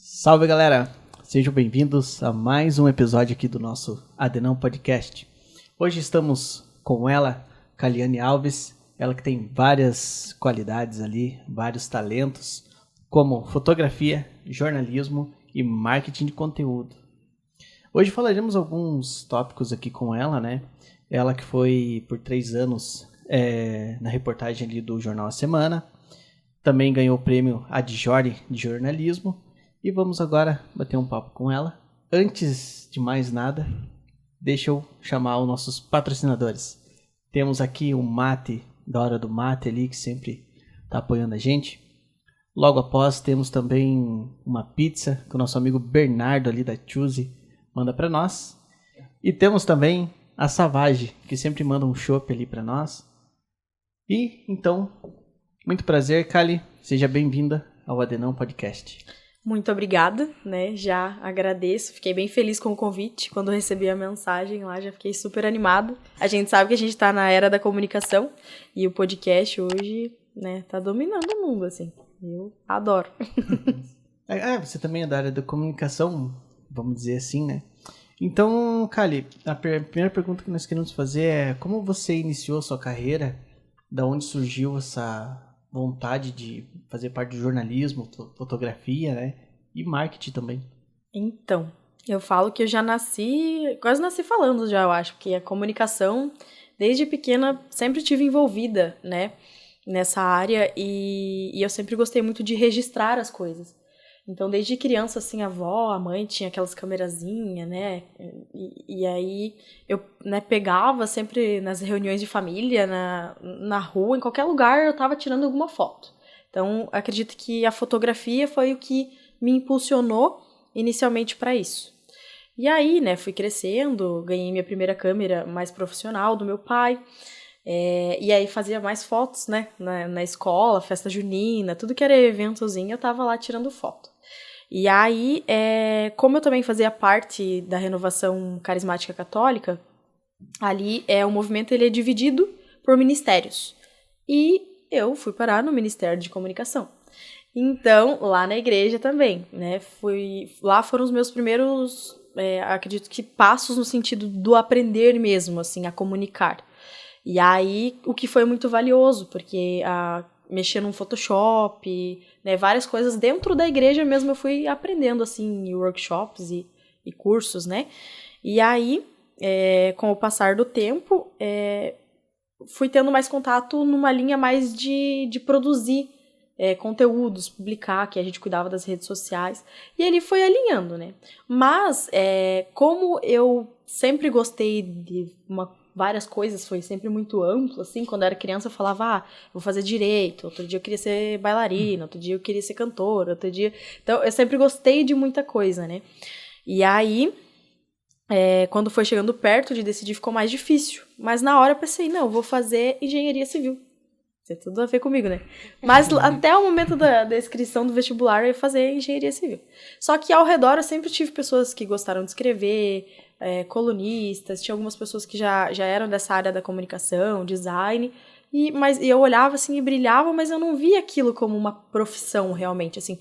Salve, galera! Sejam bem-vindos a mais um episódio aqui do nosso Adenão Podcast. Hoje estamos com ela, Kaliane Alves, ela que tem várias qualidades ali, vários talentos, como fotografia, jornalismo e marketing de conteúdo. Hoje falaremos alguns tópicos aqui com ela, né? Ela que foi por 3 anos na reportagem ali do Jornal A Semana, também ganhou o prêmio Adjore de jornalismo. E vamos agora bater um papo com ela. Antes de mais nada, deixa eu chamar os nossos patrocinadores. Temos aqui o Mate, da Hora do Mate ali, que sempre está apoiando a gente. Logo após, temos também uma pizza que o nosso amigo Bernardo ali da Choose manda para nós. E temos também a Savage, que sempre manda um chopp ali para nós. E então, muito prazer, Kali. Seja bem-vinda ao Adenão Podcast. Muito obrigada, né? Já agradeço. Fiquei bem feliz com o convite. Quando eu recebi a mensagem lá, já fiquei super animada. A gente sabe que a gente tá na era da comunicação e o podcast hoje, né, tá dominando o mundo, assim. Eu adoro. Você também é da área da comunicação, vamos dizer assim, né? Então, Kali, a primeira pergunta que nós queremos fazer é como você iniciou sua carreira? Da onde surgiu essa vontade de fazer parte do jornalismo, fotografia, né? E marketing também. Então, eu falo que eu já quase nasci falando já, eu acho, porque a comunicação, desde pequena, sempre tive envolvida, né, nessa área e eu sempre gostei muito de registrar as coisas. Então, desde criança, assim, a avó, a mãe tinha aquelas camerazinhas, né, e aí eu, né, pegava sempre nas reuniões de família, na rua, em qualquer lugar, eu tava tirando alguma foto. Então, acredito que a fotografia foi o que me impulsionou inicialmente para isso. E aí, né, fui crescendo, ganhei minha primeira câmera mais profissional do meu pai, e aí fazia mais fotos, né, na escola, festa junina, tudo que era eventozinho, eu tava lá tirando foto. E aí, como eu também fazia parte da Renovação Carismática Católica, ali o movimento ele é dividido por ministérios. E eu fui parar no Ministério de Comunicação. Então, lá na igreja também, né? Lá foram os meus primeiros, acredito que passos no sentido do aprender mesmo, assim, a comunicar. E aí, o que foi muito valioso, porque mexer no Photoshop, né, várias coisas dentro da igreja mesmo eu fui aprendendo, assim, em workshops e cursos, né? E aí, com o passar do tempo, fui tendo mais contato numa linha mais de produzir conteúdos, publicar, que a gente cuidava das redes sociais, e ele foi alinhando, né? Mas, como eu sempre gostei de várias coisas, foi sempre muito amplo, assim, quando eu era criança eu falava, vou fazer direito, outro dia eu queria ser bailarina, outro dia eu queria ser cantora, outro dia... Então, eu sempre gostei de muita coisa, né? E aí, quando foi chegando perto de decidir, ficou mais difícil. Mas na hora eu pensei, não, eu vou fazer engenharia civil. Tem tudo a ver comigo, né? Mas até o momento da inscrição do vestibular eu ia fazer engenharia civil. Só que ao redor eu sempre tive pessoas que gostaram de escrever, colunistas, tinha algumas pessoas que já eram dessa área da comunicação, design, mas eu olhava assim e brilhava, mas eu não via aquilo como uma profissão realmente, assim.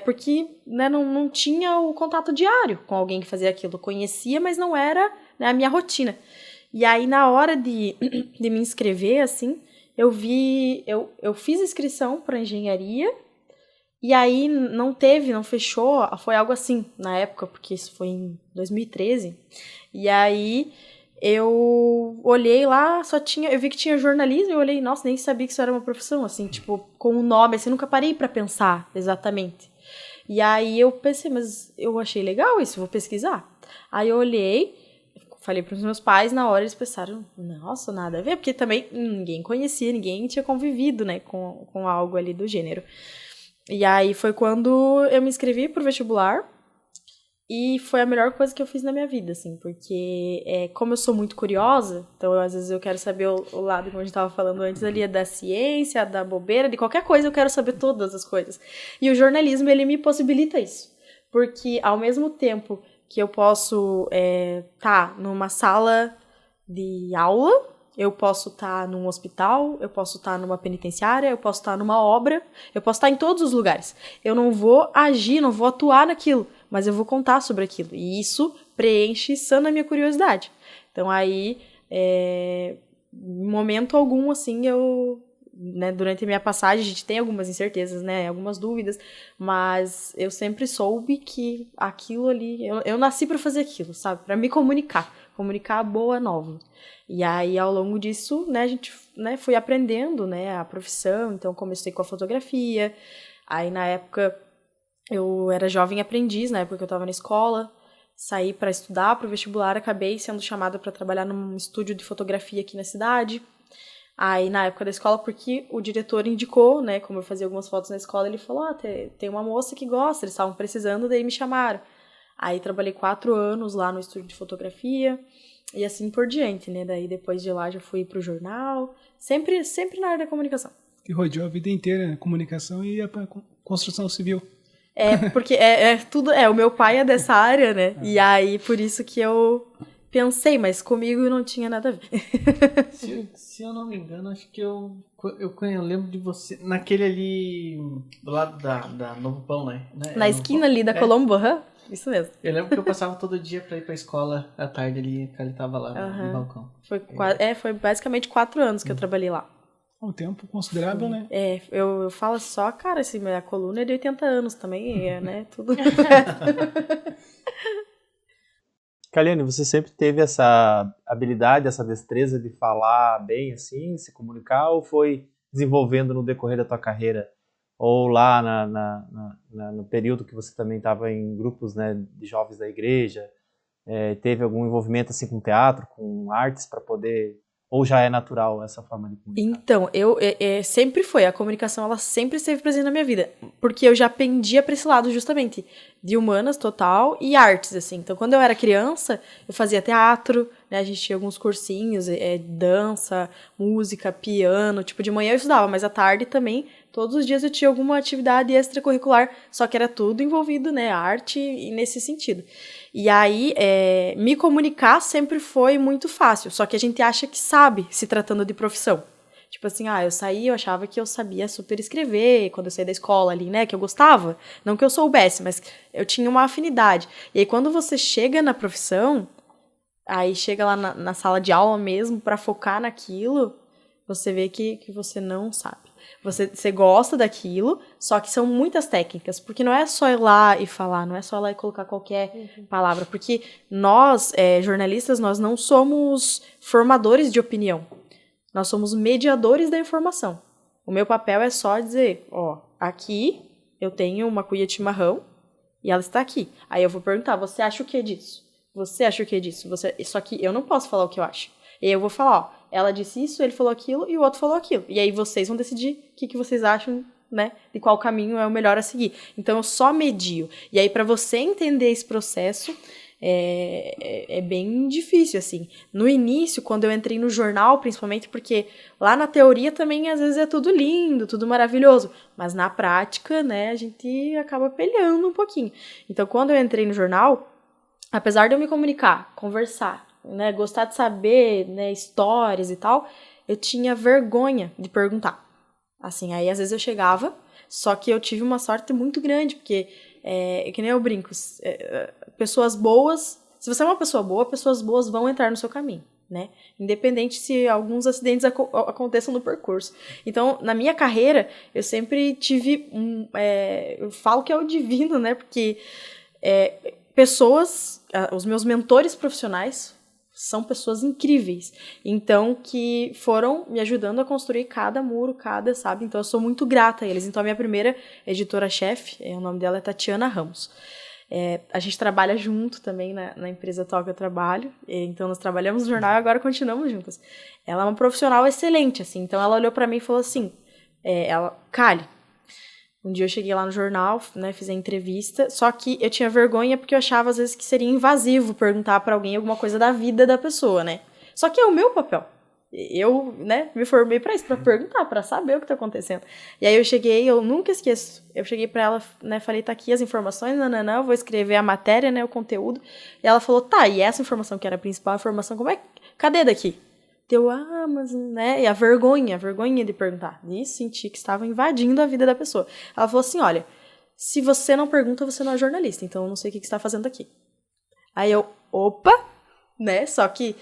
Porque, né, não tinha o contato diário com alguém que fazia aquilo. Eu conhecia, mas não era, né, a minha rotina. E aí, na hora de me inscrever, assim, eu fiz inscrição para engenharia, e aí não fechou, foi algo assim na época, porque isso foi em 2013. E aí eu olhei lá, eu vi que tinha jornalismo, eu olhei, nossa, nem sabia que isso era uma profissão, assim, tipo, com o nome, assim, nunca parei para pensar exatamente. E aí eu pensei, mas eu achei legal isso, vou pesquisar. Aí eu olhei, falei para os meus pais, na hora eles pensaram, nossa, nada a ver, porque também ninguém conhecia, ninguém tinha convivido, né, com algo ali do gênero. E aí foi quando eu me inscrevi pro vestibular e foi a melhor coisa que eu fiz na minha vida, assim, porque como eu sou muito curiosa, então às vezes eu quero saber o lado, como a gente tava falando antes ali, da ciência, da bobeira, de qualquer coisa eu quero saber todas as coisas. E o jornalismo, ele me possibilita isso, porque ao mesmo tempo que eu posso tá numa sala de aula, eu posso estar num hospital, eu posso estar numa penitenciária, eu posso estar numa obra, eu posso estar em todos os lugares. Eu não vou agir, não vou atuar naquilo, mas eu vou contar sobre aquilo. E isso preenche e sana a minha curiosidade. Então aí, em momento algum, assim, né, durante a minha passagem, a gente tem algumas incertezas, né, algumas dúvidas, mas eu sempre soube que aquilo ali, eu nasci para fazer aquilo, sabe, para me comunicar a boa nova. E aí, ao longo disso, né, a gente, né, fui aprendendo, né, a profissão, então comecei com a fotografia, aí na época eu era jovem aprendiz, na época que eu estava na escola, saí para estudar para o vestibular, acabei sendo chamada para trabalhar num estúdio de fotografia aqui na cidade. Aí, na época da escola, porque o diretor indicou, né, como eu fazia algumas fotos na escola, ele falou, tem uma moça que gosta, eles estavam precisando, daí me chamaram. Aí, trabalhei 4 anos lá no estúdio de fotografia, e assim por diante, né, daí depois de lá já fui pro jornal, sempre na área da comunicação. Que rodeou a vida inteira, né? Comunicação e a construção civil. Porque tudo, o meu pai é dessa área, né, e aí por isso que eu pensei, mas comigo não tinha nada a ver. Se eu não me engano, acho que eu lembro de você naquele ali do lado da Novo Pão, né? Na esquina ali da Colombo, isso mesmo. Eu lembro que eu passava todo dia pra ir pra escola à tarde ali, que ele tava lá no balcão. Foi basicamente 4 anos que eu trabalhei lá. Um tempo considerável, né? Eu falo só, cara, assim, minha coluna é de 80 anos também, né? Tudo. Kaliane, você sempre teve essa habilidade, essa destreza de falar bem, assim, se comunicar, ou foi desenvolvendo no decorrer da tua carreira? Ou lá no período que você também estava em grupos, né, de jovens da igreja, teve algum envolvimento assim com teatro, com artes, para poder... Ou já é natural essa forma de comunicar? Então, sempre foi. A comunicação, ela sempre esteve presente na minha vida. Porque eu já pendia para esse lado, justamente, de humanas total e artes, assim. Então, quando eu era criança, eu fazia teatro, né? A gente tinha alguns cursinhos, dança, música, piano. Tipo, de manhã eu estudava, mas à tarde também, todos os dias eu tinha alguma atividade extracurricular. Só que era tudo envolvido, né? Arte e nesse sentido. E aí, me comunicar sempre foi muito fácil. Só que a gente acha que sabe, se tratando de profissão. Tipo assim, eu achava que eu sabia super escrever quando eu saí da escola ali, né? Que eu gostava. Não que eu soubesse, mas eu tinha uma afinidade. E aí, quando você chega na profissão, aí chega lá na sala de aula mesmo, pra focar naquilo, você vê que você não sabe. Você gosta daquilo, só que são muitas técnicas, porque não é só ir lá e falar, não é só ir lá e colocar qualquer palavra, porque nós, jornalistas, nós não somos formadores de opinião, nós somos mediadores da informação. O meu papel é só dizer, aqui eu tenho uma cuia de chimarrão e ela está aqui. Aí eu vou perguntar, você acha o que disso? Você acha o que disso? Só que eu não posso falar o que eu acho. E aí eu vou falar, ela disse isso, ele falou aquilo e o outro falou aquilo. E aí vocês vão decidir o que vocês acham, né, de qual caminho é o melhor a seguir. Então eu só medio. E aí para você entender esse processo é bem difícil, assim. No início, quando eu entrei no jornal, principalmente porque lá na teoria também às vezes é tudo lindo, tudo maravilhoso. Mas na prática, né, a gente acaba peleando um pouquinho. Então quando eu entrei no jornal, apesar de eu me comunicar, conversar, né, gostar de saber, né, histórias e tal, eu tinha vergonha de perguntar. Assim, aí às vezes eu chegava, só que eu tive uma sorte muito grande, porque, que nem eu brinco, pessoas boas, se você é uma pessoa boa, pessoas boas vão entrar no seu caminho, né, independente se alguns acidentes aconteçam no percurso. Então, na minha carreira, eu sempre tive, eu falo que é o divino, né, porque pessoas, os meus mentores profissionais, são pessoas incríveis, então, que foram me ajudando a construir cada muro, sabe? Então, eu sou muito grata a eles. Então, a minha primeira editora-chefe, o nome dela é Tatiana Ramos. A gente trabalha junto também na empresa atual que eu trabalho, então nós trabalhamos no jornal e agora continuamos juntas. Ela é uma profissional excelente, assim, então ela olhou pra mim e falou assim, Kali, um dia eu cheguei lá no jornal, né, fiz a entrevista, só que eu tinha vergonha porque eu achava às vezes que seria invasivo perguntar pra alguém alguma coisa da vida da pessoa, né? Só que é o meu papel. Eu, né, me formei pra isso, pra perguntar, pra saber o que tá acontecendo. E aí eu cheguei, eu nunca esqueço, eu cheguei pra ela, né, falei, tá aqui as informações, não, eu vou escrever a matéria, né, o conteúdo. E ela falou, tá, e essa informação que era a principal informação, cadê daqui? Mas, né? E a vergonha de perguntar. E senti que estava invadindo a vida da pessoa. Ela falou assim, olha, se você não pergunta, você não é jornalista, então eu não sei o que você está fazendo aqui. Aí eu, opa, né? Só que,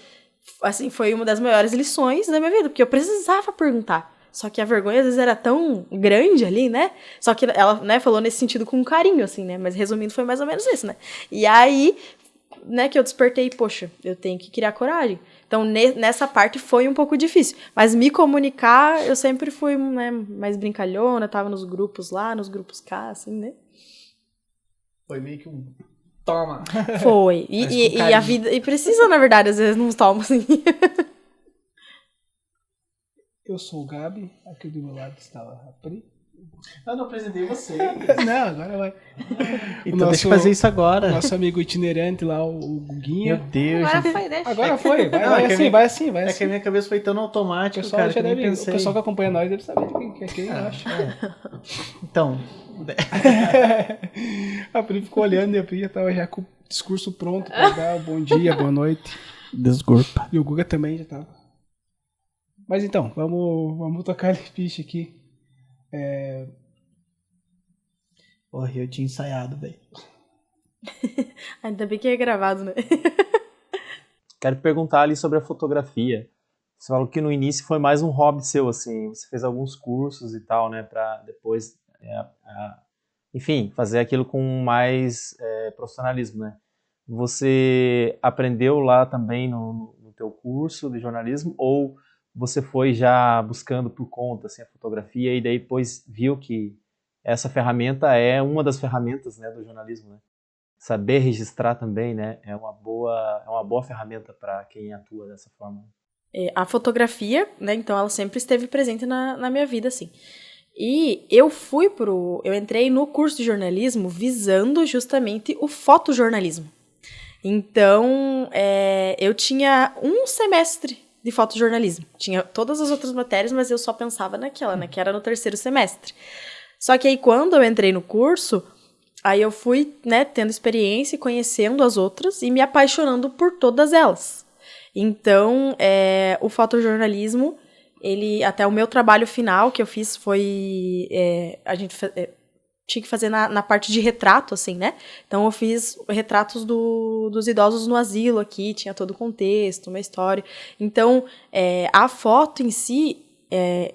assim, foi uma das maiores lições da minha vida, porque eu precisava perguntar. Só que a vergonha, às vezes, era tão grande ali, né? Só que ela, né, falou nesse sentido com carinho, assim, né? Mas resumindo, foi mais ou menos isso, né? E aí, né, que eu despertei, poxa, eu tenho que criar coragem. Então, nessa parte foi um pouco difícil. Mas me comunicar, eu sempre fui, né, mais brincalhona, tava nos grupos lá, nos grupos cá, assim, né? Foi meio que um toma. Foi. E a vida... E precisa, na verdade, às vezes, não toma, assim. Eu sou o Gabi, aqui do meu lado está a Pri. Eu não apresentei você. Não, agora vai. Então deixa eu fazer isso agora. Nosso amigo itinerante lá, o Guguinha. Meu Deus. Agora foi, deixa. Agora foi, vai assim. É que a minha cabeça foi tão automática, O pessoal cara, já que eu nem deve, pensei. o pessoal que acompanha nós deve saber quem é quem, eu acho. Então, A Pri ficou olhando e a Pri já estava já com o discurso pronto para dar bom dia, boa noite. desculpa. E o Guga também já estava. Mas então, vamos tocar de ficha aqui. Porra, eu tinha ensaiado, velho. Ainda bem que é gravado, né? Quero perguntar ali sobre a fotografia. Você falou que no início foi mais um hobby seu, assim. Você fez alguns cursos e tal, né? Pra depois, enfim, fazer aquilo com mais profissionalismo, né? Você aprendeu lá também no teu curso de jornalismo ou você foi já buscando por conta, assim, a fotografia e daí depois viu que essa ferramenta é uma das ferramentas, né, do jornalismo, né? Saber registrar também, né, é uma boa ferramenta para quem atua dessa forma. A fotografia, né, então ela sempre esteve presente na minha vida, assim. E eu entrei no curso de jornalismo visando justamente o fotojornalismo. Então, eu tinha um semestre de fotojornalismo. Tinha todas as outras matérias, mas eu só pensava naquela, né, que era no 3º semestre. Só que aí, quando eu entrei no curso, aí eu fui, né, tendo experiência e conhecendo as outras e me apaixonando por todas elas. Então, o fotojornalismo, até o meu trabalho final que eu fiz foi, a gente tinha que fazer na parte de retrato, assim, né? Então, eu fiz retratos dos idosos no asilo aqui, tinha todo o contexto, uma história. Então, a foto em si,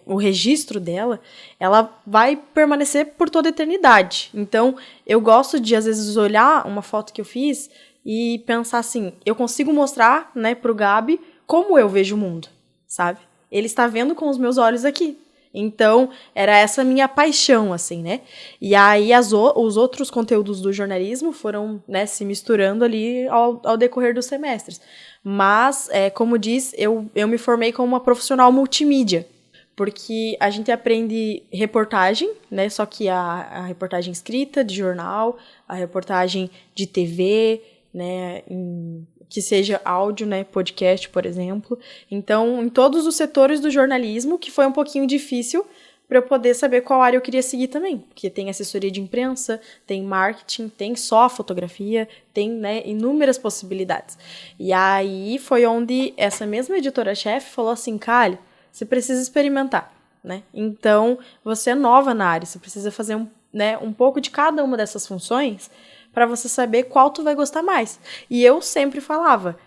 o registro dela, ela vai permanecer por toda a eternidade. Então, eu gosto de, às vezes, olhar uma foto que eu fiz e pensar assim, eu consigo mostrar, né, pro Gabi como eu vejo o mundo, sabe? Ele está vendo com os meus olhos aqui. Então, era essa minha paixão, assim, né? E aí, os outros conteúdos do jornalismo foram, né, se misturando ali ao decorrer dos semestres. Mas, como diz, eu me formei como uma profissional multimídia, porque a gente aprende reportagem, né? Só que a reportagem escrita, de jornal, a reportagem de TV, né? Que seja áudio, né? Podcast, por exemplo. Então, em todos os setores do jornalismo, que foi um pouquinho difícil para eu poder saber qual área eu queria seguir também. Porque tem assessoria de imprensa, tem marketing, tem só fotografia, tem, né, inúmeras possibilidades. E aí foi onde essa mesma editora-chefe falou assim, Kali, você precisa experimentar, né? Então, você é nova na área, você precisa fazer um pouco de cada uma dessas funções para você saber qual tu vai gostar mais. E eu sempre falava,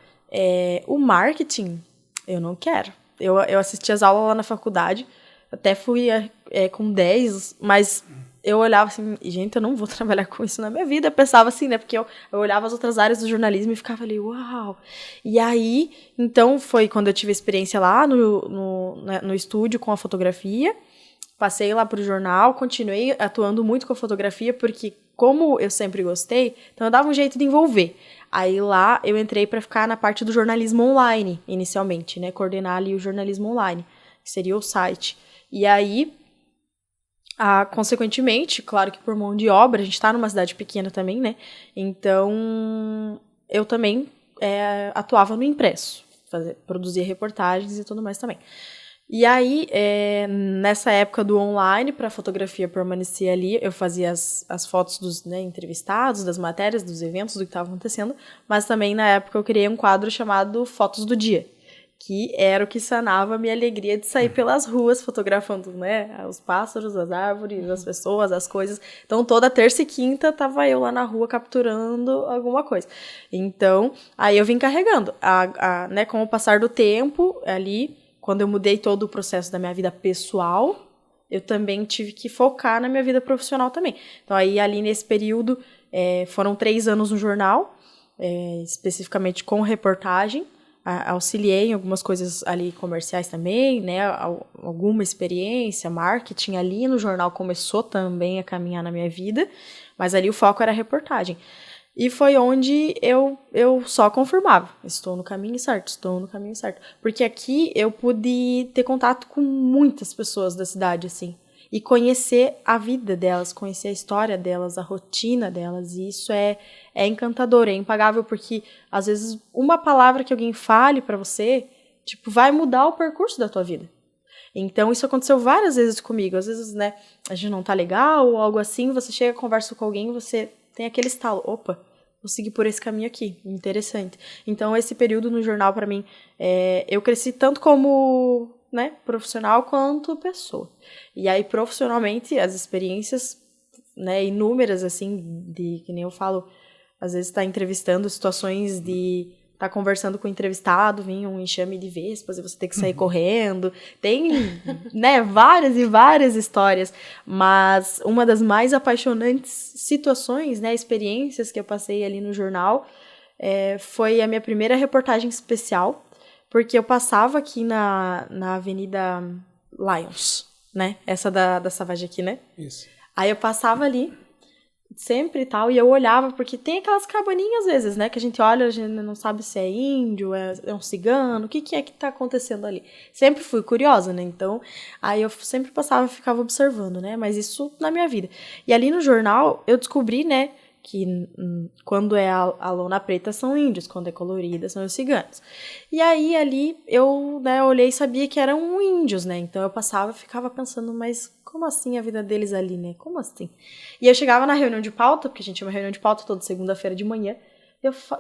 o marketing, eu não quero. Eu assisti as aulas lá na faculdade, até fui com 10, mas eu olhava assim, gente, eu não vou trabalhar com isso na minha vida. Eu pensava assim, né, porque eu olhava as outras áreas do jornalismo e ficava ali, uau! E aí, então, foi quando eu tive a experiência lá no estúdio com a fotografia, passei lá pro jornal, continuei atuando muito com a fotografia, porque como eu sempre gostei, então eu dava um jeito de envolver. Aí lá eu entrei para ficar na parte do jornalismo online, inicialmente, né, coordenar ali o jornalismo online, que seria o site. E aí, consequentemente, claro que por mão de obra, a gente está numa cidade pequena também, né, então eu também atuava no impresso, produzia reportagens e tudo mais também. E aí, nessa época do online, para a fotografia permanecer ali, eu fazia as fotos dos, né, entrevistados, das matérias, dos eventos, do que estava acontecendo, mas também na época eu criei um quadro chamado Fotos do Dia. que era o que sanava a minha alegria de sair pelas ruas fotografando, né, os pássaros, as árvores, as pessoas, as coisas. Então, toda terça e quinta tava eu lá na rua capturando alguma coisa. Então, aí eu vim carregando. Né, com o passar do tempo, ali, quando eu mudei todo o processo da minha vida pessoal, eu também tive que focar na minha vida profissional também. Então, aí, ali nesse período, foram 3 anos no jornal, especificamente com reportagem. Auxiliei em algumas coisas ali comerciais também, né, alguma experiência, marketing ali no jornal começou também a caminhar na minha vida, mas ali o foco era a reportagem. E foi onde eu só confirmava, estou no caminho certo, porque aqui eu pude ter contato com muitas pessoas da cidade, assim, e conhecer a vida delas, conhecer a história delas, a rotina delas, e isso é encantador, é impagável, porque às vezes uma palavra que alguém fale pra você, tipo, vai mudar o percurso da tua vida. Então isso aconteceu várias vezes comigo, às vezes, né, a gente não tá legal ou algo assim, você chega, conversa com alguém, você tem aquele estalo, opa, vou seguir por esse caminho aqui, interessante. Então esse período no jornal pra mim, eu cresci tanto como, né, profissional quanto pessoa. E aí, profissionalmente, as experiências, né, inúmeras, assim, de, que nem eu falo, às vezes tá entrevistando, situações de tá conversando com o entrevistado, vinha um enxame de vespas e você tem que sair correndo. Tem, né, várias e várias histórias, mas uma das mais apaixonantes situações, né, experiências que eu passei ali no jornal, foi a minha primeira reportagem especial, porque eu passava aqui na Avenida Lions, né? Essa da Savage aqui, né? Isso. Aí eu passava ali, sempre e tal, e eu olhava, porque tem aquelas cabaninhas às vezes, né? Que a gente olha, a gente não sabe se é índio, é um cigano, o que é que tá acontecendo ali. Sempre fui curiosa, né? Então, aí eu sempre passava e ficava observando, né? Mas isso na minha vida. E ali no jornal, eu descobri, né? Que quando é a lona preta são índios, quando é colorida são os ciganos. E aí ali eu, né, olhei e sabia que eram índios, né? Então eu passava e ficava pensando, mas como assim a vida deles ali, né? Como assim? E eu chegava na reunião de pauta, porque a gente tinha uma reunião de pauta toda segunda-feira de manhã,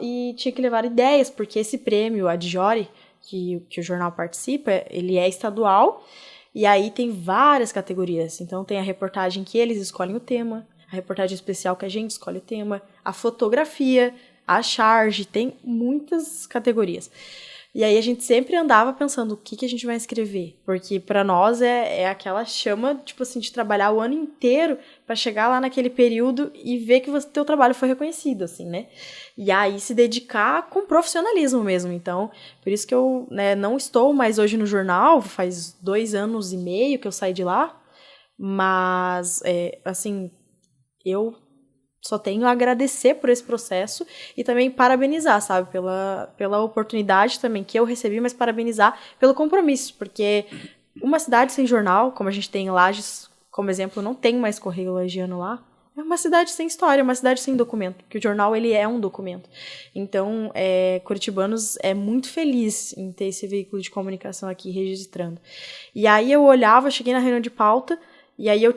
e tinha que levar ideias, porque esse prêmio, a Adjore, que o jornal participa, ele é estadual, e aí tem várias categorias. Então tem a reportagem que eles escolhem o tema, a reportagem especial que a gente escolhe o tema, a fotografia, a charge, tem muitas categorias. E aí a gente sempre andava pensando o que a gente vai escrever, porque para nós é aquela chama, tipo assim, de trabalhar o ano inteiro para chegar lá naquele período e ver que o teu trabalho foi reconhecido, assim, né? E aí se dedicar com profissionalismo mesmo. Então, por isso que eu, né, não estou mais hoje no jornal, faz 2 anos e meio que eu saí de lá, mas, assim, eu só tenho a agradecer por esse processo e também parabenizar, sabe, pela oportunidade também que eu recebi, mas parabenizar pelo compromisso, porque uma cidade sem jornal, como a gente tem em Lages, como exemplo, não tem mais Correio Lagiano lá, é uma cidade sem história, uma cidade sem documento, porque o jornal, ele é um documento. Então, Curitibanos é muito feliz em ter esse veículo de comunicação aqui registrando. E aí eu olhava, cheguei na reunião de pauta, e aí eu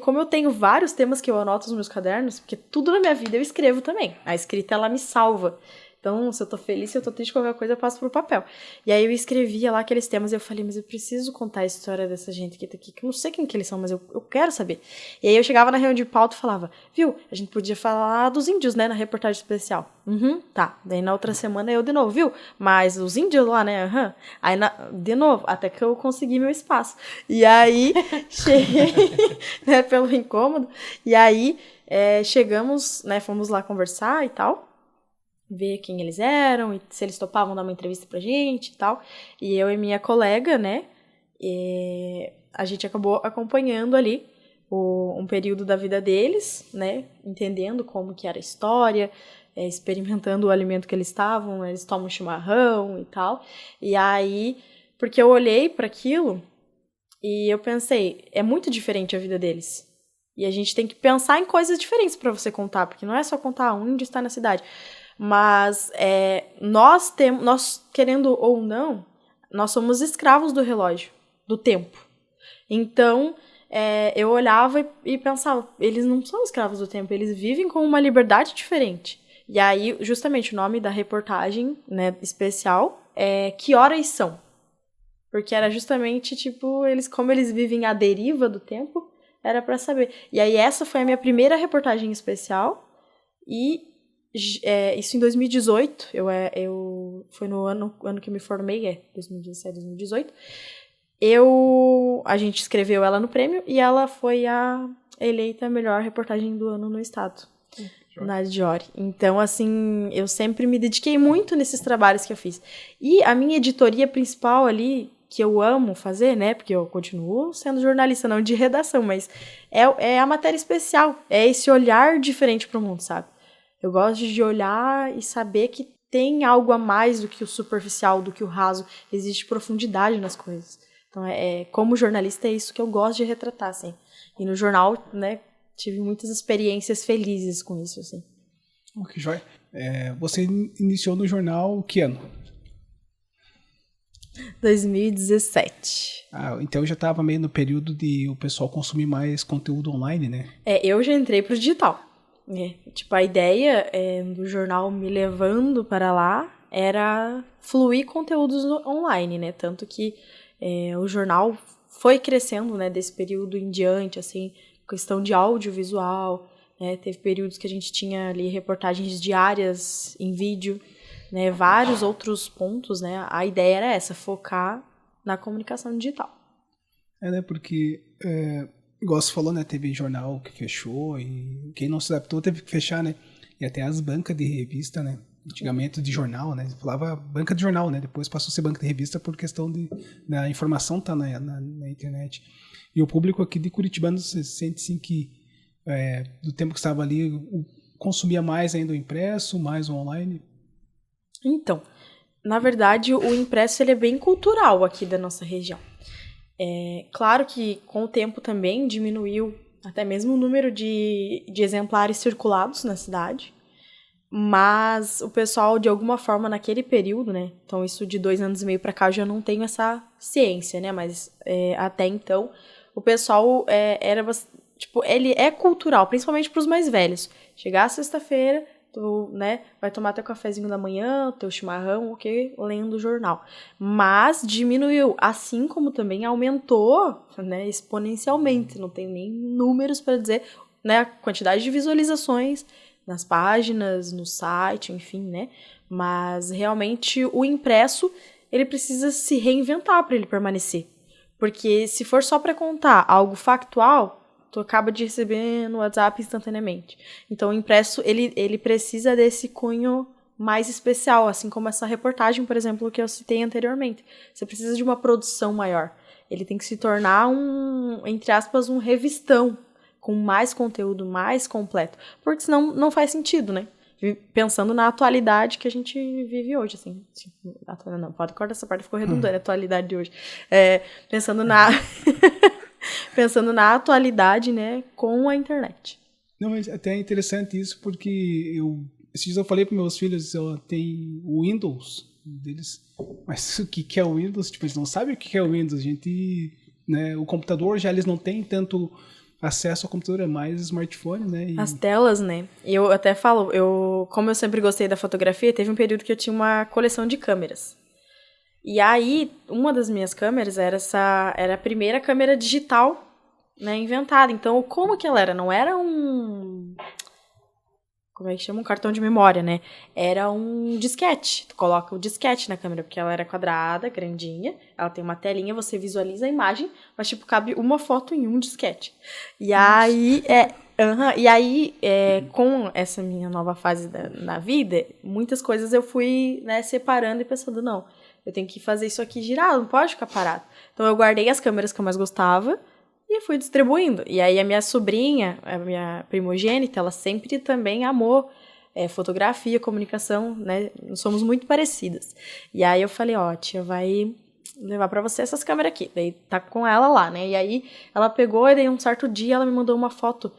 como eu tenho vários temas que eu anoto nos meus cadernos, porque tudo na minha vida eu escrevo também. A escrita, ela me salva. Então, se eu tô feliz, se eu tô triste, qualquer coisa eu passo pro papel. E aí eu escrevia lá aqueles temas e eu falei, mas eu preciso contar a história dessa gente que tá aqui, que eu não sei quem que eles são, mas eu quero saber. E aí eu chegava na reunião de pauta e falava, viu, a gente podia falar dos índios, né, na reportagem especial. Tá. Daí na outra semana eu de novo, viu? Mas os índios lá, né, Aí de novo, até que eu consegui meu espaço. E aí, cheguei, né, pelo incômodo. E aí, chegamos, né, fomos lá conversar e tal, ver quem eles eram e se eles topavam dar uma entrevista pra gente e tal. E eu e minha colega, né, a gente acabou acompanhando ali um período da vida deles, né, entendendo como que era a história, experimentando o alimento que eles estavam, eles tomam chimarrão e tal. E aí, porque eu olhei para aquilo e eu pensei, é muito diferente a vida deles. E a gente tem que pensar em coisas diferentes para você contar, porque não é só contar onde está na cidade. Mas nós, querendo ou não, nós somos escravos do relógio, do tempo. Então, eu olhava e pensava, eles não são escravos do tempo, eles vivem com uma liberdade diferente. E aí, justamente, o nome da reportagem, né, especial que horas são. Porque era justamente, tipo, como eles vivem à deriva do tempo, era pra saber. E aí essa foi a minha primeira reportagem especial, e isso em 2018, foi no ano que eu me formei, 2017, 2018, a gente escreveu ela no prêmio, e ela foi eleita a melhor reportagem do ano no estado, na Diori. Então, assim, eu sempre me dediquei muito nesses trabalhos que eu fiz. E a minha editoria principal ali, que eu amo fazer, né, porque eu continuo sendo jornalista, não de redação, mas é a matéria especial, é esse olhar diferente para o mundo, sabe? Eu gosto de olhar e saber que tem algo a mais do que o superficial, do que o raso, existe profundidade nas coisas. Então, como jornalista, é isso que eu gosto de retratar, assim. E no jornal, né, tive muitas experiências felizes com isso, assim. Que joia. Você iniciou no jornal que ano? 2017. Então já estava meio no período de o pessoal consumir mais conteúdo online, né? Eu já entrei pro digital. Tipo, a ideia do jornal me levando para lá era fluir conteúdos online, né? Tanto que o jornal foi crescendo, né, desse período em diante, assim, questão de audiovisual, né? Teve períodos que a gente tinha ali reportagens diárias em vídeo, né, vários outros pontos, né? A ideia era essa, focar na comunicação digital. Né, porque, igual você falou, né, teve jornal que fechou e quem não se adaptou teve que fechar, né? E até as bancas de revista, né? Antigamente de jornal, né? Falava banca de jornal, né? Depois passou a ser banca de revista por questão da informação tá na internet. E o público aqui de Curitibano se sente assim que do tempo que estava ali consumia mais ainda o impresso, mais o online. Então, na verdade, o impresso ele é bem cultural aqui da nossa região. Claro que com o tempo também diminuiu até mesmo o número de exemplares circulados na cidade, mas o pessoal, de alguma forma, naquele período, né? Então, isso de 2 anos e meio para cá, eu já não tenho essa ciência, né? Mas até então, o pessoal tipo, ele é cultural, principalmente para os mais velhos. Chegar sexta-feira, tu, né, vai tomar teu cafezinho da manhã, teu chimarrão, lendo o jornal. Mas diminuiu, assim como também aumentou, né, exponencialmente. Não tenho nem números para dizer, né, a quantidade de visualizações nas páginas, no site, enfim, né? Mas realmente o impresso, ele precisa se reinventar para ele permanecer. Porque se for só para contar algo factual, tu acaba de receber no WhatsApp instantaneamente. Então, o impresso, ele precisa desse cunho mais especial, assim como essa reportagem, por exemplo, que eu citei anteriormente. Você precisa de uma produção maior. Ele tem que se tornar entre aspas, um revistão, com mais conteúdo, mais completo. Porque senão não faz sentido, né? Pensando na atualidade que a gente vive hoje, assim. Não, pode cortar essa parte, ficou redundante, a atualidade de hoje. Pensando na atualidade, né, com a internet. Não, mas até é interessante isso, porque esses dias eu falei para meus filhos, tem o Windows deles, mas o que é o Windows? Tipo, eles não sabem o que é o Windows. A gente, né, o computador já eles não têm tanto acesso ao computador, é mais smartphone, né? As telas, né? E eu até falo, como eu sempre gostei da fotografia, teve um período que eu tinha uma coleção de câmeras. E aí, uma das minhas câmeras era a primeira câmera digital, né, inventada. Então, como que ela era? Não era como é que chama? Um cartão de memória, né? Era um disquete. Tu coloca o disquete na câmera, porque ela era quadrada, grandinha. Ela tem uma telinha, você visualiza a imagem, mas, tipo, cabe uma foto em um disquete. E aí, com essa minha nova fase na vida, muitas coisas eu fui, né, separando e pensando, não, eu tenho que fazer isso aqui girar, não pode ficar parado. Então, eu guardei as câmeras que eu mais gostava e fui distribuindo. E aí, a minha sobrinha, a minha primogênita, ela sempre também amou fotografia, comunicação, né? Nós somos muito parecidas. E aí, eu falei, tia, vai levar pra você essas câmeras aqui. Daí, tá com ela lá, né? E aí, ela pegou e daí, um certo dia, ela me mandou uma foto.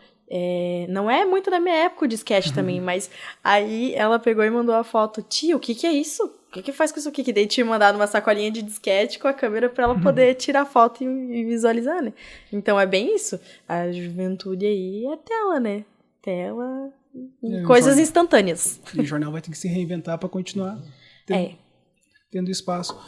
Não é muito da minha época o disquete também, mas aí ela pegou e mandou a foto. Tia, o que é isso? O que faz com isso aqui? Que daí tinha mandado uma sacolinha de disquete com a câmera pra ela poder tirar foto e visualizar, né? Então é bem isso. A juventude aí é tela, né? Tela e coisas instantâneas. E o jornal vai ter que se reinventar pra continuar. tendo espaço.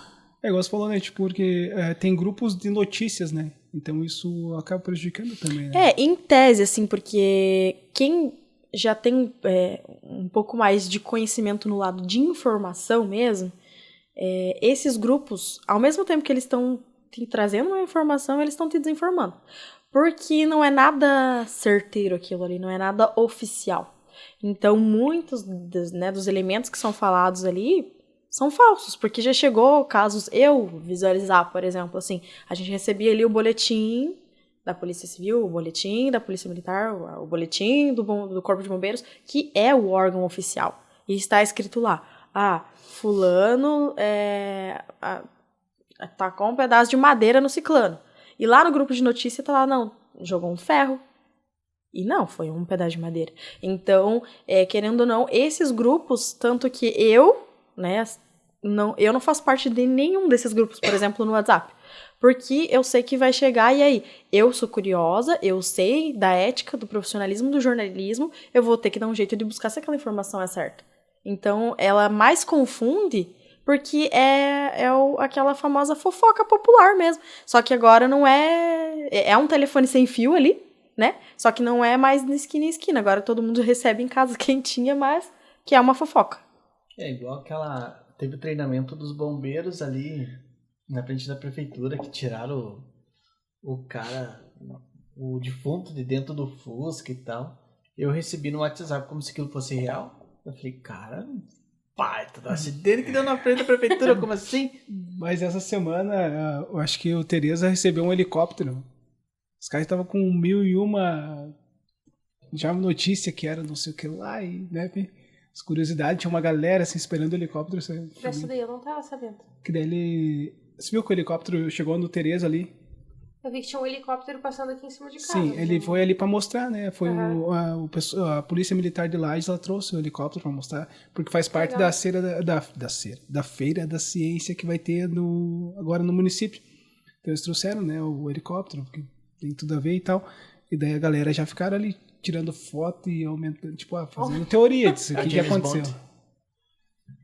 É igual você falou, né? Tipo, porque tem grupos de notícias, né? Então isso acaba prejudicando também, né? Em tese, assim, porque quem já tem um pouco mais de conhecimento no lado de informação mesmo, esses grupos, ao mesmo tempo que eles estão te trazendo uma informação, eles estão te desinformando. Porque não é nada certeiro aquilo ali, não é nada oficial. Então, muitos dos elementos que são falados ali são falsos, porque já chegou casos eu visualizar, por exemplo, assim, a gente recebia ali o boletim da Polícia Civil, o boletim da Polícia Militar, o boletim do Corpo de Bombeiros, que é o órgão oficial. E está escrito lá, fulano tacou um pedaço de madeira no ciclano. E lá no grupo de notícia tá lá, não, jogou um ferro. E não, foi um pedaço de madeira. Então, querendo ou não, esses grupos, tanto que eu não faço parte de nenhum desses grupos, por exemplo, no WhatsApp. Porque eu sei que vai chegar, e aí, eu sou curiosa, eu sei da ética, do profissionalismo, do jornalismo, eu vou ter que dar um jeito de buscar se aquela informação é certa. Então, ela mais confunde, porque aquela famosa fofoca popular mesmo. Só que agora não é um telefone sem fio ali, né? Só que não é mais de esquina em esquina. Agora todo mundo recebe em casa quentinha, mas que é uma fofoca. É igual teve o treinamento dos bombeiros ali na frente da prefeitura, que tiraram o cara, o defunto de dentro do Fusca e tal. Eu recebi no WhatsApp como se aquilo fosse real. Eu falei, cara, pai, tu tá acidente que deu na frente da prefeitura, como assim? Mas essa semana, eu acho que o Tereza recebeu um helicóptero. Os caras estavam com 1001 já notícia que era não sei o que lá, e, né, as curiosidades, tinha uma galera assim esperando o helicóptero. Essa daí eu não tava sabendo. Que daí você viu que o helicóptero chegou no Tereza ali? Eu vi que tinha um helicóptero passando aqui em cima de casa. Sim, ele foi ali pra mostrar, né? Foi a Polícia Militar de Lages, ela trouxe o helicóptero pra mostrar, porque faz parte da Feira da Ciência que vai ter agora no município. Então eles trouxeram, né, o helicóptero, porque tem tudo a ver e tal. E daí a galera já ficaram ali tirando foto e aumentando, tipo, fazendo teoria disso. O que aconteceu? Como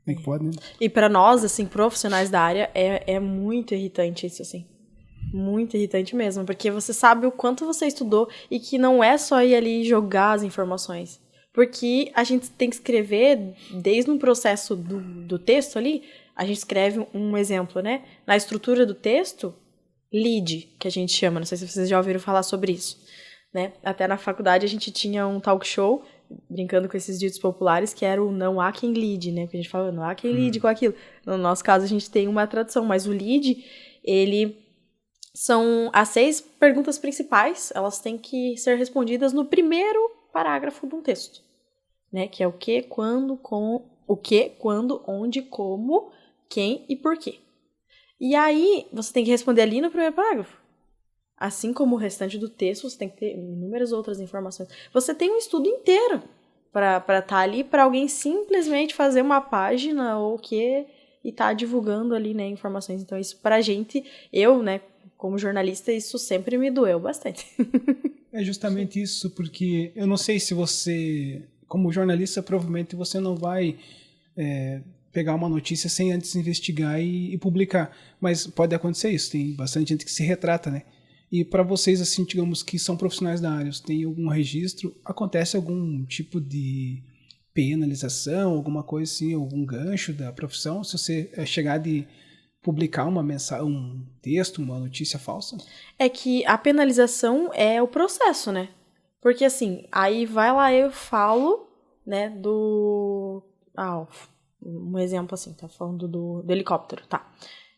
é que pode, né? E pra nós, assim, profissionais da área, é muito irritante isso, assim. Muito irritante mesmo, porque você sabe o quanto você estudou e que não é só ir ali jogar as informações. Porque a gente tem que escrever, desde um processo do texto ali, a gente escreve um exemplo, né? Na estrutura do texto, lead, que a gente chama, não sei se vocês já ouviram falar sobre isso, né? Até na faculdade a gente tinha um talk show, brincando com esses ditos populares, que era o não há quem lide, né? Porque a gente fala, não há quem lide com aquilo. No nosso caso, a gente tem uma tradução, mas o lead, ele são as 6 perguntas principais, elas têm que ser respondidas no primeiro parágrafo de um texto, né? Que é o que, quando, onde, como, quem e por quê. E aí, você tem que responder ali no primeiro parágrafo. Assim como o restante do texto, você tem que ter inúmeras outras informações. Você tem um estudo inteiro para estar ali, para alguém simplesmente fazer uma página ou o quê e estar divulgando ali, né, informações. Então, isso pra gente, eu, né, como jornalista, isso sempre me doeu bastante. É justamente isso, porque eu não sei se você, como jornalista, provavelmente você não vai pegar uma notícia sem antes investigar e publicar. Mas pode acontecer isso, tem bastante gente que se retrata, né? E para vocês, assim, digamos que são profissionais da área, tem algum registro, acontece algum tipo de penalização, alguma coisa assim, algum gancho da profissão, se você chegar de publicar uma mensagem, um texto, uma notícia falsa? É que a penalização é o processo, né? Porque assim, aí vai lá, eu falo, né, um exemplo assim, tá falando do helicóptero, tá?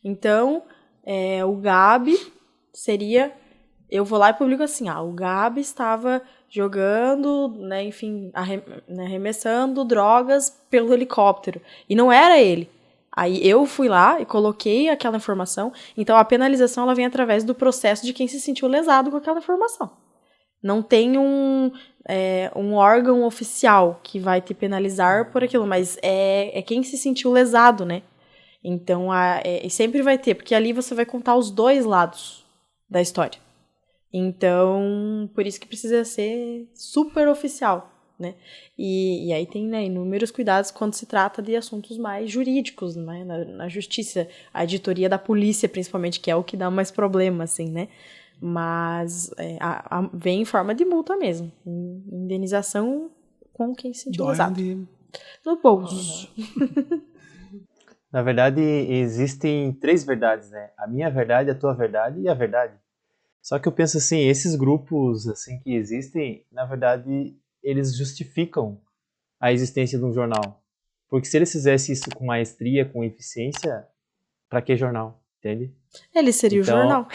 Então, o Gabi seria, eu vou lá e publico assim, o Gabi estava jogando, né, enfim, arremessando drogas pelo helicóptero, e não era ele. Aí eu fui lá e coloquei aquela informação, então a penalização ela vem através do processo de quem se sentiu lesado com aquela informação. Não tem um órgão oficial que vai te penalizar por aquilo, mas é quem se sentiu lesado, né? Então, sempre vai ter, porque ali você vai contar os 2 lados da história. Então, por isso que precisa ser super oficial, né? E aí tem, né, inúmeros cuidados quando se trata de assuntos mais jurídicos, né? Na justiça, a editoria da polícia, principalmente, que é o que dá mais problema, assim, né? Mas vem em forma de multa mesmo. Indenização com quem se sentiu lesado. No bolso. Na verdade, existem 3 verdades, né? A minha verdade, a tua verdade e a verdade. Só que eu penso assim, esses grupos assim que existem, na verdade, eles justificam a existência de um jornal. Porque se eles fizessem isso com maestria, com eficiência, para que jornal? Entende? Ele seria então, o jornal.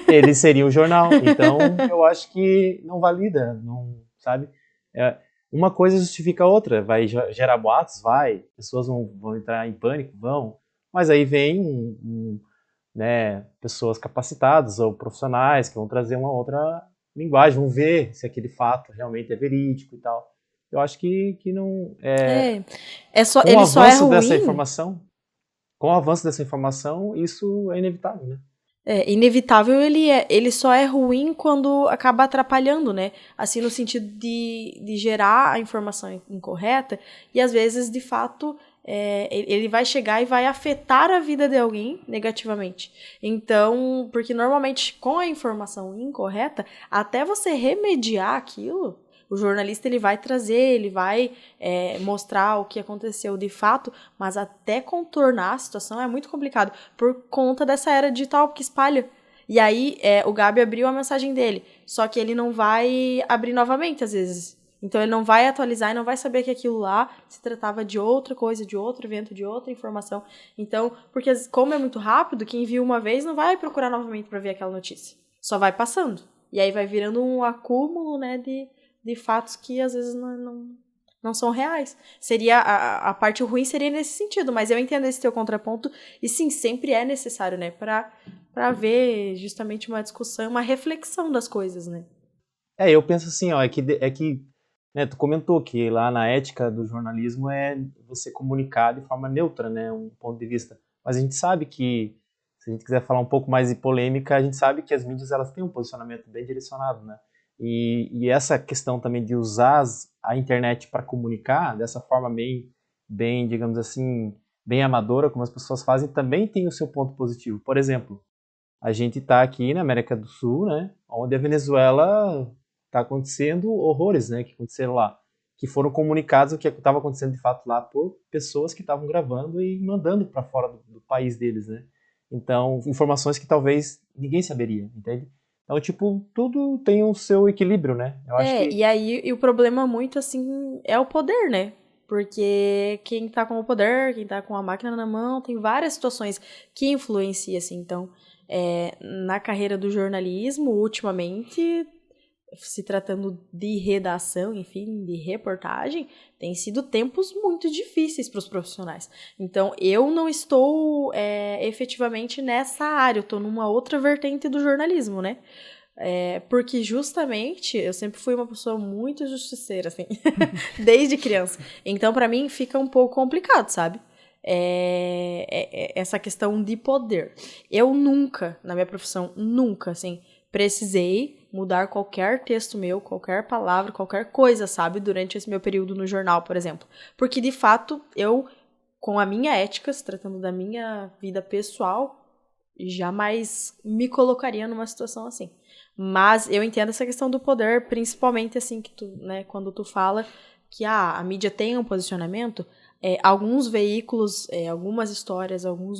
Ele seria o jornal. Então, eu acho que não valida, não, sabe? Uma coisa justifica a outra. Vai gerar boatos? Vai. Pessoas vão entrar em pânico? Vão. Mas aí vem né, pessoas capacitadas ou profissionais que vão trazer uma outra linguagem, vão ver se aquele fato realmente é verídico e tal. Eu acho que não... com o avanço dessa informação... Com o avanço dessa informação, isso é inevitável, né? Inevitável, ele só é ruim quando acaba atrapalhando, né? Assim, no sentido de gerar a informação incorreta e, às vezes, de fato, ele vai chegar e vai afetar a vida de alguém negativamente. Então, porque normalmente, com a informação incorreta, até você remediar aquilo... O jornalista ele vai trazer, ele vai mostrar o que aconteceu de fato, mas até contornar a situação é muito complicado por conta dessa era digital que espalha. E aí o Gabi abriu a mensagem dele, só que ele não vai abrir novamente às vezes. Então ele não vai atualizar e não vai saber que aquilo lá se tratava de outra coisa, de outro evento, de outra informação. Então, porque como é muito rápido, quem viu uma vez não vai procurar novamente para ver aquela notícia. Só vai passando. E aí vai virando um acúmulo, né, de fatos que às vezes não são reais. Seria a parte ruim seria nesse sentido, mas eu entendo esse teu contraponto e sim, sempre é necessário, né, para haver justamente uma discussão, uma reflexão das coisas, né. Eu penso assim, ó, é que né, tu comentou que lá na ética do jornalismo é você comunicar de forma neutra, né, um ponto de vista. Mas a gente sabe que, se a gente quiser falar um pouco mais de polêmica, a gente sabe que as mídias elas têm um posicionamento bem direcionado, né. E essa questão também de usar a internet para comunicar dessa forma bem, digamos assim, bem amadora, como as pessoas fazem, também tem o seu ponto positivo. Por exemplo, a gente está aqui na América do Sul, né, onde a Venezuela está acontecendo horrores, né, que aconteceram lá, que foram comunicados o que estava acontecendo de fato lá por pessoas que estavam gravando e mandando para fora do país deles, né. Então, informações que talvez ninguém saberia, entende? Então, tipo, tudo tem o seu equilíbrio, né? Eu acho que... E aí o problema muito, assim, é o poder, né? Porque quem tá com o poder, quem tá com a máquina na mão, tem várias situações que influenciam, assim. Então, na carreira do jornalismo, ultimamente, se tratando de redação, enfim, de reportagem, tem sido tempos muito difíceis para os profissionais. Então, eu não estou efetivamente nessa área, eu estou numa outra vertente do jornalismo, né? Porque justamente eu sempre fui uma pessoa muito justiceira, assim, desde criança. Então, para mim, fica um pouco complicado, sabe? Essa questão de poder. Eu nunca, na minha profissão, assim, precisei mudar qualquer texto meu, qualquer palavra, qualquer coisa, sabe? Durante esse meu período no jornal, por exemplo. Porque, de fato, eu, com a minha ética, se tratando da minha vida pessoal, jamais me colocaria numa situação assim. Mas eu entendo essa questão do poder, principalmente assim, que tu, né, quando tu fala que a mídia tem um posicionamento, alguns veículos, algumas histórias, alguns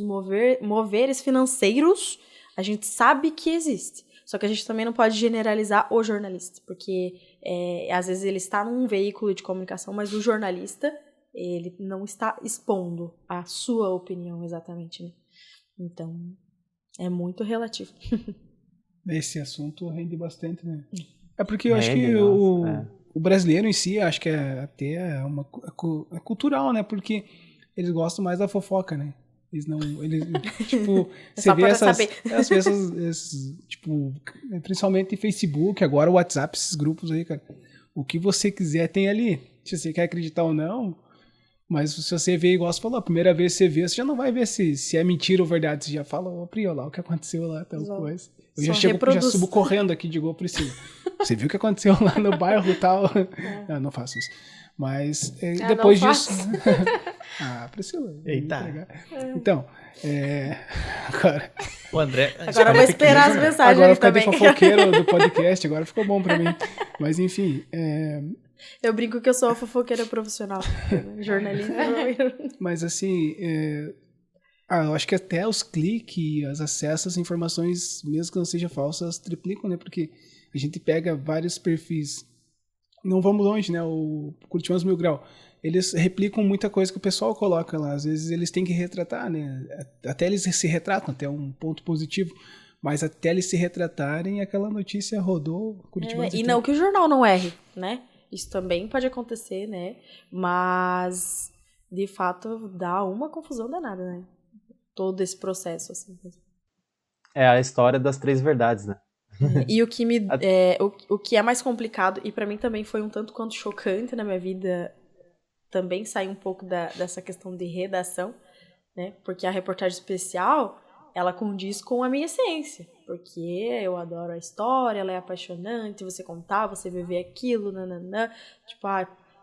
moveres financeiros, a gente sabe que existe. Só que a gente também não pode generalizar o jornalista, porque às vezes ele está num veículo de comunicação, mas o jornalista, ele não está expondo a sua opinião exatamente, né? Então, é muito relativo. Esse assunto rende bastante, né? Porque eu acho que o brasileiro em si, acho que até é cultural, né? Porque eles gostam mais da fofoca, né? Eles tipo, você vê essas, tipo, principalmente Facebook, agora o WhatsApp, esses grupos aí, cara. O que você quiser tem ali. Se você quer acreditar ou não, Mas se você vê, igual você falou, a primeira vez que você vê, você já não vai ver se é mentira ou verdade. Você já fala, ô Pri, olha lá o que aconteceu lá, tal coisa. Eu já já subo correndo aqui de igual Priscila. Você viu o que aconteceu lá no bairro e tal? Não faço isso. Mas depois disso... Priscila. Eita. Então, agora... O André... Agora eu vou esperar as mensagens agora ali eu fiquei também. fofoqueiro do podcast, agora ficou bom pra mim. Mas enfim... Eu brinco que eu sou a fofoqueira profissional. Jornalista. Mas assim... eu acho que até os cliques, as acessos, as informações, mesmo que não sejam falsas, triplicam, né? Porque a gente pega vários perfis. Não vamos longe, né? O Curitibanos Mil Grau. Eles replicam muita coisa que o pessoal coloca lá. Às vezes eles têm que retratar, né? Até eles se retratam, até um ponto positivo. Mas até eles se retratarem, aquela notícia rodou. Curitibanos e não que o jornal não erre, né? Isso também pode acontecer, né? Mas, de fato, dá uma confusão danada, né? Todo esse processo, assim. É a história das 3 verdades, né? E o que o que é mais complicado, e pra mim também foi um tanto quanto chocante na minha vida, também sair um pouco dessa questão de redação, né? Porque a reportagem especial, ela condiz com a minha essência. Porque eu adoro a história, ela é apaixonante, você contar, você viver aquilo, nananã. Tipo,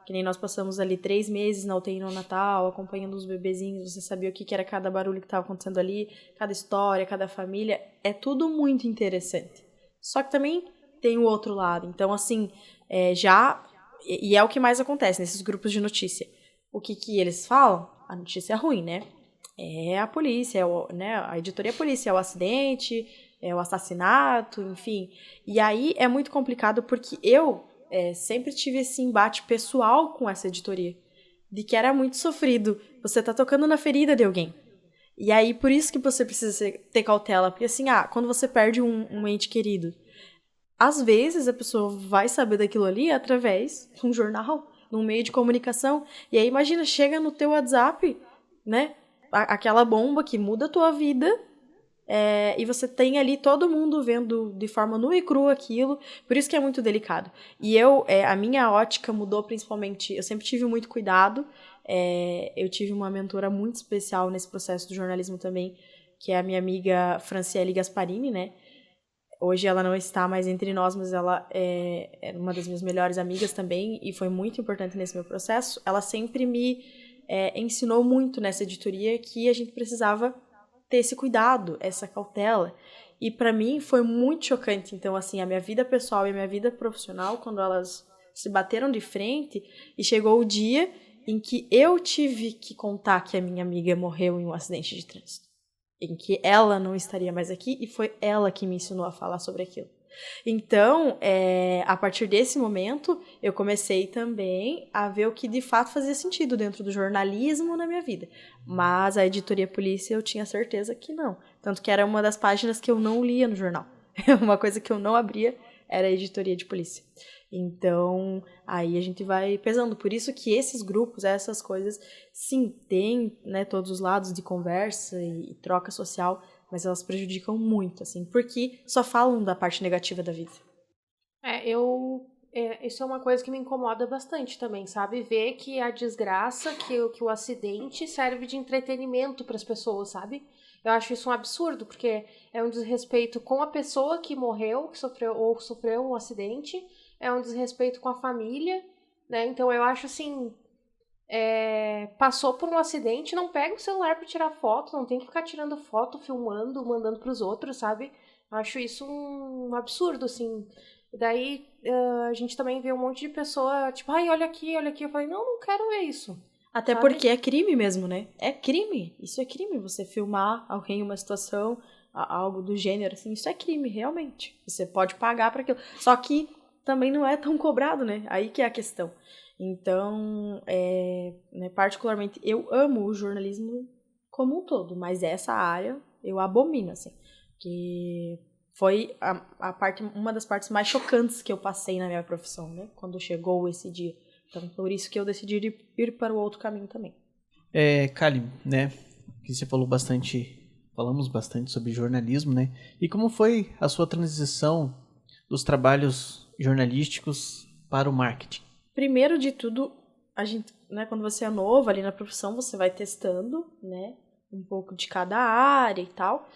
que nem nós passamos ali 3 meses na UTI no Natal, acompanhando os bebezinhos, você sabia o que era cada barulho que estava acontecendo ali, cada história, cada família. É tudo muito interessante. Só que também tem o outro lado. Então, assim, e é o que mais acontece nesses grupos de notícia. O que eles falam? A notícia é ruim, né? É a polícia, né? A editoria é a polícia, é o acidente, é o assassinato, enfim. E aí é muito complicado porque eu sempre tive esse embate pessoal com essa editoria. De que era muito sofrido. Você tá tocando na ferida de alguém. E aí, por isso que você precisa ter cautela. Porque assim, quando você perde um ente querido, às vezes a pessoa vai saber daquilo ali através de um jornal, num meio de comunicação. E aí, imagina, chega no teu WhatsApp, né? Aquela bomba que muda a tua vida. E você tem ali todo mundo vendo de forma nua e crua aquilo. Por isso que é muito delicado. E a minha ótica mudou principalmente. Eu sempre tive muito cuidado. Eu tive uma mentora muito especial nesse processo do jornalismo também, que é a minha amiga Franciele Gasparini, né? Hoje ela não está mais entre nós, mas ela é uma das minhas melhores amigas também e foi muito importante nesse meu processo. Ela sempre me ensinou muito nessa editoria que a gente precisava ter esse cuidado, essa cautela. E para mim foi muito chocante. Então, assim, a minha vida pessoal e a minha vida profissional, quando elas se bateram de frente, e chegou o dia em que eu tive que contar que a minha amiga morreu em um acidente de trânsito. Em que ela não estaria mais aqui e foi ela que me ensinou a falar sobre aquilo. Então, a partir desse momento, eu comecei também a ver o que de fato fazia sentido dentro do jornalismo na minha vida. Mas a editoria polícia eu tinha certeza que não. Tanto que era uma das páginas que eu não lia no jornal. Uma coisa que eu não abria era a editoria de polícia. Então, aí a gente vai pesando. Por isso que esses grupos, essas coisas, sim, tem, né, todos os lados de conversa e troca social, mas elas prejudicam muito, assim, porque só falam da parte negativa da vida. Isso é uma coisa que me incomoda bastante também, sabe? Ver que a desgraça, que o acidente serve de entretenimento para as pessoas, sabe? Eu acho isso um absurdo, porque é um desrespeito com a pessoa que morreu, que sofreu um acidente, é um desrespeito com a família, né? Então eu acho assim, passou por um acidente, não pega o celular para tirar foto, não tem que ficar tirando foto, filmando, mandando pros outros, sabe? Eu acho isso um absurdo, assim. E daí a gente também vê um monte de pessoa, tipo, olha aqui. Eu falei, não quero ver isso. Até sabe? porque é crime mesmo, né? É crime. Isso é crime. Você filmar alguém em uma situação, algo do gênero, assim, isso é crime, realmente. Você pode pagar para aquilo. Só que também não é tão cobrado, né? Aí que é a questão. Então, né, particularmente, eu amo o jornalismo como um todo, mas essa área eu abomino, assim. Que foi uma das partes mais chocantes que eu passei na minha profissão, né? Quando chegou esse dia. Então, por isso que eu decidi ir para o outro caminho também. Kali, né? Que você falamos bastante sobre jornalismo, né? E como foi a sua transição dos trabalhos jornalísticos para o marketing? Primeiro de tudo, a gente, né, quando você é novo ali na profissão, você vai testando, né, um pouco de cada área e tal.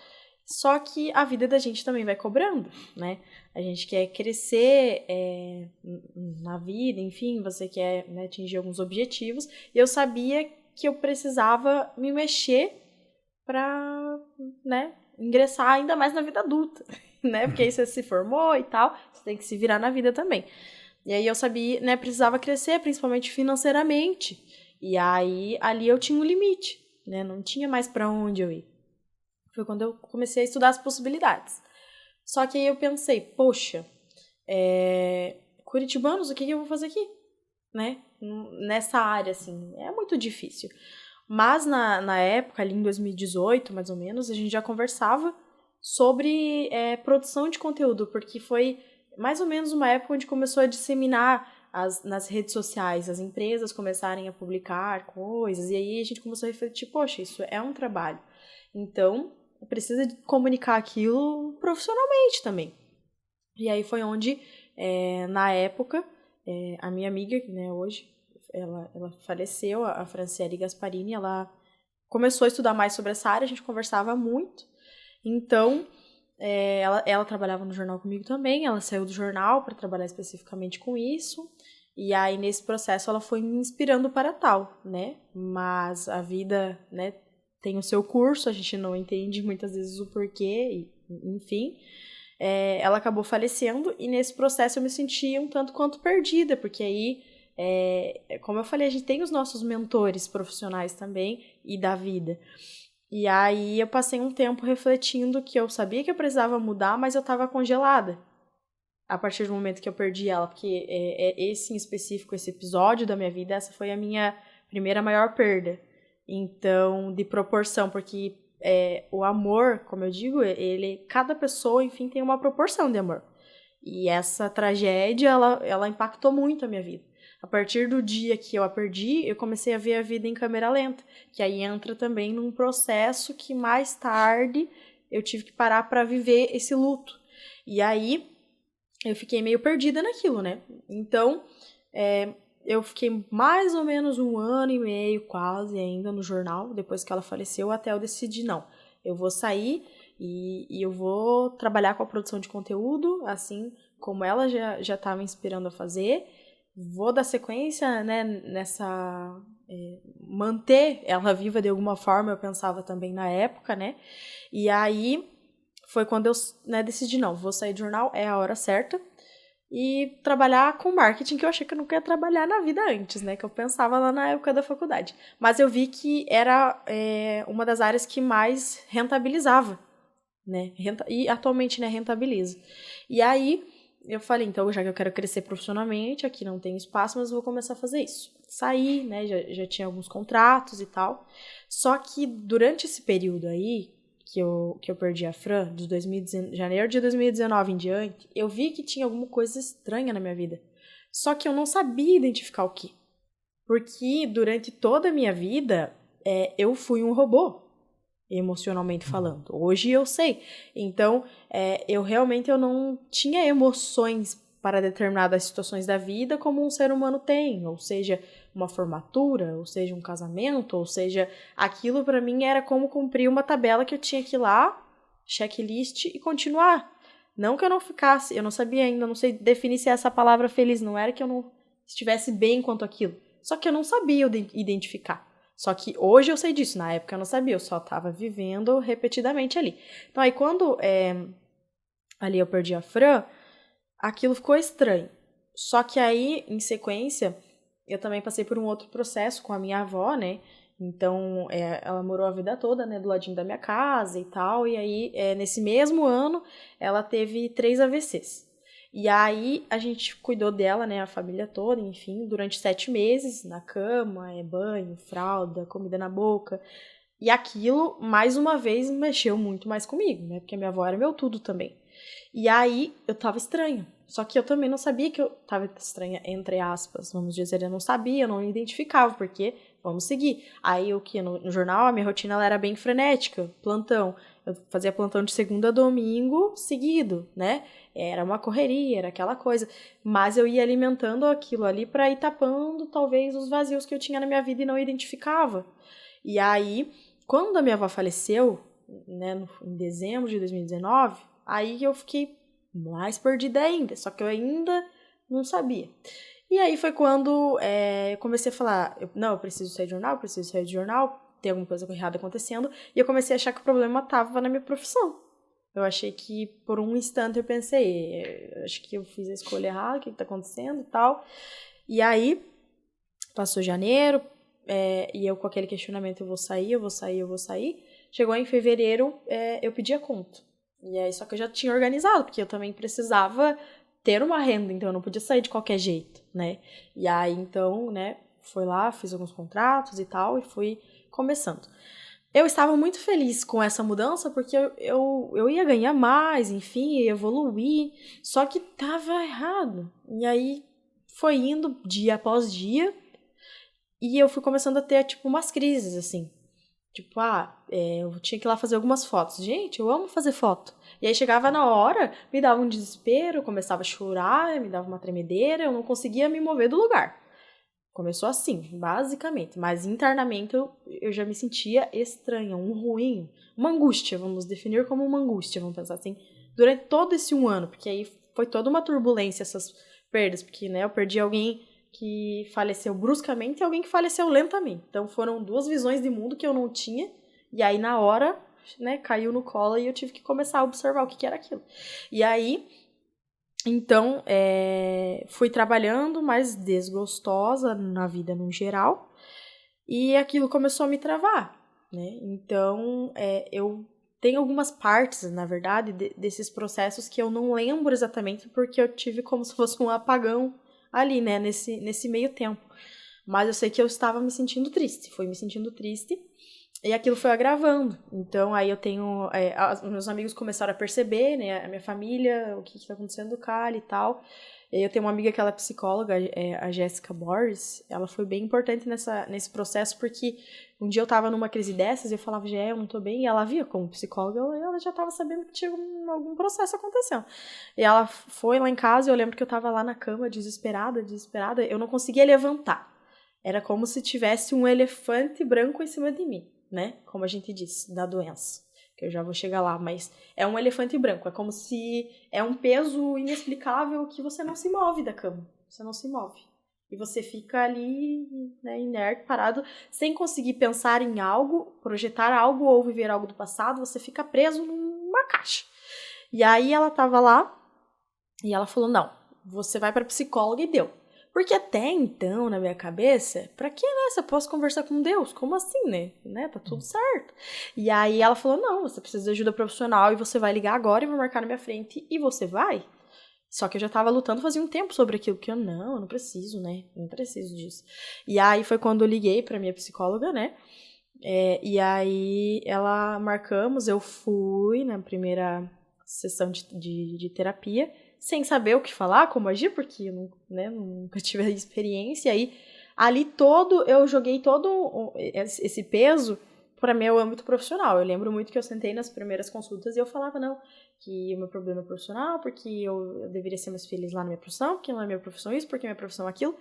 Só que a vida da gente também vai cobrando, né? A gente quer crescer na vida, enfim, você quer, né, atingir alguns objetivos. E eu sabia que eu precisava me mexer para, né, ingressar ainda mais na vida adulta, né? Porque aí você se formou e tal, você tem que se virar na vida também. E aí eu sabia, né, precisava crescer, principalmente financeiramente. E aí ali eu tinha um limite, né? Não tinha mais para onde eu ir. Foi quando eu comecei a estudar as possibilidades. Só que aí eu pensei, poxa, curitibanos, o que eu vou fazer aqui? Né? Nessa área, assim, é muito difícil. Mas na época, ali em 2018, mais ou menos, a gente já conversava sobre produção de conteúdo, porque foi mais ou menos uma época onde começou a disseminar nas redes sociais, as empresas começarem a publicar coisas, e aí a gente começou a refletir, poxa, isso é um trabalho. Então, precisa comunicar aquilo profissionalmente também. E aí foi onde, na época, a minha amiga, né, hoje, ela faleceu, a Franciele Gasparini, ela começou a estudar mais sobre essa área, a gente conversava muito. Então, ela trabalhava no jornal comigo também, ela saiu do jornal para trabalhar especificamente com isso. E aí, nesse processo, ela foi me inspirando para tal, né? Mas a vida, né, tem o seu curso, a gente não entende muitas vezes o porquê, enfim. Ela acabou falecendo e nesse processo eu me senti um tanto quanto perdida, porque aí, como eu falei, a gente tem os nossos mentores profissionais também e da vida. E aí eu passei um tempo refletindo que eu sabia que eu precisava mudar, mas eu estava congelada a partir do momento que eu perdi ela, porque esse em específico, esse episódio da minha vida, essa foi a minha primeira maior perda. Então, de proporção, porque o amor, como eu digo, cada pessoa, enfim, tem uma proporção de amor. E essa tragédia, ela impactou muito a minha vida. A partir do dia que eu a perdi, eu comecei a ver a vida em câmera lenta, que aí entra também num processo que mais tarde eu tive que parar para viver esse luto. E aí eu fiquei meio perdida naquilo, né? Então, eu fiquei mais ou menos 1 ano e meio, quase, ainda no jornal, depois que ela faleceu, até eu decidir, não, eu vou sair e eu vou trabalhar com a produção de conteúdo, assim como ela já estava me inspirando a fazer, vou dar sequência, né, manter ela viva de alguma forma, eu pensava também na época, né, e aí foi quando eu, né, decidi, não, vou sair do jornal, é a hora certa, e trabalhar com marketing, que eu achei que eu nunca ia trabalhar na vida antes, né? Que eu pensava lá na época da faculdade. Mas eu vi que era uma das áreas que mais rentabilizava, né? E atualmente, né, rentabiliza. E aí, eu falei, então, já que eu quero crescer profissionalmente, aqui não tem espaço, mas eu vou começar a fazer isso. Saí, né? Já tinha alguns contratos e tal. Só que durante esse período aí, que eu perdi a Fran, de janeiro de 2019 em diante, eu vi que tinha alguma coisa estranha na minha vida. Só que eu não sabia identificar o que. Porque durante toda a minha vida, eu fui um robô, emocionalmente falando. Hoje eu sei. Então, eu não tinha emoções para determinadas situações da vida como um ser humano tem, ou seja, uma formatura, ou seja, um casamento, ou seja, aquilo para mim era como cumprir uma tabela que eu tinha que ir lá, checklist e continuar. Não que eu não ficasse, eu não sabia ainda, não sei definir se essa palavra feliz, não era que eu não estivesse bem quanto aquilo, só que eu não sabia identificar. Só que hoje eu sei disso, na época eu não sabia, eu só estava vivendo repetidamente ali. Então aí quando ali eu perdi a Fran, aquilo ficou estranho. Só que aí, em sequência, eu também passei por um outro processo com a minha avó, né? Então, ela morou a vida toda, né, do ladinho da minha casa e tal. E aí, nesse mesmo ano, ela teve 3 AVCs. E aí, a gente cuidou dela, né, a família toda, enfim, durante 7 meses, na cama, banho, fralda, comida na boca. E aquilo, mais uma vez, mexeu muito mais comigo, né? Porque a minha avó era meu tudo também. E aí, eu tava estranha. Só que eu também não sabia que eu tava estranha, entre aspas, vamos dizer, eu não sabia, eu não identificava, porque vamos seguir. Aí, no jornal, a minha rotina ela era bem frenética, plantão. eu fazia plantão de segunda a domingo seguido, né? Era uma correria, era aquela coisa. Mas eu ia alimentando aquilo ali pra ir tapando, talvez, os vazios que eu tinha na minha vida e não identificava. E aí, quando a minha avó faleceu, né, em dezembro de 2019, aí eu fiquei mais perdida ainda, só que eu ainda não sabia. E aí foi quando eu comecei a falar, eu preciso sair de jornal, tem alguma coisa errada acontecendo, e eu comecei a achar que o problema estava na minha profissão. Eu achei que, por um instante, eu pensei, acho que eu fiz a escolha errada, o que está acontecendo e tal. E aí, passou janeiro, e eu com aquele questionamento, eu vou sair. Chegou em fevereiro, eu pedi a conta. E aí, só que eu já tinha organizado, porque eu também precisava ter uma renda, então eu não podia sair de qualquer jeito, né? E aí, então, né, fui lá, fiz alguns contratos e tal, e fui começando. Eu estava muito feliz com essa mudança, porque eu ia ganhar mais, enfim, ia evoluir, só que tava errado. E aí, foi indo dia após dia, e eu fui começando a ter, tipo, umas crises, assim. Tipo, eu tinha que ir lá fazer algumas fotos. Gente, eu amo fazer foto. E aí chegava na hora, me dava um desespero, eu começava a chorar, me dava uma tremedeira, eu não conseguia me mover do lugar. Começou assim, basicamente. Mas internamente eu já me sentia estranha, um ruim, uma angústia, vamos definir como uma angústia, vamos pensar assim, durante todo esse 1 ano, porque aí foi toda uma turbulência essas perdas, porque, né, eu perdi alguém que faleceu bruscamente e alguém que faleceu lentamente. Então foram 2 visões de mundo que eu não tinha, e aí na hora, né, caiu no colo e eu tive que começar a observar o que era aquilo. E aí, então, fui trabalhando mais desgostosa na vida no geral, e aquilo começou a me travar, né? Então, eu tenho algumas partes, na verdade, desses processos que eu não lembro exatamente porque eu tive como se fosse um apagão ali, né, nesse meio tempo. Mas eu sei que eu estava me sentindo triste, fui me sentindo triste, e aquilo foi agravando. Então, aí eu tenho... meus amigos começaram a perceber, né, a minha família, o que está acontecendo com o Cali e tal. E aí eu tenho uma amiga que ela é psicóloga, a Jéssica Borges, ela foi bem importante nesse processo, porque um dia eu tava numa crise dessas e eu falava, eu não tô bem, e ela via como psicóloga, ela já tava sabendo que tinha algum processo acontecendo. E ela foi lá em casa e eu lembro que eu tava lá na cama, desesperada, eu não conseguia levantar. Era como se tivesse um elefante branco em cima de mim, né? Como a gente diz, da doença. Que eu já vou chegar lá, mas é um elefante branco. É como se é um peso inexplicável que você não se move da cama. Você não se move. E você fica ali, né, inerte, parado, sem conseguir pensar em algo, projetar algo ou viver algo do passado. Você fica preso numa caixa. E aí ela tava lá e ela falou, não, você vai pra psicóloga e deu. Porque até então, na minha cabeça, pra que, né? Você posso conversar com Deus? Como assim, né? Tá tudo certo. E aí ela falou, não, você precisa de ajuda profissional e você vai ligar agora e vai marcar na minha frente e você vai. Só que eu já tava lutando fazia um tempo sobre aquilo, que eu não preciso, né? Não preciso disso. E aí foi quando eu liguei pra minha psicóloga, né? E aí marcamos, eu fui na primeira sessão de terapia, sem saber o que falar, como agir, porque eu nunca tive a experiência. E aí, ali eu joguei todo esse peso para meu âmbito profissional. Eu lembro muito que eu sentei nas primeiras consultas e eu falava, não, que o meu problema é profissional, porque eu deveria ser mais feliz lá na minha profissão, porque não é minha profissão isso, porque minha profissão é aquilo.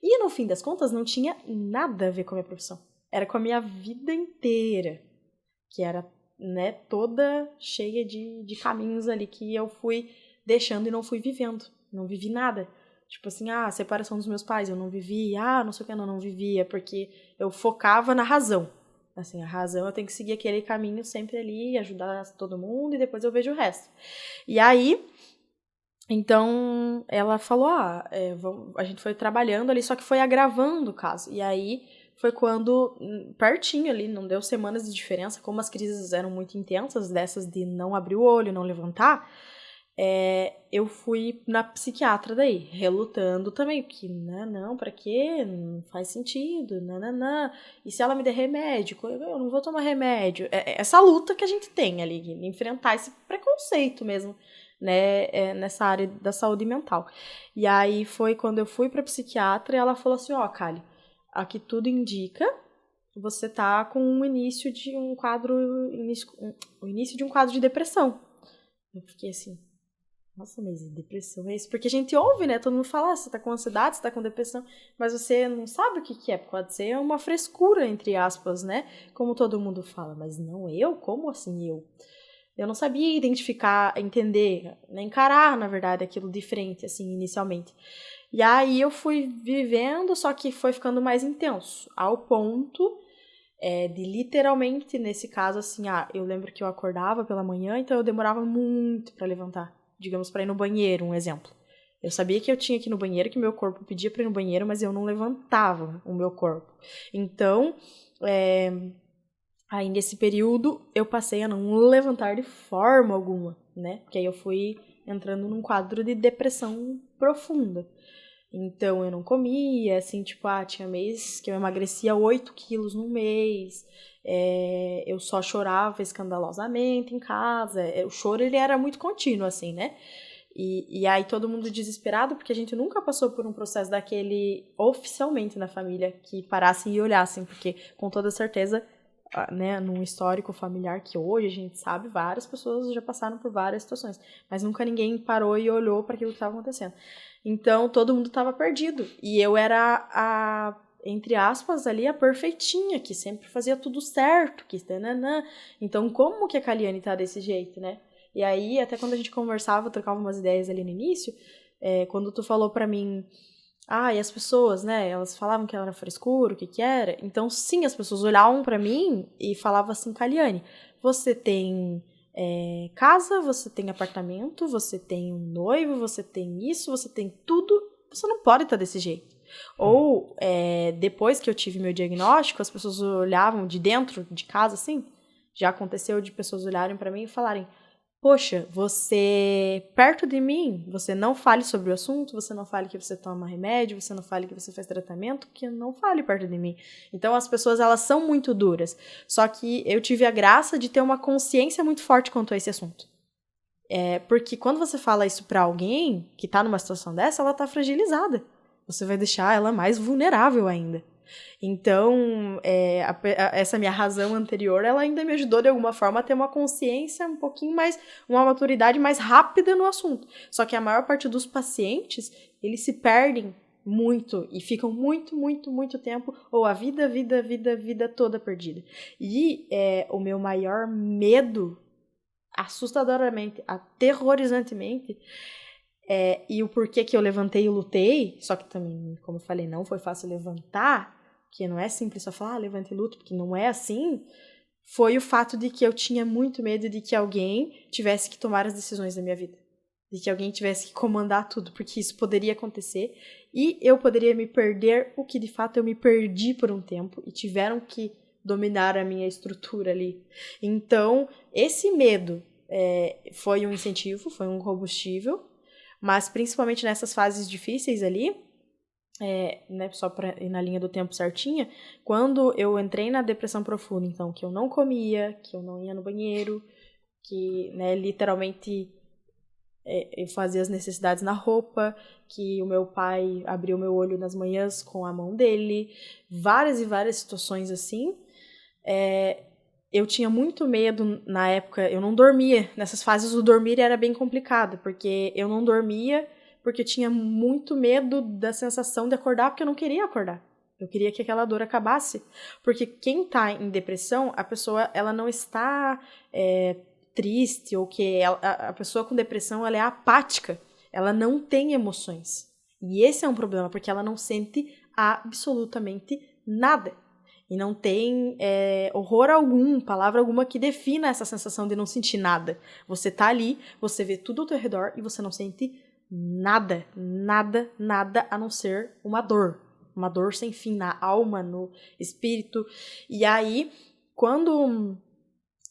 E no fim das contas, não tinha nada a ver com a minha profissão. Era com a minha vida inteira, que era, né, toda cheia de caminhos ali que eu fui deixando e não fui vivendo. Não vivi nada. Tipo assim, a separação dos meus pais, eu não vivi. Não sei o que, não vivia, porque eu focava na razão. Assim, a razão, eu tenho que seguir aquele caminho sempre ali, ajudar todo mundo, e depois eu vejo o resto. E aí, então, ela falou, a gente foi trabalhando ali, só que foi agravando o caso. E aí, foi quando, pertinho ali, não deu semanas de diferença, como as crises eram muito intensas, dessas de não abrir o olho, não levantar, eu fui na psiquiatra daí, relutando também, porque, não, pra quê? Não faz sentido, e se ela me der remédio? Eu não vou tomar remédio. Essa luta que a gente tem ali, de enfrentar esse preconceito mesmo, né, nessa área da saúde mental. E aí foi quando eu fui pra psiquiatra e ela falou assim, Kali, aqui tudo indica, você tá com o início de um quadro de depressão. Eu fiquei assim, nossa, mas depressão é isso? Porque a gente ouve, né? Todo mundo fala, você tá com ansiedade, você tá com depressão, mas você não sabe o que é, pode ser uma frescura, entre aspas, né? Como todo mundo fala, mas não eu? Como assim eu? Eu não sabia identificar, entender, né? Encarar, na verdade, aquilo de frente, assim, inicialmente. E aí eu fui vivendo, só que foi ficando mais intenso, ao ponto de literalmente, nesse caso, assim, eu lembro que eu acordava pela manhã, então eu demorava muito pra levantar. Digamos, pra ir no banheiro, um exemplo. Eu sabia que eu tinha que ir no banheiro, que meu corpo pedia pra ir no banheiro, mas eu não levantava o meu corpo. Então, aí nesse período, eu passei a não levantar de forma alguma, né? Porque aí eu fui entrando num quadro de depressão profunda. Então, eu não comia, assim, tipo, tinha mês que eu emagrecia 8 quilos no mês, eu só chorava escandalosamente em casa, o choro, ele era muito contínuo, assim, né? E aí todo mundo desesperado, porque a gente nunca passou por um processo daquele, oficialmente na família, que parassem e olhassem, porque com toda certeza, né, num histórico familiar que hoje a gente sabe, várias pessoas já passaram por várias situações, mas nunca ninguém parou e olhou para aquilo que estava acontecendo. Então, todo mundo estava perdido. E eu era entre aspas, ali, a perfeitinha, que sempre fazia tudo certo, que tananã. Então, como que a Kaliane tá desse jeito, né? E aí, até quando a gente conversava, trocava umas ideias ali no início, quando tu falou pra mim, e as pessoas, né, elas falavam que ela era frescura, o que que era. Então, sim, as pessoas olhavam pra mim e falavam assim, Kaliane, você tem... casa, você tem apartamento, você tem um noivo, você tem isso, você tem tudo, você não pode estar desse jeito. Ou, depois que eu tive meu diagnóstico, as pessoas olhavam de dentro de casa, assim, já aconteceu de pessoas olharem pra mim e falarem, poxa, você, perto de mim, você não fale sobre o assunto, você não fale que você toma remédio, você não fale que você faz tratamento, que não fale perto de mim. Então, as pessoas, elas são muito duras. Só que eu tive a graça de ter uma consciência muito forte quanto a esse assunto. Porque quando você fala isso pra alguém que tá numa situação dessa, ela tá fragilizada. Você vai deixar ela mais vulnerável ainda. Então, essa minha razão anterior, ela ainda me ajudou de alguma forma a ter uma consciência um pouquinho mais, uma maturidade mais rápida no assunto. Só que a maior parte dos pacientes, eles se perdem muito e ficam muito, muito, muito tempo, ou a vida toda perdida. E o meu maior medo, assustadoramente, aterrorizantemente, e o porquê que eu levantei e lutei, só que também, como eu falei, não foi fácil levantar, que não é simples só falar, levanta e luta, porque não é assim, foi o fato de que eu tinha muito medo de que alguém tivesse que tomar as decisões da minha vida. De que alguém tivesse que comandar tudo, porque isso poderia acontecer e eu poderia me perder, o que de fato eu me perdi por um tempo e tiveram que dominar a minha estrutura ali. Então, esse medo foi um incentivo, foi um combustível, mas principalmente nessas fases difíceis ali, né, só para ir na linha do tempo certinha, quando eu entrei na depressão profunda, então, que eu não comia, que eu não ia no banheiro, que, né, literalmente eu fazia as necessidades na roupa, que o meu pai abria o meu olho nas manhãs com a mão dele, várias e várias situações assim. Eu tinha muito medo na época, eu não dormia. Nessas fases o dormir era bem complicado, porque eu não dormia porque eu tinha muito medo da sensação de acordar, porque eu não queria acordar. Eu queria que aquela dor acabasse. Porque quem tá em depressão, a pessoa ela não está triste, ou que a pessoa com depressão ela é apática. Ela não tem emoções. E esse é um problema, porque ela não sente absolutamente nada. E não tem horror algum, palavra alguma que defina essa sensação de não sentir nada. Você tá ali, você vê tudo ao teu redor e você não sente nada, nada, nada a não ser uma dor. Uma dor sem fim na alma, no espírito. E aí, quando...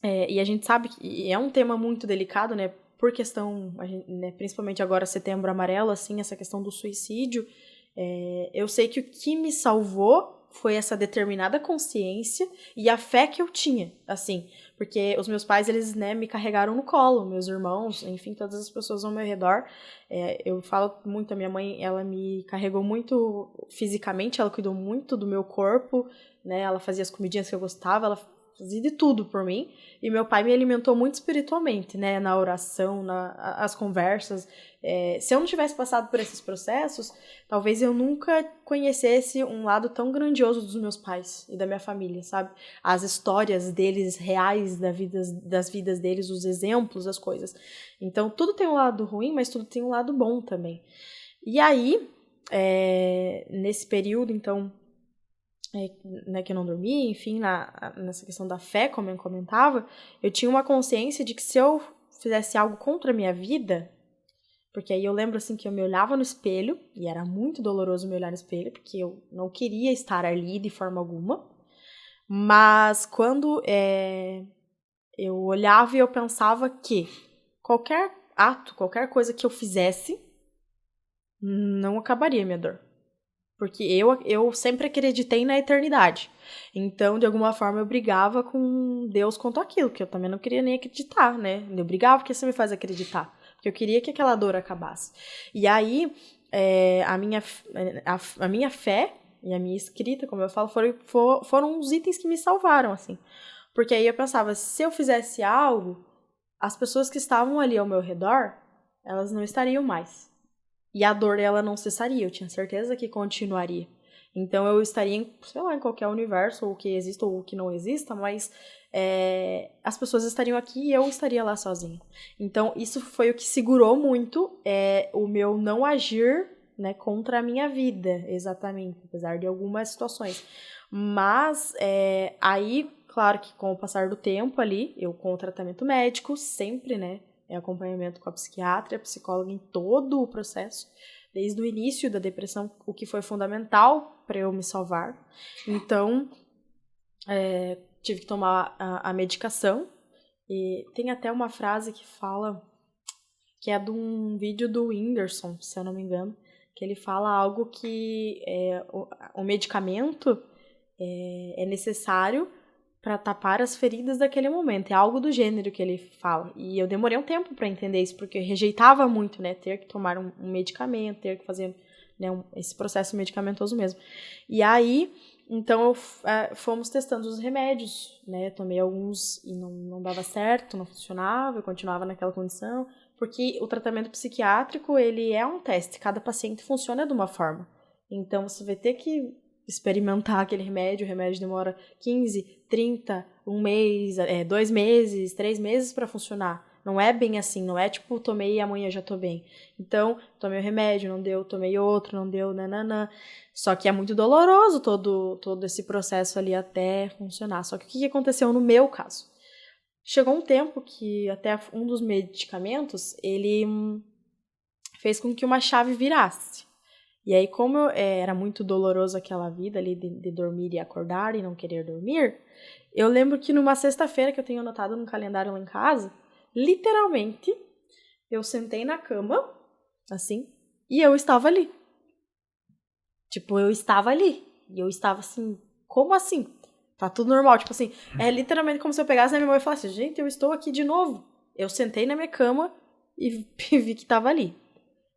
e a gente sabe que é um tema muito delicado, né? Por questão, né, principalmente agora, Setembro Amarelo, assim, essa questão do suicídio. Eu sei que o que me salvou foi essa determinada consciência e a fé que eu tinha, assim, porque os meus pais, eles, né, me carregaram no colo, meus irmãos, enfim, todas as pessoas ao meu redor. Eu falo muito, a minha mãe, ela me carregou muito fisicamente, ela cuidou muito do meu corpo, né, ela fazia as comidinhas que eu gostava, ela fazia de tudo por mim, e meu pai me alimentou muito espiritualmente, né, na oração, as conversas. Se eu não tivesse passado por esses processos, talvez eu nunca conhecesse um lado tão grandioso dos meus pais e da minha família, sabe? As histórias deles reais, das vidas deles, os exemplos, as coisas. Então, tudo tem um lado ruim, mas tudo tem um lado bom também. E aí, nesse período, então, né, que eu não dormia, enfim, nessa questão da fé, como eu comentava, eu tinha uma consciência de que se eu fizesse algo contra a minha vida, porque aí eu lembro, assim, que eu me olhava no espelho, e era muito doloroso me olhar no espelho, porque eu não queria estar ali de forma alguma, mas quando eu olhava e eu pensava que qualquer ato, qualquer coisa que eu fizesse, não acabaria a minha dor. Porque eu sempre acreditei na eternidade. Então, de alguma forma, eu brigava com Deus quanto aquilo, que eu também não queria nem acreditar, né? Eu brigava porque você me faz acreditar. Porque eu queria que aquela dor acabasse. E aí, a minha fé e a minha escrita, como eu falo, foram os itens que me salvaram, assim. Porque aí eu pensava, se eu fizesse algo, as pessoas que estavam ali ao meu redor, elas não estariam mais. E a dor, ela não cessaria, eu tinha certeza que continuaria. Então, eu estaria, sei lá, em qualquer universo, ou que exista ou que não exista, mas as pessoas estariam aqui e eu estaria lá sozinha. Então, isso foi o que segurou muito o meu não agir, né, contra a minha vida, exatamente, apesar de algumas situações. Mas, aí, claro que com o passar do tempo ali, eu com o tratamento médico, sempre, né, acompanhamento com a psiquiatra, a psicóloga em todo o processo, desde o início da depressão, o que foi fundamental para eu me salvar. Então, tive que tomar a medicação, e tem até uma frase que fala, que é de um vídeo do Whindersson, se eu não me engano, que ele fala algo que o medicamento é necessário para tapar as feridas daquele momento. É algo do gênero que ele fala. E eu demorei um tempo para entender isso, porque eu rejeitava muito, né? Ter que tomar um medicamento, ter que fazer, né, esse processo medicamentoso mesmo. E aí, então, fomos testando os remédios, né? Tomei alguns e não dava certo, não funcionava, eu continuava naquela condição. Porque o tratamento psiquiátrico, ele é um teste. Cada paciente funciona de uma forma. Então, você vai ter que experimentar aquele remédio. O remédio demora 15, 30, um mês, 2 meses, 3 meses para funcionar. Não é bem assim, não é tipo, tomei e amanhã já tô bem. Então, tomei o remédio, não deu, tomei outro, não deu, nananã. Só que é muito doloroso todo esse processo ali até funcionar. Só que o que aconteceu no meu caso? Chegou um tempo que até um dos medicamentos, ele fez com que uma chave virasse. E aí, como era muito doloroso aquela vida ali de dormir e acordar e não querer dormir, eu lembro que numa sexta-feira, que eu tenho anotado no calendário lá em casa, literalmente, eu sentei na cama, assim, e eu estava ali. Tipo, eu estava ali. E eu estava assim, como assim? Tá tudo normal, tipo assim, é literalmente como se eu pegasse na minha mão e falasse, gente, eu estou aqui de novo. Eu sentei na minha cama e vi que tava ali.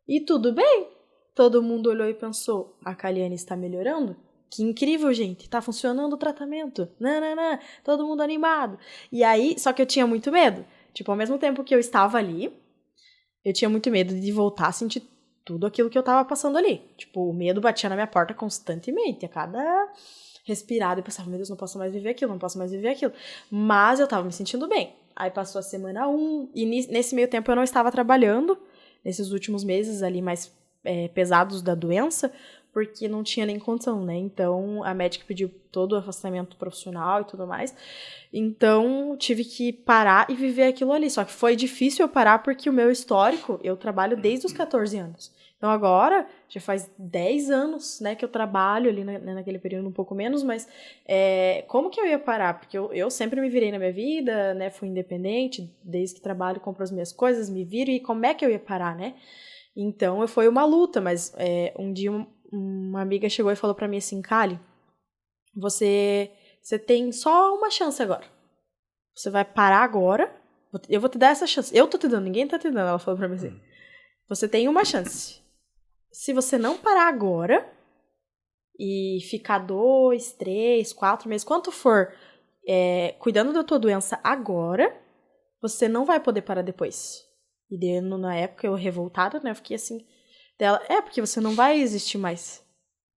E tudo bem. Todo mundo olhou e pensou, a Kaliane está melhorando? Que incrível, gente, tá funcionando o tratamento. Nananã, todo mundo animado. E aí, só que eu tinha muito medo. Tipo, ao mesmo tempo que eu estava ali, eu tinha muito medo de voltar a sentir tudo aquilo que eu tava passando ali. Tipo, o medo batia na minha porta constantemente, a cada respirada, eu pensava, meu Deus, não posso mais viver aquilo, não posso mais viver aquilo. Mas eu tava me sentindo bem. Aí passou a semana 1, e nesse meio tempo eu não estava trabalhando, nesses últimos meses ali mais pesados da doença, porque não tinha nem condição, né? Então, a médica pediu todo o afastamento profissional e tudo mais. Então, tive que parar e viver aquilo ali. Só que foi difícil eu parar porque o meu histórico, eu trabalho desde os 14 anos. Então, agora, já faz 10 anos, né, que eu trabalho ali naquele período um pouco menos, mas como que eu ia parar? Porque eu sempre me virei na minha vida, né, fui independente, desde que trabalho, compro as minhas coisas, me viro, e como é que eu ia parar, né? Então, foi uma luta, mas um dia uma amiga chegou e falou pra mim assim, Kali, você tem só uma chance agora. Você vai parar agora, eu vou te dar essa chance. Eu tô te dando, ninguém tá te dando, ela falou pra mim assim. Você tem uma chance. Se você não parar agora e ficar 2, 3, 4 meses, quanto for, cuidando da tua doença agora, você não vai poder parar depois. E daí, na época, eu revoltada, né? Eu fiquei assim, dela, porque você não vai existir mais.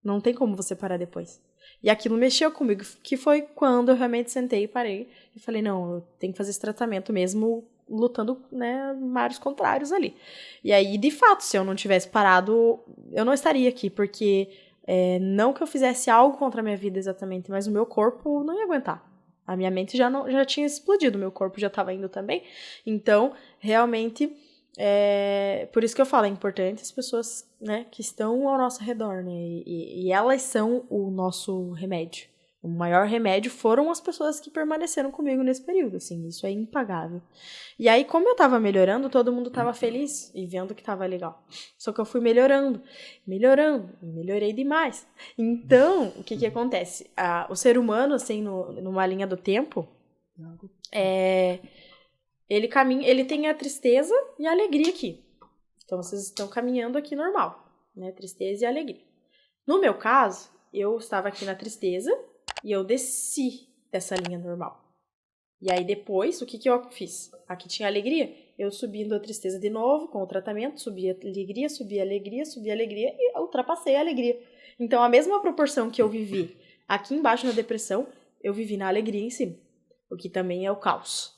Não tem como você parar depois. E aquilo mexeu comigo, que foi quando eu realmente sentei e parei. E falei, não, eu tenho que fazer esse tratamento mesmo, lutando, né, mares contrários ali. E aí, de fato, se eu não tivesse parado, eu não estaria aqui, porque não que eu fizesse algo contra a minha vida exatamente, mas o meu corpo não ia aguentar. A minha mente já tinha explodido, o meu corpo já estava indo também. Então, realmente, por isso que eu falo, é importante as pessoas, né, que estão ao nosso redor, né, e elas são o nosso remédio. O maior remédio foram as pessoas que permaneceram comigo nesse período, assim, isso é impagável. E aí, como eu tava melhorando, todo mundo tava feliz e vendo que tava legal. Só que eu fui melhorando, melhorei demais. Então, o que acontece? O ser humano, assim, numa linha do tempo, ele caminha, ele tem a tristeza e a alegria aqui. Então, vocês estão caminhando aqui normal, né? Tristeza e alegria. No meu caso, eu estava aqui na tristeza e eu desci dessa linha normal. E aí, depois, o que eu fiz? Aqui tinha alegria. Eu subindo a tristeza de novo, com o tratamento, subi a alegria e ultrapassei a alegria. Então, a mesma proporção que eu vivi aqui embaixo na depressão, eu vivi na alegria em cima. O que também é o caos.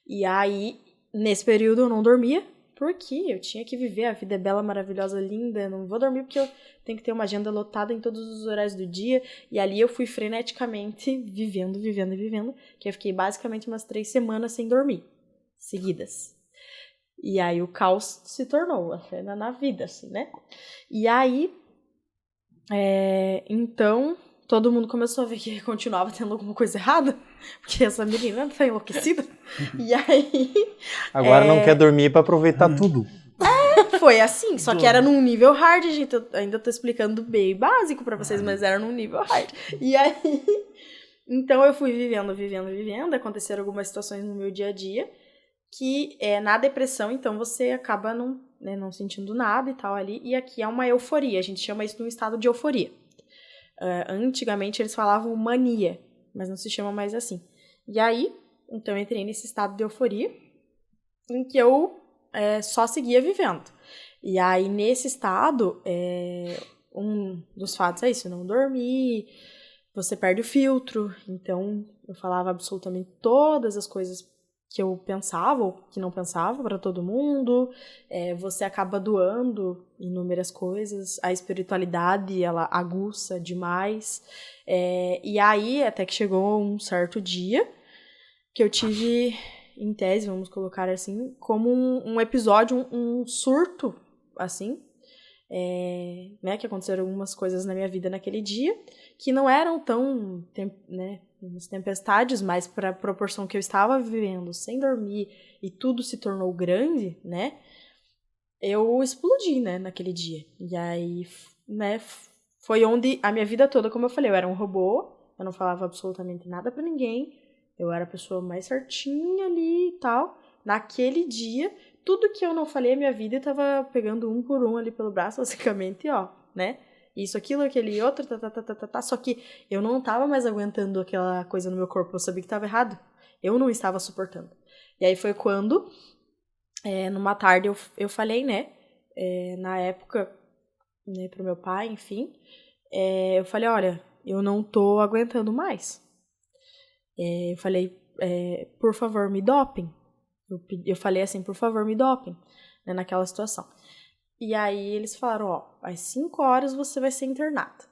E aí, nesse período, eu não dormia, porque eu tinha que viver a vida bela, maravilhosa, linda. Não vou dormir porque eu tenho que ter uma agenda lotada em todos os horários do dia. E ali eu fui freneticamente vivendo, que eu fiquei basicamente umas 3 semanas sem dormir, seguidas. E aí o caos se tornou na vida, assim, né? E aí, então, todo mundo começou a ver que continuava tendo alguma coisa errada, porque essa menina tá enlouquecida. E aí... Agora não quer dormir pra aproveitar tudo. Foi assim, só que era num nível hard, gente. Eu ainda tô explicando bem básico pra vocês, mas era num nível hard. E aí... Então eu fui vivendo. Aconteceram algumas situações no meu dia a dia que na depressão, então, você acaba não sentindo nada e tal ali. E aqui é uma euforia. A gente chama isso de um estado de euforia. Antigamente eles falavam mania, mas não se chama mais assim. E aí, então eu entrei nesse estado de euforia em que eu só seguia vivendo. E aí, nesse estado, um dos fatos é isso, não dormir, você perde o filtro. Então, eu falava absolutamente todas as coisas que eu pensava ou que não pensava para todo mundo. Você acaba doando inúmeras coisas. A espiritualidade, ela aguça demais. E aí, até que chegou um certo dia que eu tive, em tese, vamos colocar assim, como um episódio, um surto, assim, né, que aconteceram algumas coisas na minha vida naquele dia, que não eram tão, né, umas tempestades, mas para a proporção que eu estava vivendo, sem dormir, e tudo se tornou grande, né, eu explodi, né, naquele dia. E aí, né, foi onde a minha vida toda, como eu falei, eu era um robô, eu não falava absolutamente nada para ninguém, eu era a pessoa mais certinha ali e tal. Naquele dia, tudo que eu não falei a minha vida, eu tava pegando um por um ali pelo braço, basicamente, ó, né? Isso, aquilo, aquele outro, Só que eu não tava mais aguentando aquela coisa no meu corpo, eu sabia que tava errado. Eu não estava suportando. E aí foi quando, numa tarde, eu falei, né? Na época, né, pro meu pai, enfim. Eu falei, olha, eu não tô aguentando mais. Eu falei, por favor, me dopem. Eu falei assim, por favor, me dopem, né, naquela situação. E aí eles falaram, ó, às 5 horas você vai ser internada.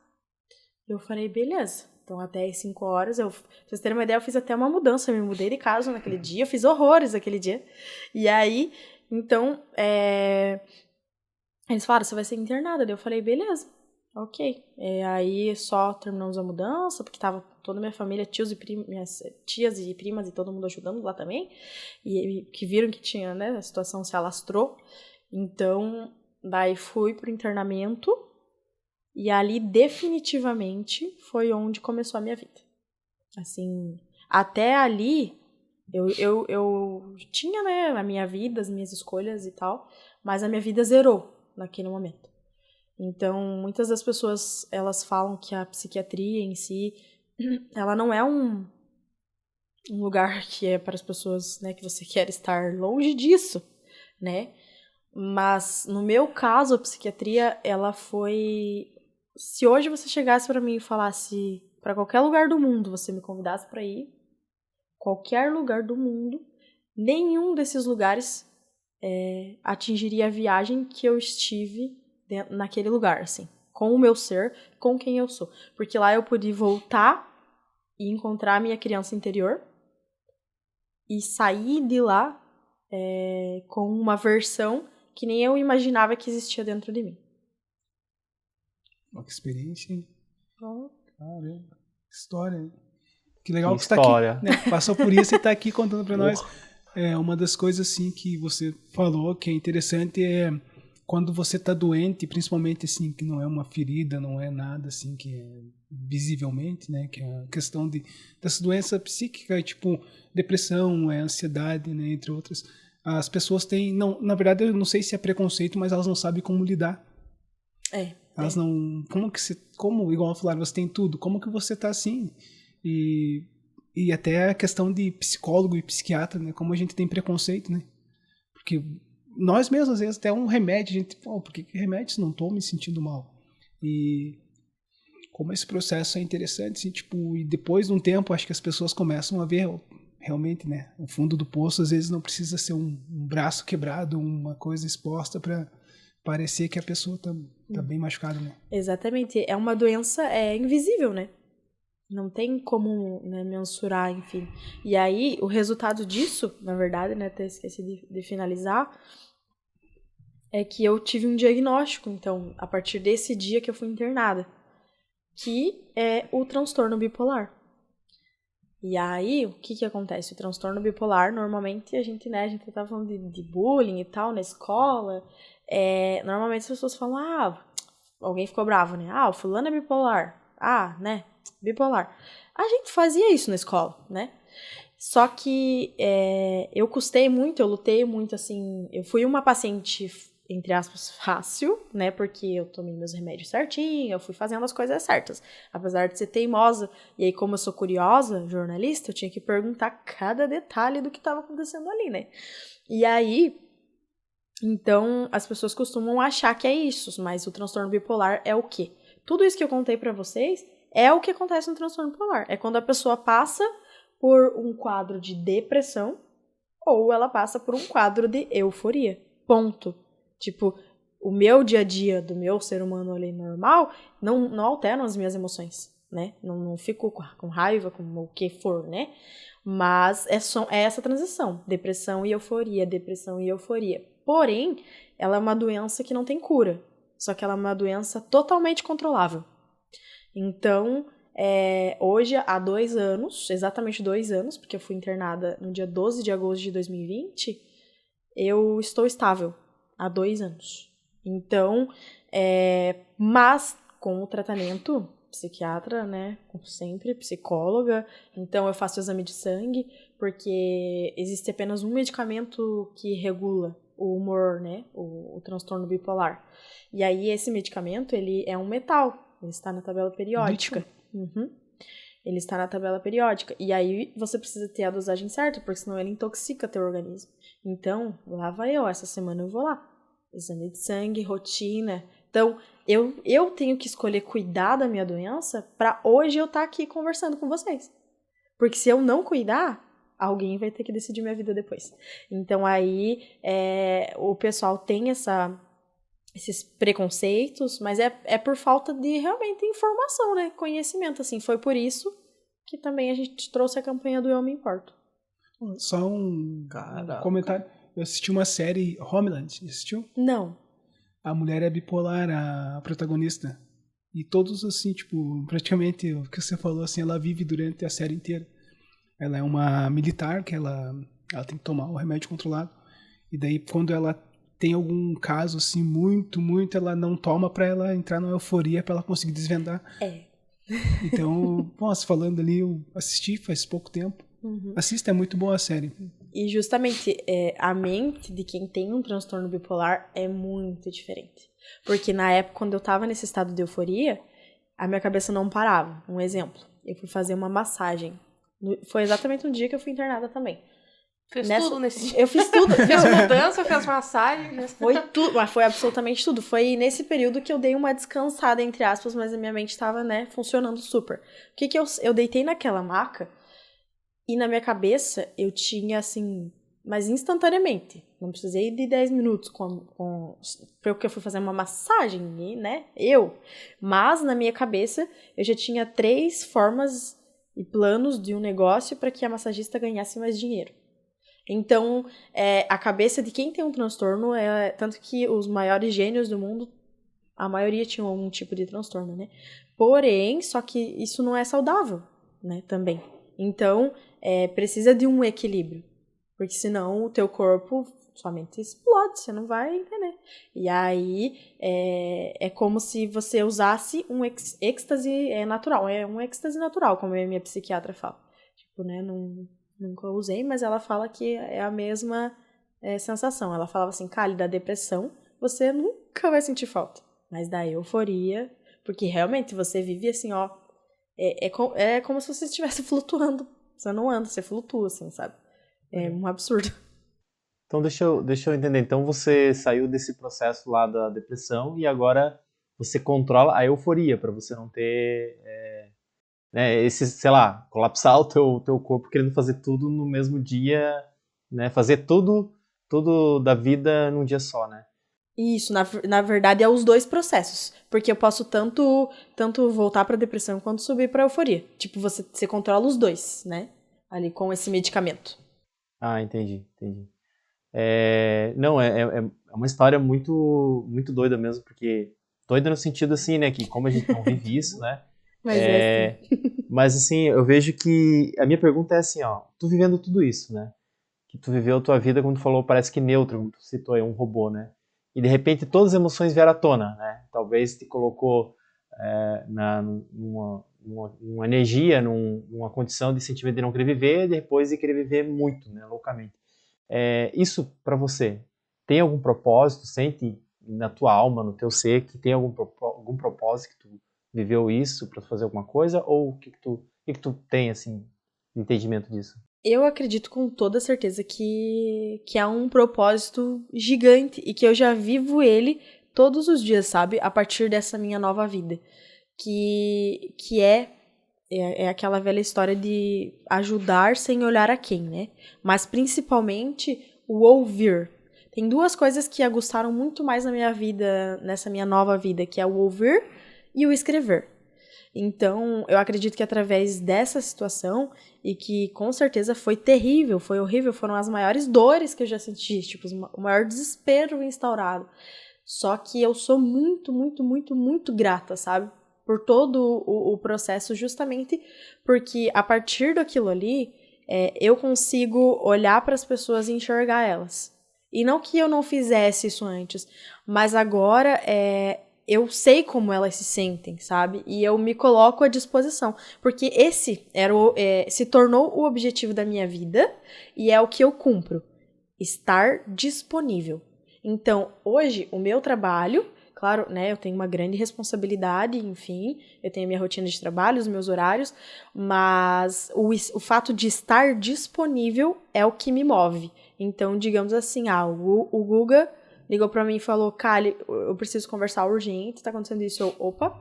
Eu falei, beleza. Então até às 5 horas, pra vocês terem uma ideia, eu fiz até uma mudança, eu me mudei de casa naquele dia, eu fiz horrores naquele dia. E aí, então, eles falaram, você vai ser internada. Daí eu falei, beleza, ok. Aí só terminamos a mudança, porque tava toda a minha família, minhas tias e primas e todo mundo ajudando lá também, e que viram que tinha, né, a situação se alastrou. Então, daí fui pro internamento, E ali, definitivamente, foi onde começou a minha vida. Assim, até ali, eu tinha, né, a minha vida, as minhas escolhas e tal, mas a minha vida zerou naquele momento. Então, muitas das pessoas, elas falam que a psiquiatria em si, ela não é um lugar que é para as pessoas, né, que você quer estar longe disso, né? Mas, no meu caso, a psiquiatria, ela foi... Se hoje você chegasse para mim e falasse para qualquer lugar do mundo, você me convidasse para ir, qualquer lugar do mundo, nenhum desses lugares atingiria a viagem que eu estive naquele lugar, assim, com o meu ser, com quem eu sou. Porque lá eu pude voltar e encontrar a minha criança interior e sair de lá com uma versão que nem eu imaginava que existia dentro de mim. Olha que experiência, hein? Então, Caramba. História, hein? Que legal Que que você história. tá aqui, né? Passou por isso e tá aqui contando pra nós. Uma das coisas, assim, que você falou que é interessante é quando você tá doente, principalmente, assim, que não é uma ferida, não é nada, assim, que é visivelmente, né? Que é a questão dessa doença psíquica, tipo depressão, ansiedade, né? Entre outras. As pessoas têm... Não, na verdade, eu não sei se é preconceito, mas elas não sabem como lidar. Elas não... Como, igual falaram, você tem tudo. Como que você tá assim? E até a questão de psicólogo e psiquiatra, né? Como a gente tem preconceito, né? Porque nós mesmos, às vezes, até um remédio, a gente... Pô, por que remédio se não tô me sentindo mal? E como esse processo é interessante, assim, tipo... E depois de um tempo, acho que as pessoas começam a ver... Realmente, né? O fundo do poço, às vezes, não precisa ser um braço quebrado, uma coisa exposta para parecer que a pessoa tá bem machucada, né? Exatamente. É uma doença invisível, né? Não tem como, né, mensurar, enfim. E aí, o resultado disso, na verdade, né? Até esqueci de finalizar, é que eu tive um diagnóstico, então, a partir desse dia que eu fui internada, que é o transtorno bipolar. E aí, o que acontece? O transtorno bipolar, normalmente, a gente tá falando de bullying e tal, na escola, normalmente as pessoas falam, alguém ficou bravo, né? O fulano é bipolar. Né? Bipolar. A gente fazia isso na escola, né? Só que eu lutei muito, assim, eu fui uma paciente, entre aspas, fácil, né? Porque eu tomei meus remédios certinho, eu fui fazendo as coisas certas. Apesar de ser teimosa, e aí como eu sou curiosa, jornalista, eu tinha que perguntar cada detalhe do que estava acontecendo ali, né? E aí, então, as pessoas costumam achar que é isso, mas o transtorno bipolar é o quê? Tudo isso que eu contei pra vocês é o que acontece no transtorno bipolar. É quando a pessoa passa por um quadro de depressão ou ela passa por um quadro de euforia. Ponto. Tipo, o meu dia a dia do meu ser humano ali normal não alteram as minhas emoções, né? Não fico com raiva, com o que for, né? Mas é essa transição. Depressão e euforia, depressão e euforia. Porém, ela é uma doença que não tem cura. Só que ela é uma doença totalmente controlável. Então, hoje, há 2 anos, exatamente 2 anos, porque eu fui internada no dia 12 de agosto de 2020, eu estou estável há 2 anos. Então, mas com o tratamento, psiquiatra, né, sempre, psicóloga, então eu faço exame de sangue, porque existe apenas um medicamento que regula o humor, né, o transtorno bipolar. E aí esse medicamento, ele é um metal, ele está na tabela periódica. Uhum. Ele está na tabela periódica. E aí você precisa ter a dosagem certa, porque senão ele intoxica teu organismo. Então, lá vai eu, essa semana eu vou lá. Exame de sangue, rotina. Então, eu tenho que escolher cuidar da minha doença para hoje eu estar aqui conversando com vocês. Porque se eu não cuidar, alguém vai ter que decidir minha vida depois. Então, aí, o pessoal tem esses preconceitos, mas é por falta de, realmente, informação, né? Conhecimento, assim. Foi por isso que também a gente trouxe a campanha do Eu Me Importo. Só um comentário. Eu assisti uma série, Homeland, assistiu? Não. A mulher é bipolar, a protagonista. E todos, assim, tipo, praticamente o que você falou, assim, ela vive durante a série inteira. Ela é uma militar, que ela tem que tomar o remédio controlado. E daí, quando ela tem algum caso, assim, muito, ela não toma pra ela entrar numa euforia, pra ela conseguir desvendar. Então, nossa, falando ali, eu assisti faz pouco tempo. Assista, é muito boa a série. E justamente a mente de quem tem um transtorno bipolar é muito diferente. Porque na época, quando eu tava nesse estado de euforia, a minha cabeça não parava. Um exemplo, eu fui fazer uma massagem. Foi exatamente no dia que eu fui internada também. Fez tudo nesse dia. Eu fiz tudo. Fez mudança, fez massagem. Foi tudo, mas foi absolutamente tudo. Foi nesse período que eu dei uma descansada, entre aspas, mas a minha mente estava, né, funcionando super. O que eu deitei naquela maca e na minha cabeça eu tinha, assim, mas instantaneamente. Não precisei de 10 minutos porque eu fui fazer uma massagem, né, Mas na minha cabeça eu já tinha 3 formas e planos de um negócio para que a massagista ganhasse mais dinheiro. Então, a cabeça de quem tem um transtorno tanto que os maiores gênios do mundo, a maioria tinham algum tipo de transtorno, né? Porém, só que isso não é saudável, né? Também. Então, precisa de um equilíbrio. Porque senão o teu corpo, sua mente explode, você não vai entender. E aí, é como se você usasse um êxtase natural. É um êxtase natural, como a minha psiquiatra fala. Tipo, né? Nunca usei, mas ela fala que é a mesma sensação. Ela falava assim, Kali, da depressão, você nunca vai sentir falta. Mas da euforia, porque realmente você vive assim, ó, é como se você estivesse flutuando. Você não anda, você flutua, assim, sabe? É um absurdo. Então deixa eu entender. Então você saiu desse processo lá da depressão e agora você controla a euforia para você não ter... né, esse, sei lá, colapsar o teu corpo querendo fazer tudo no mesmo dia, né, fazer tudo da vida num dia só, né? Isso, na verdade é os 2 processos, porque eu posso tanto voltar pra depressão quanto subir pra euforia. Tipo, você controla os 2, né, ali com esse medicamento. Ah, entendi. Não, é uma história muito, muito doida mesmo, porque doida no sentido assim, né, que como a gente não vive isso, né, Mas assim. Mas assim, eu vejo que a minha pergunta é assim, ó, tu vivendo tudo isso, né? Que tu viveu a tua vida, como tu falou, parece que neutro, como tu citou aí, um robô, né? E de repente todas as emoções vieram à tona, né? Talvez te colocou numa energia, numa condição de sentimento de não querer viver, e depois de querer viver muito, né? Loucamente. Isso pra você, tem algum propósito? Sente na tua alma, no teu ser, que tem algum propósito que tu viveu isso para fazer alguma coisa, ou o que tu tem, assim, de entendimento disso? Eu acredito com toda certeza que há um propósito gigante e que eu já vivo ele todos os dias, sabe? A partir dessa minha nova vida. Que é aquela velha história de ajudar sem olhar a quem, né? Mas principalmente o ouvir. Tem 2 coisas que aguçaram muito mais na minha vida, nessa minha nova vida, que é o ouvir e o escrever. Então, eu acredito que através dessa situação, e que com certeza foi terrível, foi horrível, foram as maiores dores que eu já senti, tipo, o maior desespero instaurado. Só que eu sou muito, muito, muito, muito grata, sabe? Por todo o processo, justamente porque a partir daquilo ali, eu consigo olhar para as pessoas e enxergar elas. E não que eu não fizesse isso antes, mas agora eu sei como elas se sentem, sabe? E eu me coloco à disposição. Porque esse se tornou o objetivo da minha vida e é o que eu cumpro. Estar disponível. Então, hoje, o meu trabalho, claro, né, eu tenho uma grande responsabilidade, enfim, eu tenho a minha rotina de trabalho, os meus horários, mas o fato de estar disponível é o que me move. Então, digamos assim, o Guga ligou pra mim e falou, Kali, eu preciso conversar urgente, tá acontecendo isso.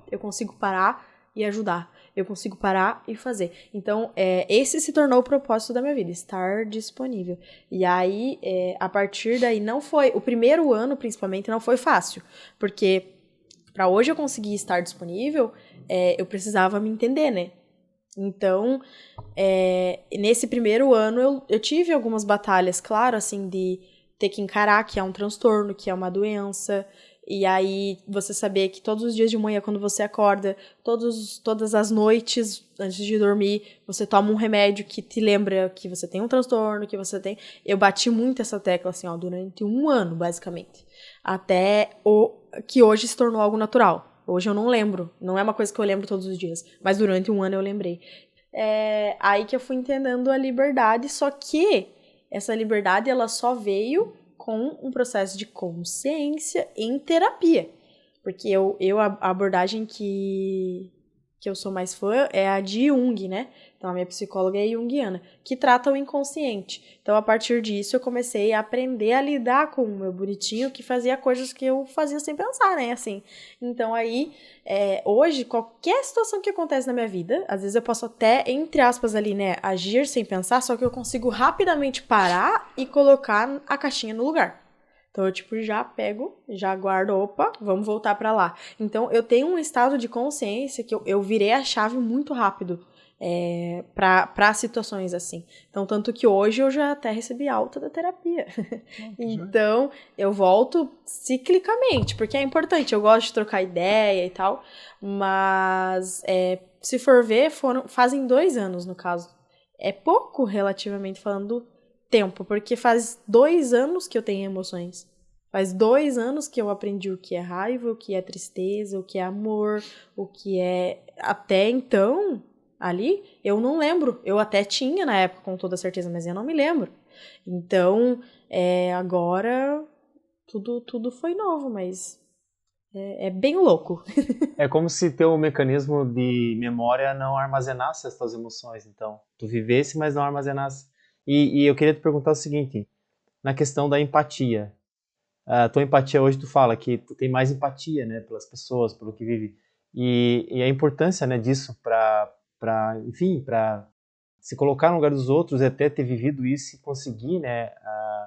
Eu consigo parar e ajudar. Eu consigo parar e fazer. Então, esse se tornou o propósito da minha vida, estar disponível. E aí, a partir daí, não foi... O primeiro ano, principalmente, não foi fácil. Porque pra hoje eu conseguir estar disponível, eu precisava me entender, né? Então, nesse primeiro ano, eu tive algumas batalhas, claro, assim, de ter que encarar que é um transtorno, que é uma doença, E aí, você saber que todos os dias de manhã, quando você acorda, todas as noites, antes de dormir, você toma um remédio que te lembra que você tem um transtorno, que você tem... Eu bati muito essa tecla, assim, ó, durante 1 ano, basicamente. Até que hoje se tornou algo natural. Hoje eu não lembro, não é uma coisa que eu lembro todos os dias, mas durante 1 ano eu lembrei. Aí que eu fui entendendo a liberdade, só que essa liberdade, ela só veio com um processo de consciência em terapia. Porque a abordagem que eu sou mais fã é a de Jung, né? Então, a minha psicóloga é junguiana, que trata o inconsciente. Então, a partir disso, eu comecei a aprender a lidar com o meu bonitinho, que fazia coisas que eu fazia sem pensar, né? Assim. Então, aí, hoje, qualquer situação que acontece na minha vida, às vezes eu posso até, entre aspas, ali, né, agir sem pensar, só que eu consigo rapidamente parar e colocar a caixinha no lugar. Então, eu, tipo, já pego, já guardo, opa, vamos voltar pra lá. Então, eu tenho um estado de consciência que eu virei a chave muito rápido para situações assim. Então, tanto que hoje eu já até recebi alta da terapia. Então, eu volto ciclicamente, porque é importante, eu gosto de trocar ideia e tal, mas se for ver, fazem 2 anos, no caso. É pouco, relativamente falando, tempo, porque faz 2 anos que eu tenho emoções. Faz 2 anos que eu aprendi o que é raiva, o que é tristeza, o que é amor, o que é... Até então, ali, eu não lembro. Eu até tinha na época, com toda certeza, mas eu não me lembro. Então, agora, tudo foi novo, mas é bem louco. É como se teu mecanismo de memória não armazenasse as tuas emoções, então. Tu vivesse, mas não armazenasse. E eu queria te perguntar o seguinte, na questão da empatia. A tua empatia hoje, tu fala que tu tem mais empatia, né, pelas pessoas, pelo que vive. E a importância, né, disso enfim, para se colocar no lugar dos outros e até ter vivido isso e conseguir, né,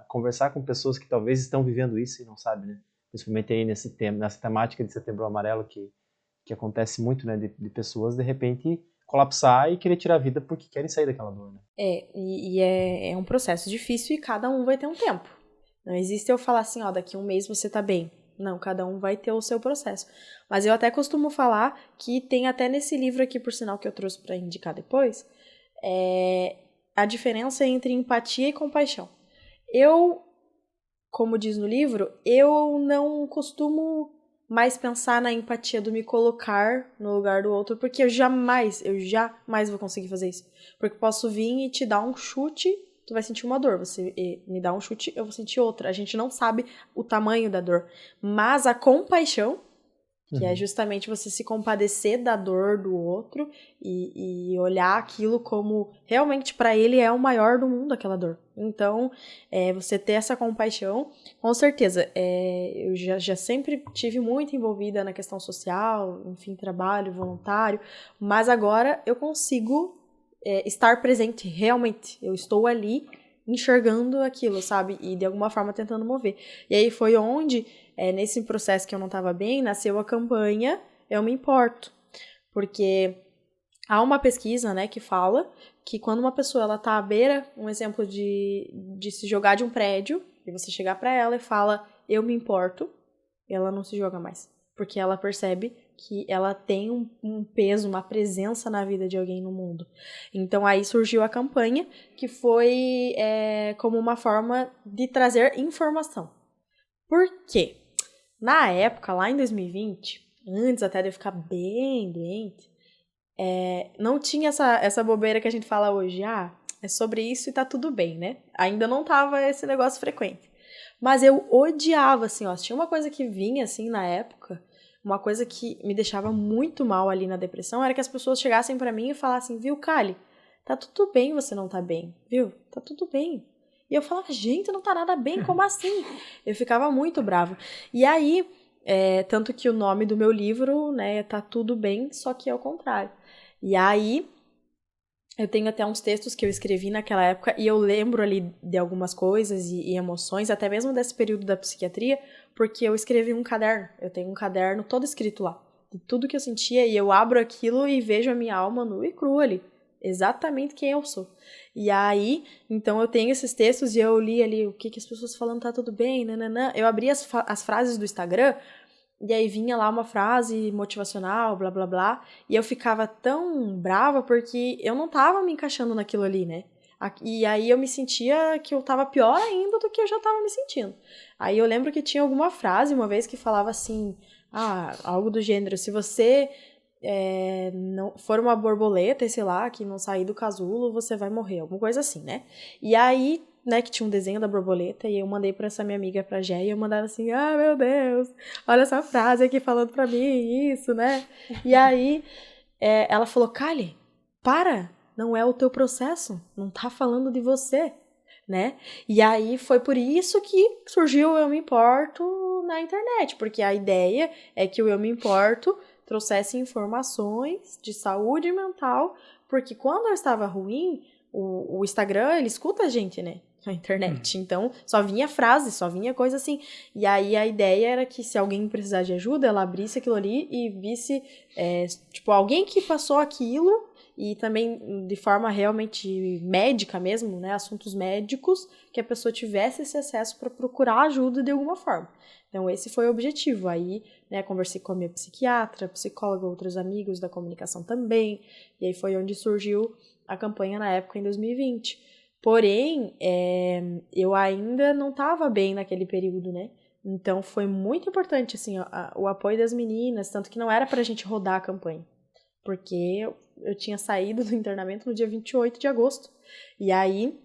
conversar com pessoas que talvez estão vivendo isso e não sabem, né? Principalmente aí nessa temática de Setembro Amarelo que acontece muito, né, de pessoas de repente colapsar e querer tirar a vida porque querem sair daquela dor, né? É um processo difícil e cada um vai ter um tempo. Não existe eu falar assim, ó, daqui 1 mês você tá bem. Não, cada um vai ter o seu processo. Mas eu até costumo falar que tem até nesse livro aqui, por sinal, que eu trouxe pra indicar depois, a diferença entre empatia e compaixão. Como diz no livro, eu não costumo mais pensar na empatia do me colocar no lugar do outro, porque eu jamais vou conseguir fazer isso. Porque posso vir e te dar um chute, tu vai sentir uma dor. Você me dá um chute, eu vou sentir outra. A gente não sabe o tamanho da dor. Mas a compaixão, que é justamente você se compadecer da dor do outro e olhar aquilo como realmente para ele é o maior do mundo, aquela dor. Então, você ter essa compaixão, com certeza, eu já sempre tive muito envolvida na questão social, enfim, trabalho voluntário, mas agora eu consigo estar presente realmente. Eu estou ali enxergando aquilo, sabe? E de alguma forma tentando mover. E aí foi onde, nesse processo que eu não estava bem, nasceu a campanha Eu Me Importo. Porque há uma pesquisa, né, que fala que quando uma pessoa ela tá à beira, um exemplo de se jogar de um prédio, e você chegar para ela e fala eu me importo, ela não se joga mais. Porque ela percebe que ela tem um peso, uma presença na vida de alguém no mundo. Então, aí surgiu a campanha, que foi como uma forma de trazer informação. Por quê? Na época, lá em 2020, antes até de eu ficar bem doente, não tinha essa bobeira que a gente fala hoje, é sobre isso e tá tudo bem, né? Ainda não tava esse negócio frequente. Mas eu odiava, assim, ó, tinha uma coisa que vinha, assim, na época, uma coisa que me deixava muito mal ali na depressão, era que as pessoas chegassem pra mim e falassem, viu, Kali, tá tudo bem você não tá bem, viu? Tá tudo bem. E eu falava, gente, não tá nada bem, como assim? Eu ficava muito brava. E aí, tanto que o nome do meu livro, né, Tá Tudo Bem, só que é o contrário. E aí, eu tenho até uns textos que eu escrevi naquela época e eu lembro ali de algumas coisas e emoções, até mesmo desse período da psiquiatria, porque eu escrevi um caderno. Eu tenho um caderno todo escrito lá, de tudo que eu sentia, e eu abro aquilo e vejo a minha alma nua e crua ali, exatamente quem eu sou. E aí, então eu tenho esses textos e eu li ali o que as pessoas falando, tá tudo bem, nananã. Eu abri as frases do Instagram e aí vinha lá uma frase motivacional, blá, blá, blá, e eu ficava tão brava porque eu não tava me encaixando naquilo ali, né? E aí eu me sentia que eu tava pior ainda do que eu já tava me sentindo. Aí eu lembro que tinha alguma frase uma vez que falava assim, algo do gênero, se você não for uma borboleta, sei lá, que não sair do casulo, você vai morrer, alguma coisa assim, né? E aí, né, que tinha um desenho da borboleta, e eu mandei pra essa minha amiga, pra Gé, e eu mandava assim, meu Deus, olha essa frase aqui falando pra mim, isso, né? E aí, ela falou, Kali, para, não é o teu processo, não tá falando de você, né? E aí foi por isso que surgiu o Eu Me Importo na internet, porque a ideia é que o Eu Me Importo trouxesse informações de saúde mental, porque quando eu estava ruim, o Instagram, ele escuta a gente, né? A internet. Então, só vinha frase, só vinha coisa assim. E aí, a ideia era que se alguém precisar de ajuda, ela abrisse aquilo ali e visse, alguém que passou aquilo e também de forma realmente médica mesmo, né? Assuntos médicos, que a pessoa tivesse esse acesso para procurar ajuda de alguma forma. Então, esse foi o objetivo. Aí, né, conversei com a minha psiquiatra, psicóloga, outros amigos da comunicação também. E aí foi onde surgiu a campanha na época, em 2020. Porém, eu ainda não estava bem naquele período, né? Então, foi muito importante, assim, o apoio das meninas, tanto que não era pra gente rodar a campanha. Porque eu tinha saído do internamento no dia 28 de agosto. E aí,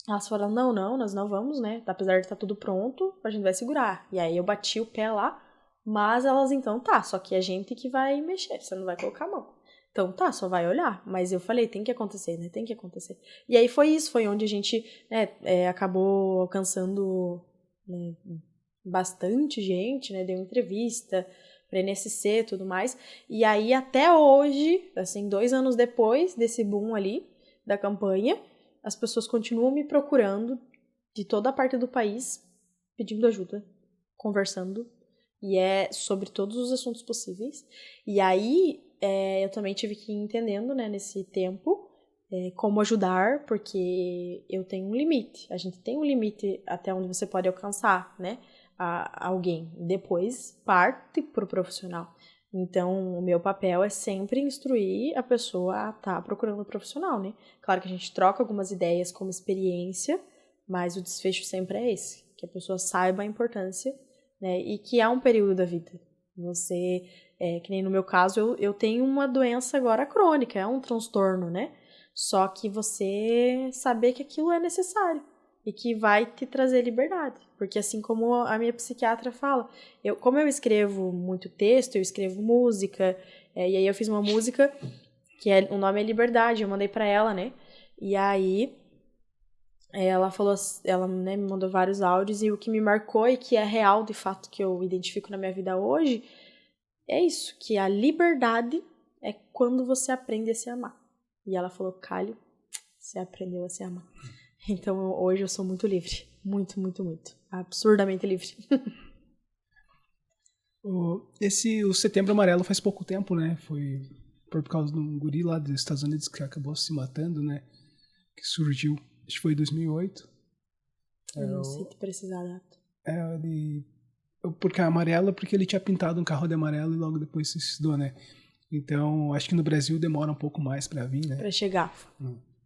elas falaram, não, nós não vamos, né? Apesar de estar tudo pronto, a gente vai segurar. E aí, eu bati o pé lá, mas elas, então, só que é a gente que vai mexer, você não vai colocar a mão. Então, só vai olhar. Mas eu falei, tem que acontecer, né? Tem que acontecer. E aí foi isso, foi onde a gente acabou alcançando, né, bastante gente, né? Deu entrevista pra NSC e tudo mais. E aí, até hoje, assim, 2 anos depois desse boom ali, da campanha, as pessoas continuam me procurando de toda a parte do país, pedindo ajuda, conversando. E é sobre todos os assuntos possíveis. E aí, eu também tive que ir entendendo, né, nesse tempo, como ajudar, porque eu tenho um limite. A gente tem um limite até onde você pode alcançar, né, alguém. Depois, parte pro profissional. Então, o meu papel é sempre instruir a pessoa a estar procurando um profissional, né. Claro que a gente troca algumas ideias como experiência, mas o desfecho sempre é esse. Que a pessoa saiba a importância, né, e que é um período da vida. Você, que nem no meu caso, eu tenho uma doença agora crônica, é um transtorno, né? Só que você saber que aquilo é necessário e que vai te trazer liberdade. Porque assim como a minha psiquiatra fala, como eu escrevo muito texto, eu escrevo música, e aí eu fiz uma música que o nome é Liberdade, eu mandei pra ela, né? E aí ela falou, ela, né, me mandou vários áudios e o que me marcou e que é real de fato que eu identifico na minha vida hoje é isso, que a liberdade é quando você aprende a se amar. E ela falou, Kali, você aprendeu a se amar. Então hoje eu sou muito livre, muito, muito, muito, absurdamente livre. O Setembro Amarelo faz pouco tempo, né? Foi por causa de um guri lá dos Estados Unidos que acabou se matando, né? Que surgiu, acho que foi em 2008. Eu não sei te precisar da data. Porque a amarela, porque ele tinha pintado um carro de amarelo e logo depois se suicidou, né? Então, acho que no Brasil demora um pouco mais pra vir, né? Pra chegar.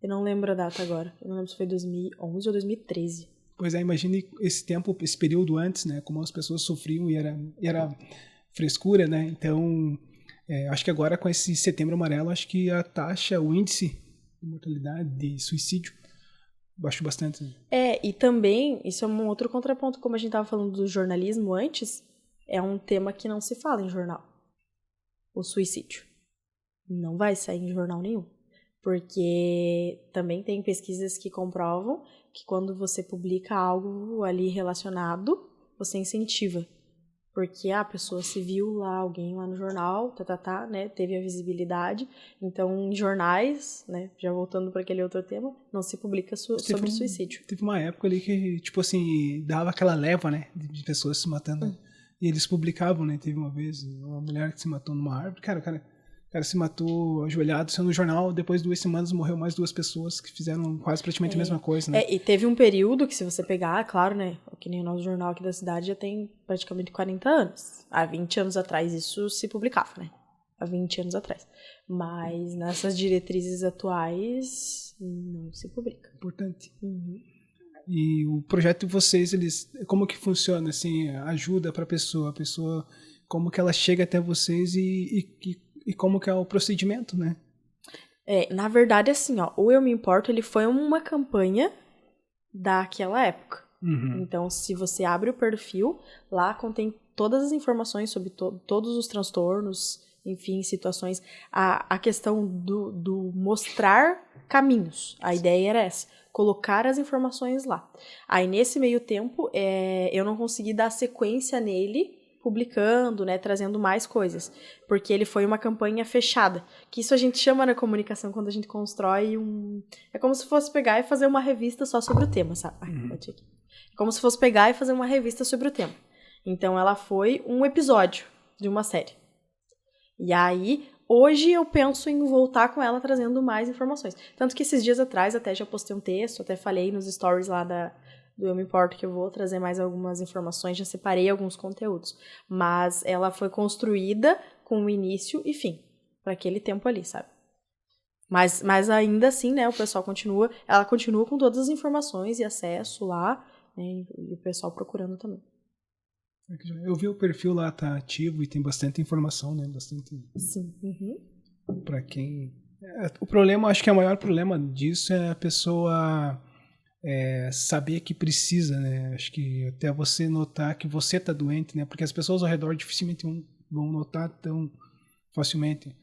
Eu não lembro a data agora. Eu não lembro se foi 2011 ou 2013. Pois é, imagine esse tempo, esse período antes, né? Como as pessoas sofriam e era frescura, né? Então, acho que agora com esse Setembro Amarelo, acho que a taxa, o índice de mortalidade, de suicídio, baixou bastante. E também, isso é um outro contraponto, como a gente estava falando do jornalismo antes, é um tema que não se fala em jornal. O suicídio. Não vai sair em jornal nenhum. Porque também tem pesquisas que comprovam que quando você publica algo ali relacionado, você incentiva. Porque a pessoa se viu lá, alguém lá no jornal, né, teve a visibilidade. Então, em jornais, né, já voltando para aquele outro tema, não se publica sobre suicídio. Teve uma época ali que, tipo assim, dava aquela leva, né, de pessoas se matando. E eles publicavam, né, teve uma vez uma mulher que se matou numa árvore. Cara cara se matou ajoelhado, saiu no jornal, depois de 2 semanas morreu mais 2 pessoas que fizeram quase praticamente a mesma coisa, né? E teve um período que, se você pegar, claro, né, que nem o nosso jornal aqui da cidade já tem praticamente 40 anos. Há 20 anos atrás isso se publicava, né? Há 20 anos atrás. Mas nessas diretrizes atuais não se publica. Importante. E o projeto de vocês, como que funciona, assim, ajuda para a pessoa, como que ela chega até vocês e como que é o procedimento, né? Na verdade, assim, ó, o Eu Me Importo, ele foi uma campanha daquela época. Então, se você abre o perfil, lá contém todas as informações sobre todos os transtornos, enfim, situações. A questão do mostrar caminhos. A ideia era essa. Colocar as informações lá. Aí, nesse meio tempo, eu não consegui dar sequência nele, publicando, né, trazendo mais coisas. Porque ele foi uma campanha fechada. Que isso a gente chama na comunicação quando a gente constrói É como se fosse pegar e fazer uma revista só sobre o tema, sabe? Bati aqui. É como se fosse pegar e fazer uma revista sobre o tema. Então, ela foi um episódio de uma série. E aí, hoje eu penso em voltar com ela trazendo mais informações. Tanto que esses dias atrás até já postei um texto, até falei nos stories lá do Eu Me Importo que eu vou trazer mais algumas informações, já separei alguns conteúdos. Mas ela foi construída com o início e fim, para aquele tempo ali, sabe? Mas ainda assim, né, ela continua com todas as informações e acesso lá, né, e o pessoal procurando também. Eu vi o perfil lá, tá ativo e tem bastante informação, né? Bastante. Sim. Para quem. O problema, acho que o maior problema disso é a pessoa saber que precisa, né? Acho que até você notar que você tá doente, né? Porque as pessoas ao redor dificilmente vão notar tão facilmente.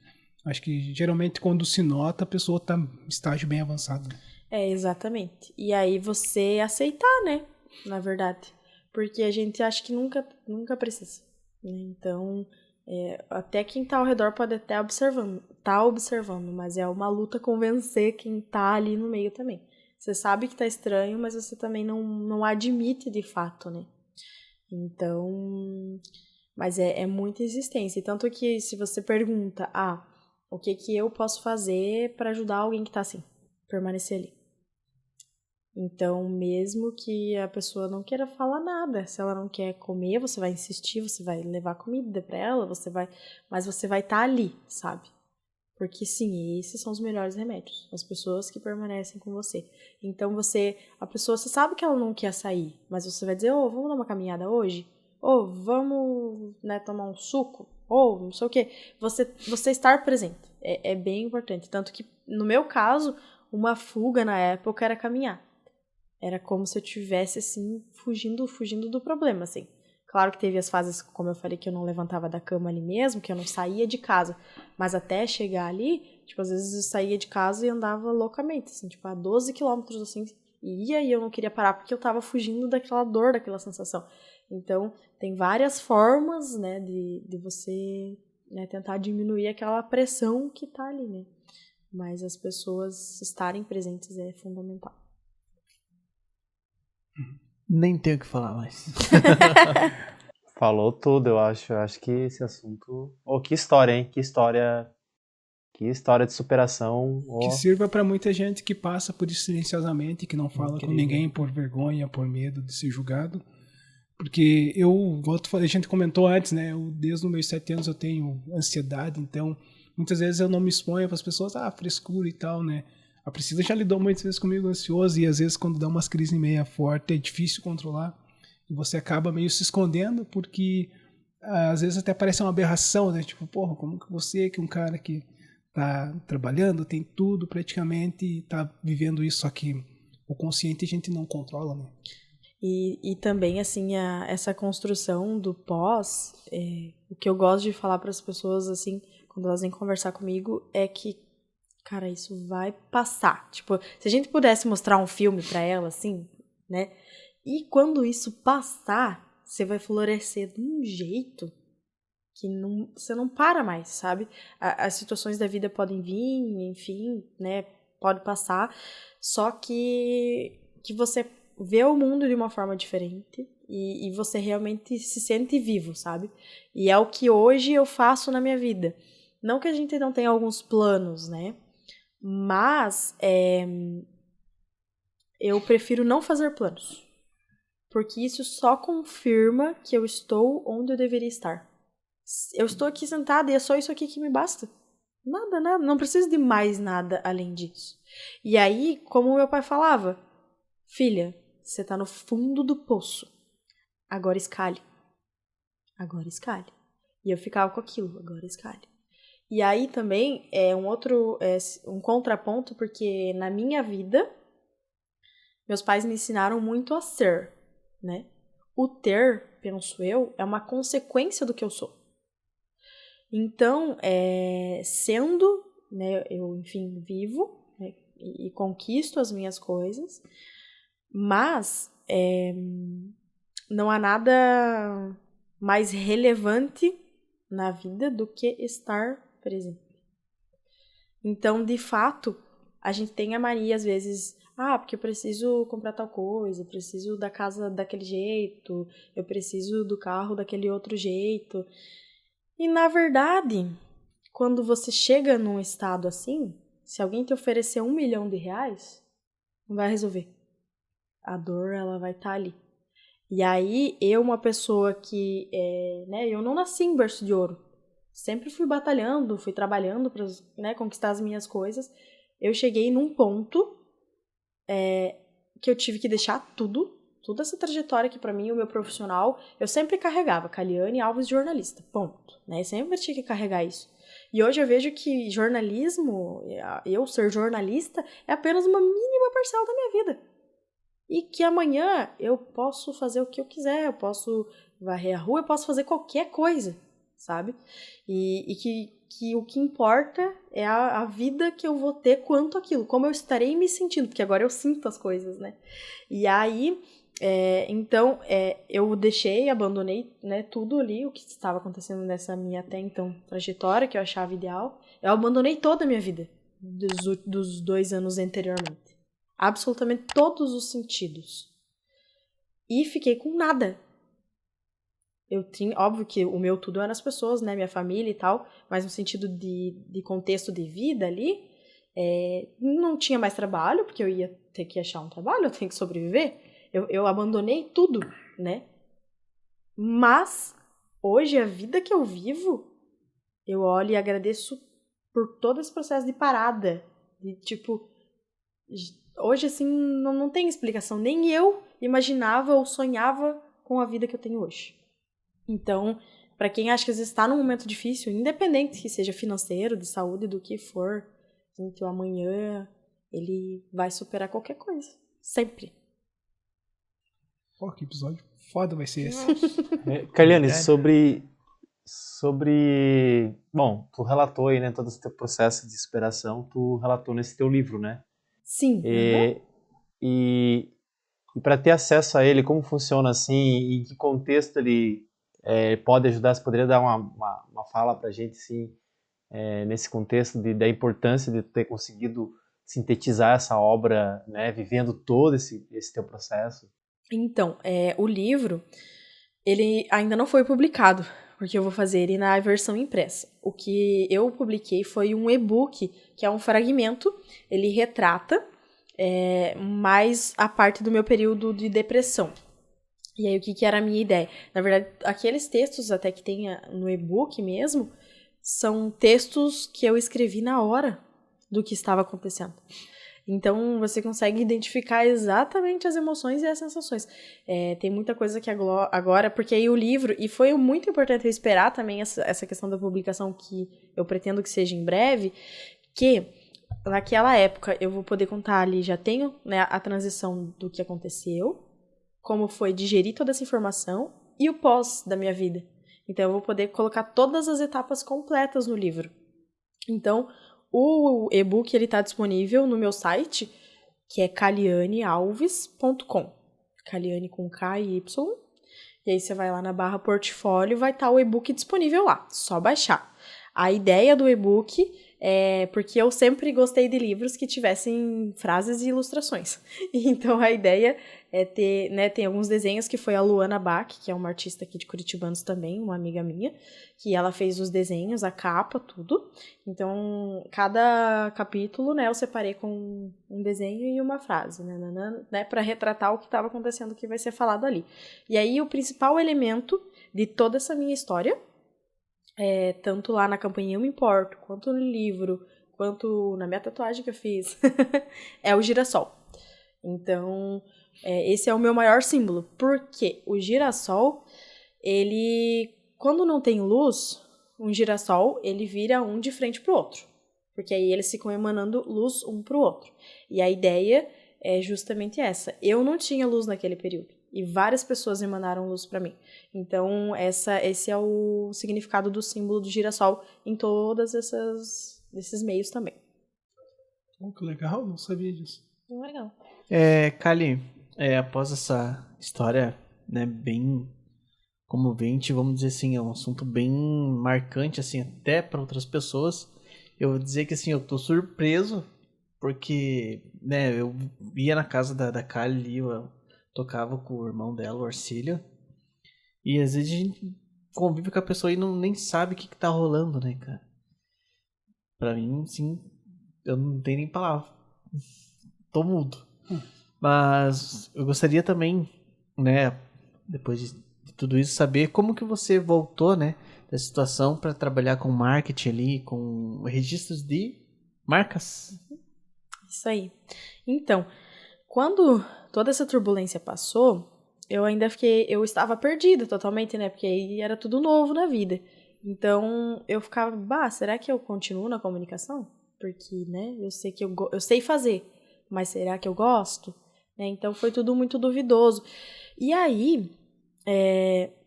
Acho que geralmente quando se nota, a pessoa tá em estágio bem avançado. Exatamente. E aí você aceitar, né? Na verdade. Porque a gente acha que nunca precisa. Então, até quem tá ao redor pode até tá observando, mas é uma luta convencer quem tá ali no meio também. Você sabe que tá estranho, mas você também não admite de fato, né? Então, mas é muita existência. E tanto que se você pergunta, o que eu posso fazer para ajudar alguém que tá assim, permanecer ali? Então, mesmo que a pessoa não queira falar nada, se ela não quer comer, você vai insistir, você vai levar comida pra ela, mas você vai estar ali, sabe? Porque sim, esses são os melhores remédios, as pessoas que permanecem com você. Então, você sabe que ela não quer sair, mas você vai dizer, vamos dar uma caminhada hoje? Vamos, né, tomar um suco? Não sei o quê. Você estar presente é bem importante. Tanto que, no meu caso, uma fuga na época era caminhar. Era como se eu tivesse, assim, fugindo do problema, assim. Claro que teve as fases, como eu falei, que eu não levantava da cama ali mesmo, que eu não saía de casa. Mas até chegar ali, tipo, às vezes eu saía de casa e andava loucamente, assim, tipo, a 12 quilômetros, assim. E aí eu não queria parar porque eu tava fugindo daquela dor, daquela sensação. Então, tem várias formas, né, de você, né, tentar diminuir aquela pressão que tá ali, né. Mas as pessoas estarem presentes é fundamental. Nem tenho o que falar mais. Falou tudo, eu acho. Eu acho que esse assunto... que história, hein? Que história de superação. Que sirva para muita gente que passa por isso silenciosamente, que não fala com ninguém por vergonha, por medo de ser julgado. Porque a gente comentou antes, né? Desde os meus 7 anos eu tenho ansiedade, então muitas vezes eu não me exponho para as pessoas, frescura e tal, né? A Priscila já lidou muitas vezes comigo ansioso e às vezes quando dá umas crises meio fortes é difícil controlar e você acaba meio se escondendo porque às vezes até parece uma aberração, né? Tipo, como que você, que é um cara que tá trabalhando, tem tudo praticamente e tá vivendo isso, só que o consciente a gente não controla, né? E também, assim, essa construção do pós, o que eu gosto de falar para as pessoas, assim, quando elas vêm conversar comigo, é que, cara, isso vai passar. Tipo, se a gente pudesse mostrar um filme pra ela, assim, né? E quando isso passar, você vai florescer de um jeito que você não para mais, sabe? As situações da vida podem vir, enfim, né? Pode passar. Só que você vê o mundo de uma forma diferente e você realmente se sente vivo, sabe? E é o que hoje eu faço na minha vida. Não que a gente não tenha alguns planos, né? Mas eu prefiro não fazer planos. Porque isso só confirma que eu estou onde eu deveria estar. Eu estou aqui sentada e é só isso aqui que me basta. Nada, não preciso de mais nada além disso. E aí, como meu pai falava, filha, você tá no fundo do poço. Agora escale. Agora escale. E eu ficava com aquilo, agora escale. E aí também é um contraponto, porque na minha vida, meus pais me ensinaram muito a ser, né? O ter, penso eu, é uma consequência do que eu sou. Então, sendo, né, eu, enfim, vivo, né, e conquisto as minhas coisas, mas não há nada mais relevante na vida do que estar presente. Então, de fato, a gente tem a mania, às vezes, porque eu preciso comprar tal coisa, eu preciso da casa daquele jeito, eu preciso do carro daquele outro jeito. E, na verdade, quando você chega num estado assim, se alguém te oferecer R$1 milhão, não vai resolver. A dor, ela vai estar ali. E aí, eu, uma pessoa que, eu não nasci em berço de ouro. Sempre fui batalhando, fui trabalhando para, né, conquistar as minhas coisas. Eu cheguei num ponto que eu tive que deixar toda essa trajetória que para mim, o meu profissional, eu sempre carregava Caliane Alves jornalista, ponto. Né? Sempre tinha que carregar isso. E hoje eu vejo que jornalismo, eu ser jornalista, é apenas uma mínima parcela da minha vida. E que amanhã eu posso fazer o que eu quiser, eu posso varrer a rua, eu posso fazer qualquer coisa, sabe? E que o que importa é a vida que eu vou ter quanto aquilo, como eu estarei me sentindo, porque agora eu sinto as coisas, né? E aí, então, eu abandonei, né, tudo ali, o que estava acontecendo nessa minha até então trajetória, que eu achava ideal, eu abandonei toda a minha vida, dos 2 anos anteriormente. Absolutamente todos os sentidos. E fiquei com nada. Eu tinha, óbvio que o meu tudo eram as pessoas, né, minha família e tal, mas no sentido de contexto de vida ali, não tinha mais trabalho, porque eu ia ter que achar um trabalho, eu tenho que sobreviver. Eu abandonei tudo, né? Mas, hoje, a vida que eu vivo, eu olho e agradeço por todo esse processo de parada. De, tipo, hoje, assim, não tem explicação. Nem eu imaginava ou sonhava com a vida que eu tenho hoje. Então, para quem acha que às vezes está num momento difícil, independente que seja financeiro, de saúde, do que for, gente, o amanhã ele vai superar qualquer coisa. Sempre. Pô, que episódio foda vai ser esse. Caliane, sobre... Bom, tu relatou aí, né, todo esse teu processo de superação, tu relatou nesse teu livro, né? Sim. E para ter acesso a ele, como funciona assim, e em que contexto ele pode ajudar, você poderia dar uma fala pra gente, sim, nesse contexto da importância de ter conseguido sintetizar essa obra, né, vivendo todo esse teu processo? Então, o livro, ele ainda não foi publicado, porque eu vou fazer ele na versão impressa. O que eu publiquei foi um e-book, que é um fragmento, ele retrata mais a parte do meu período de depressão. E aí, o que era a minha ideia? Na verdade, aqueles textos até que tem no e-book mesmo, são textos que eu escrevi na hora do que estava acontecendo. Então, você consegue identificar exatamente as emoções e as sensações. Tem muita coisa que agora, porque aí o livro, e foi muito importante eu esperar também essa questão da publicação, que eu pretendo que seja em breve, que naquela época eu vou poder contar ali, já tenho, né, a transição do que aconteceu, como foi digerir toda essa informação e o pós da minha vida. Então, eu vou poder colocar todas as etapas completas no livro. Então, o e-book ele está disponível no meu site, que é calianealves.com. Caliane com K e Y. E aí você vai lá na barra portfólio, vai estar o e-book disponível lá. Só baixar. A ideia do e-book porque eu sempre gostei de livros que tivessem frases e ilustrações. Então a ideia é ter, né, tem alguns desenhos que foi a Luana Bach, que é uma artista aqui de Curitibanos também, uma amiga minha, que ela fez os desenhos, a capa, tudo. Então, cada capítulo, né, eu separei com um desenho e uma frase, né, para retratar o que estava acontecendo, que vai ser falado ali. E aí, o principal elemento de toda essa minha história, tanto lá na campanha Eu Me Importo, quanto no livro, quanto na minha tatuagem que eu fiz, é o girassol. Então, esse é o meu maior símbolo, porque o girassol, ele, quando não tem luz, um girassol, ele vira um de frente pro outro, porque aí eles ficam emanando luz um pro outro. E a ideia é justamente essa. Eu não tinha luz naquele período, e várias pessoas emanaram luz para mim. Então, esse é o significado do símbolo do girassol em todos esses meios também. Que legal, não sabia disso. Legal. Kali, após essa história, né, bem comovente, vamos dizer assim, é um assunto bem marcante, assim, até para outras pessoas, eu vou dizer que, assim, eu tô surpreso, porque, né, eu ia na casa da Kali, eu tocava com o irmão dela, o Orcílio, e às vezes a gente convive com a pessoa e nem sabe o que tá rolando, né, cara? Pra mim, sim, eu não tenho nem palavra. Tô mudo. Mas eu gostaria também, né, depois de tudo isso, saber como que você voltou, né, da situação para trabalhar com marketing ali, com registros de marcas. Isso aí. Então, quando toda essa turbulência passou, eu estava perdida totalmente, né, porque aí era tudo novo na vida. Então, eu ficava, será que eu continuo na comunicação? Porque, né, eu sei que eu sei fazer, mas será que eu gosto? Então, foi tudo muito duvidoso. E aí,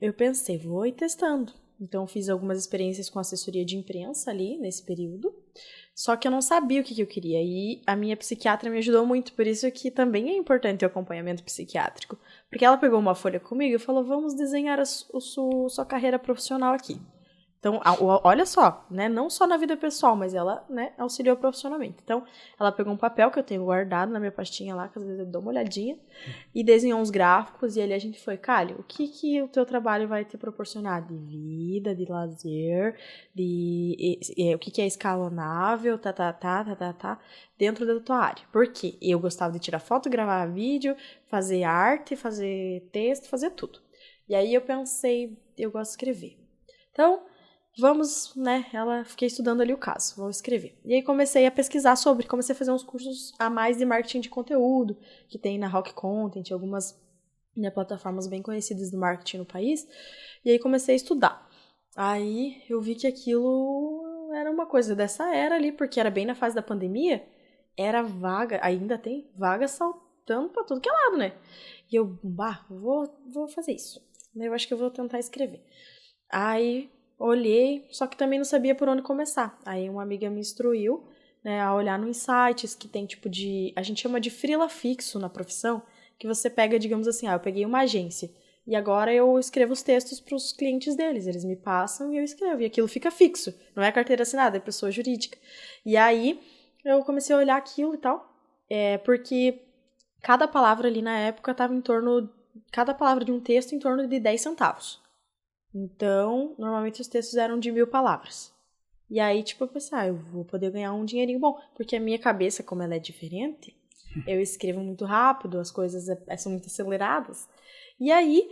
eu pensei, vou ir testando. Então, fiz algumas experiências com assessoria de imprensa ali, nesse período. Só que eu não sabia o que eu queria. E a minha psiquiatra me ajudou muito, por isso que também é importante o acompanhamento psiquiátrico. Porque ela pegou uma folha comigo e falou, vamos desenhar sua carreira profissional aqui. Então, olha só, né? Não só na vida pessoal, mas ela, né, auxiliou profissionalmente. Então, ela pegou um papel que eu tenho guardado na minha pastinha lá, que às vezes eu dou uma olhadinha, e desenhou uns gráficos, e ali a gente foi, Kali, o que o teu trabalho vai te proporcionar? De vida, de lazer, o que é escalonável, dentro da tua área. Por quê? Eu gostava de tirar foto, gravar vídeo, fazer arte, fazer texto, fazer tudo. E aí eu pensei, eu gosto de escrever. Então, vamos, né, fiquei estudando ali o caso, vou escrever. E aí comecei a pesquisar comecei a fazer uns cursos a mais de marketing de conteúdo, que tem na Rock Content, algumas, né, plataformas bem conhecidas do marketing no país, e aí comecei a estudar. Aí eu vi que aquilo era uma coisa dessa era ali, porque era bem na fase da pandemia, era vaga, ainda tem vaga saltando pra tudo que é lado, né? E eu, vou fazer isso. Eu acho que eu vou tentar escrever. Aí olhei, só que também não sabia por onde começar. Aí uma amiga me instruiu, né, a olhar nos sites que tem tipo a gente chama de freela fixo na profissão, que você pega, digamos assim, eu peguei uma agência e agora eu escrevo os textos para os clientes deles, eles me passam e eu escrevo, e aquilo fica fixo, não é carteira assinada, é pessoa jurídica. E aí eu comecei a olhar aquilo e tal, porque cada palavra ali na época estava cada palavra de um texto em torno de 10 centavos. Então, normalmente os textos eram de 1.000 palavras. E aí, tipo, eu pensei, eu vou poder ganhar um dinheirinho bom. Porque a minha cabeça, como ela é diferente, eu escrevo muito rápido, as coisas são muito aceleradas. E aí,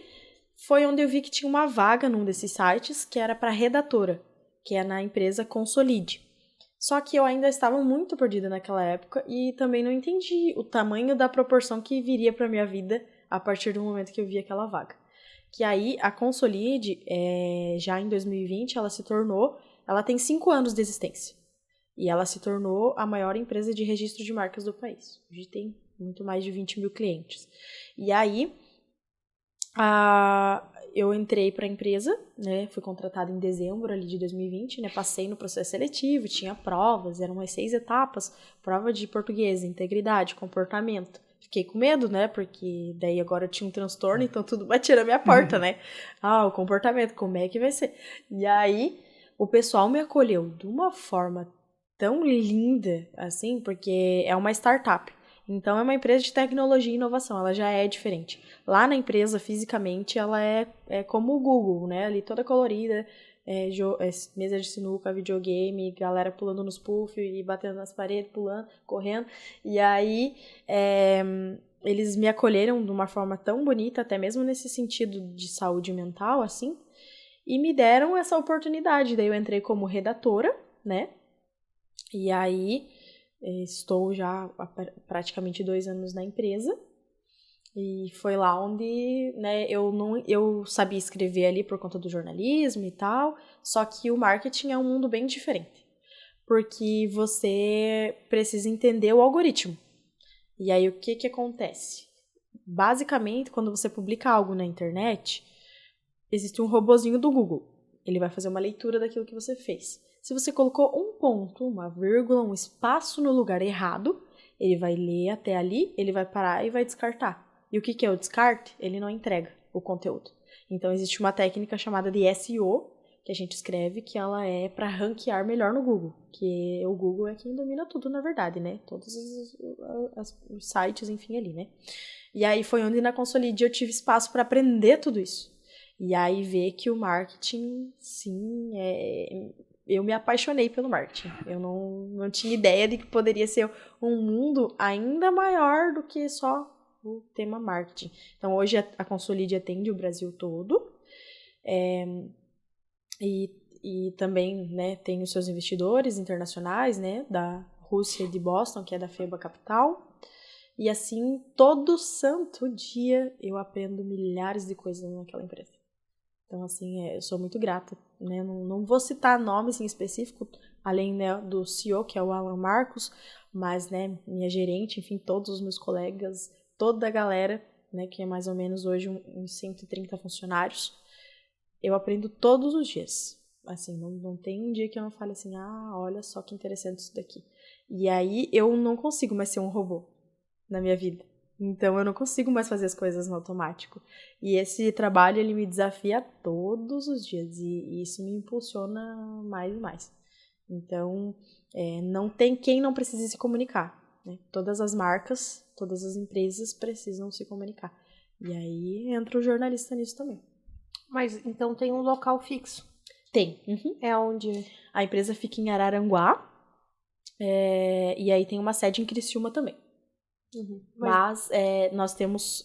foi onde eu vi que tinha uma vaga num desses sites, que era para redatora, que é na empresa Consolide. Só que eu ainda estava muito perdida naquela época e também não entendi o tamanho da proporção que viria para minha vida a partir do momento que eu vi aquela vaga. Que aí a Consolide, já em 2020, ela tem 5 anos de existência. E ela se tornou a maior empresa de registro de marcas do país. Hoje tem muito mais de 20 mil clientes. E aí, eu entrei para a empresa, né, fui contratada em dezembro ali de 2020, né, passei no processo seletivo, tinha provas, eram umas 6 etapas, prova de português, integridade, comportamento. Fiquei com medo, né, porque daí agora eu tinha um transtorno, então tudo batia na minha porta, né. O comportamento, como é que vai ser? E aí, o pessoal me acolheu de uma forma tão linda, assim, porque é uma startup. Então, é uma empresa de tecnologia e inovação, ela já é diferente. Lá na empresa, fisicamente, ela é como o Google, né? Ali toda colorida, mesa de sinuca, videogame, galera pulando nos puffs e batendo nas paredes, pulando, correndo. E aí, eles me acolheram de uma forma tão bonita, até mesmo nesse sentido de saúde mental, assim, e me deram essa oportunidade. Daí eu entrei como redatora, né? E aí, estou já há praticamente 2 anos na empresa. E foi lá onde, né, eu sabia escrever ali por conta do jornalismo e tal, só que o marketing é um mundo bem diferente. Porque você precisa entender o algoritmo. E aí, o que acontece? Basicamente, quando você publica algo na internet, existe um robozinho do Google. Ele vai fazer uma leitura daquilo que você fez. Se você colocou um ponto, uma vírgula, um espaço no lugar errado, ele vai ler até ali, ele vai parar e vai descartar. E o que é o descarte? Ele não entrega o conteúdo. Então, existe uma técnica chamada de SEO, que a gente escreve, que ela é para ranquear melhor no Google. Que o Google é quem domina tudo, na verdade, né? Todos os sites, enfim, ali, né? E aí foi onde na Consolide eu tive espaço para aprender tudo isso. E aí ver que o marketing, sim, eu me apaixonei pelo marketing. Eu não tinha ideia de que poderia ser um mundo ainda maior do que só o tema marketing. Então, hoje a Consolide atende o Brasil todo. E também, né, tem os seus investidores internacionais, né, da Rússia e de Boston, que é da FEBA Capital. E assim, todo santo dia eu aprendo milhares de coisas naquela empresa. Então, assim, eu sou muito grata, né? Não vou citar nomes em específico, além, né, do CEO, que é o Alan Marcos, mas, né, minha gerente, enfim, todos os meus colegas, toda a galera, né, que é mais ou menos hoje uns 130 funcionários, eu aprendo todos os dias. Assim, não tem um dia que eu não fale assim, olha só que interessante isso daqui. E aí, eu não consigo mais ser um robô na minha vida. Então, eu não consigo mais fazer as coisas no automático. E esse trabalho, ele me desafia todos os dias. E isso me impulsiona mais e mais. Então, não tem quem não precise se comunicar, né? Todas as marcas, todas as empresas precisam se comunicar. E aí, entra o jornalista nisso também. Mas, então, tem um local fixo? Tem. Uhum. É onde? A empresa fica em Araranguá. E aí, tem uma sede em Criciúma também. Uhum. Mas nós temos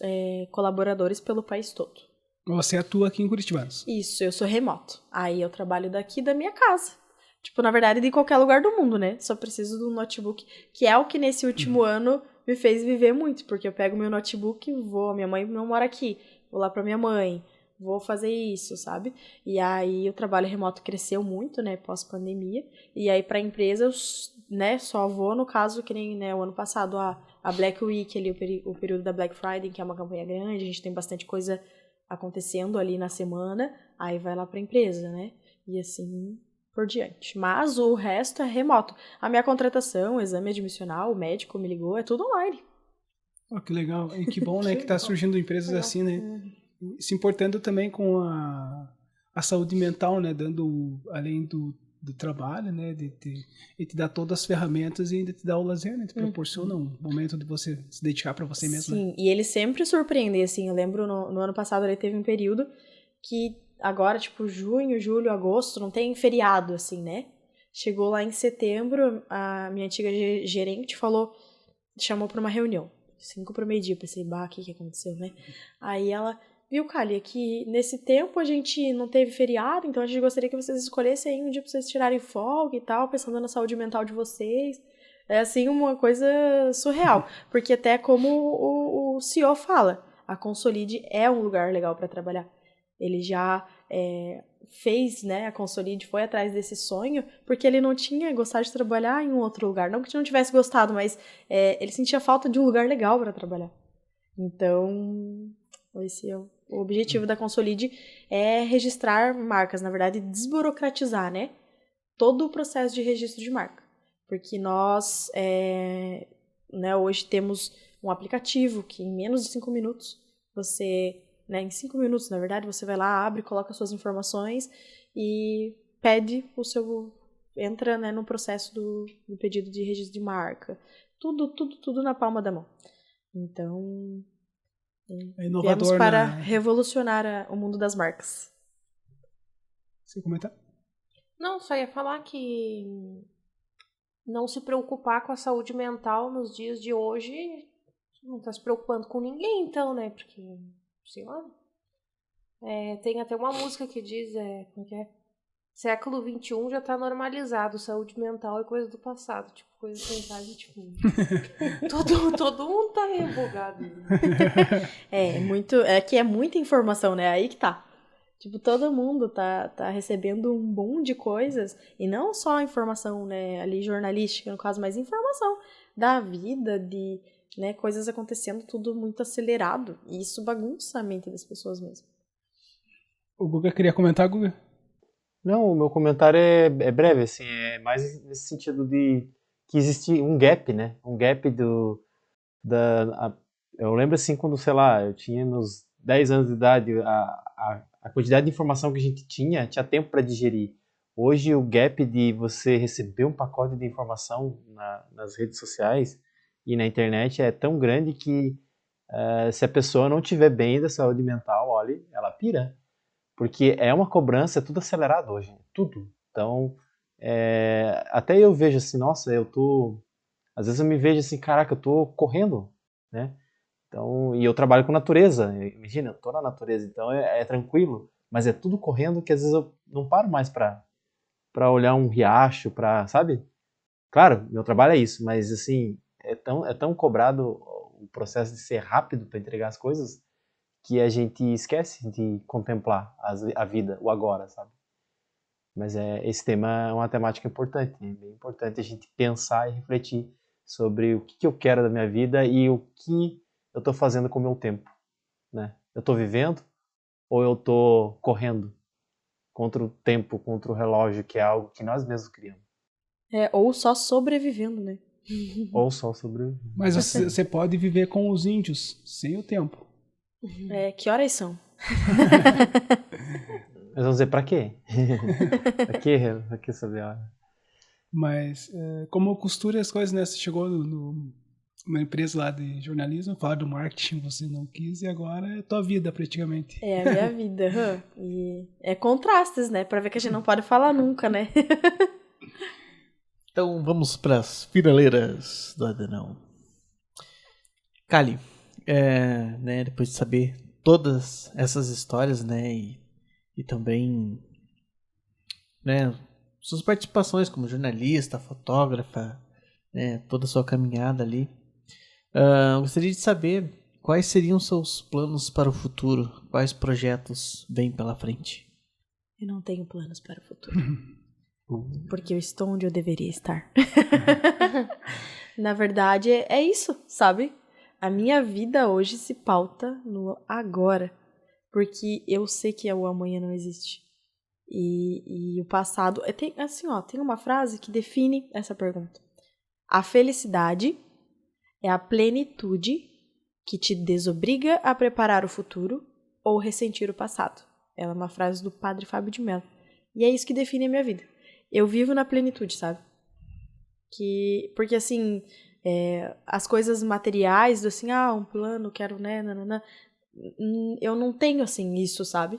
colaboradores pelo país todo. Você atua aqui em Curitibanos. Isso, eu sou remoto. Aí eu trabalho daqui da minha casa. Tipo, na verdade, de qualquer lugar do mundo, né? Só preciso do notebook, que é o que nesse último ano me fez viver muito. Porque eu pego meu notebook e vou. Minha mãe não mora aqui. Vou lá pra minha mãe. Vou fazer isso, sabe? E aí o trabalho remoto cresceu muito, né? Pós-pandemia. E aí pra empresa, eu, né? Só vou no caso que nem, né? O ano passado, a Black Week, ali, o período da Black Friday, que é uma campanha grande, a gente tem bastante coisa acontecendo ali na semana, aí vai lá pra empresa, né? E assim por diante. Mas o resto é remoto. A minha contratação, o exame admissional, o médico me ligou, é tudo online. Oh, que legal. E que bom, né, que tá surgindo empresas assim, né? Se importando também com a saúde mental, né? Dando, além do trabalho, né, de te dar todas as ferramentas e ainda te dar o lazer, né, te proporciona um momento de você se dedicar para você mesmo. Sim, né? e eles sempre surpreendem, assim, eu lembro no ano passado ele teve um período que agora, tipo, junho, julho, agosto, não tem feriado, assim, né, chegou lá em setembro, a minha antiga gerente chamou para uma reunião, 5 para o meio-dia, pensei, o que aconteceu, né, aí ela... Viu, Kali, que nesse tempo a gente não teve feriado, então a gente gostaria que vocês escolhessem aí um dia pra vocês tirarem folga e tal, pensando na saúde mental de vocês. É, assim, uma coisa surreal. Porque até como o CEO fala, a Consolide é um lugar legal para trabalhar. Ele já fez, né, a Consolide foi atrás desse sonho, porque ele não tinha gostado de trabalhar em um outro lugar. Não que não tivesse gostado, mas ele sentia falta de um lugar legal para trabalhar. Então, esse é o objetivo da Consolide, é registrar marcas, na verdade, desburocratizar, né, todo o processo de registro de marca. Porque nós, né, hoje temos um aplicativo que em menos de 5 minutos, você, né, em 5 minutos, na verdade, você vai lá, abre, coloca suas informações e pede o seu entra, né, no processo do pedido de registro de marca. Tudo na palma da mão. Então, inovador, viemos para né? revolucionar o mundo das marcas. Você comentar? Não, só ia falar que não se preocupar com a saúde mental nos dias de hoje, não tá se preocupando com ninguém, então, né? Porque, sei lá. Tem até uma música que diz, como que é? Século XXI já tá normalizado, saúde mental é coisa do passado. Tipo, coisa sem sabe, tipo. todo mundo tá meio bugado. É que é muita informação, né? Aí que tá. Tipo, todo mundo tá recebendo um boom de coisas, e não só informação, né, ali jornalística, no caso, mas informação da vida, de, né, coisas acontecendo, tudo muito acelerado, e isso bagunça a mente das pessoas mesmo. O Guga queria comentar, Guga? Não, o meu comentário é breve, assim, é mais nesse sentido de que existe um gap, né? Um gap eu lembro assim quando, sei lá, eu tinha meus 10 anos de idade, a quantidade de informação que a gente tinha tempo para digerir. Hoje o gap de você receber um pacote de informação nas redes sociais e na internet é tão grande que se a pessoa não tiver bem da saúde mental, olha, ela pira. Porque é uma cobrança, é tudo acelerado hoje, tudo. Então, até eu vejo assim, nossa, às vezes eu me vejo assim, caraca, eu tô correndo, né? Então, e eu trabalho com natureza, imagina, eu tô na natureza, então é tranquilo, mas é tudo correndo que às vezes eu não paro mais pra olhar um riacho, sabe? Claro, meu trabalho é isso, mas assim, é tão cobrado o processo de ser rápido para entregar as coisas que a gente esquece de contemplar a vida, o agora, sabe? Mas esse tema é uma temática importante, é bem importante a gente pensar e refletir sobre o que eu quero da minha vida e o que eu estou fazendo com o meu tempo, né? Eu estou vivendo ou eu estou correndo contra o tempo, contra o relógio, que é algo que nós mesmos criamos? Ou só sobrevivendo, né? Ou só sobre... Mas você pode viver com os índios, sem o tempo. Que horas são? Mas vamos dizer, pra quê? Pra que saber a hora? Mas como eu costuro as coisas, né? Você chegou numa empresa lá de jornalismo, falar do marketing você não quis, e agora é tua vida praticamente. É a minha vida. E é contrastes, né? Pra ver que a gente não pode falar nunca, né? Então vamos para as finaleiras do Adenão. Kali, né, depois de saber todas essas histórias, né, e também, né, suas participações como jornalista, fotógrafa, né, toda a sua caminhada ali, eu gostaria de saber quais seriam seus planos para o futuro, quais projetos vêm pela frente. Eu não tenho planos para o futuro. Porque eu estou onde eu deveria estar. Na verdade, é isso, sabe? A minha vida hoje se pauta no agora. Porque eu sei que o amanhã não existe. E o passado... Tem uma frase que define essa pergunta. A felicidade é a plenitude que te desobriga a preparar o futuro ou ressentir o passado. Ela é uma frase do Padre Fábio de Mello. E é isso que define a minha vida. Eu vivo na plenitude, sabe? Porque assim, as coisas materiais, assim, um plano, quero, né, nanana, eu não tenho, assim, isso, sabe?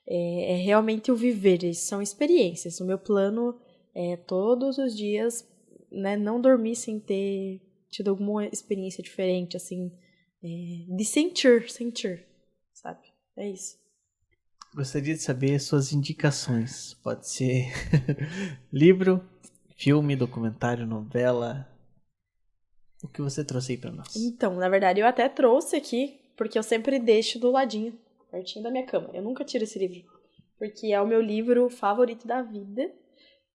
É realmente o viver, isso são experiências. O meu plano é todos os dias, né, não dormir sem ter tido alguma experiência diferente, assim, de sentir, sabe? É isso. Gostaria de saber suas indicações. Pode ser livro, filme, documentário, novela. O que você trouxe aí pra nós? Então, na verdade, eu até trouxe aqui, porque eu sempre deixo do ladinho, pertinho da minha cama. Eu nunca tiro esse livro, porque é o meu livro favorito da vida,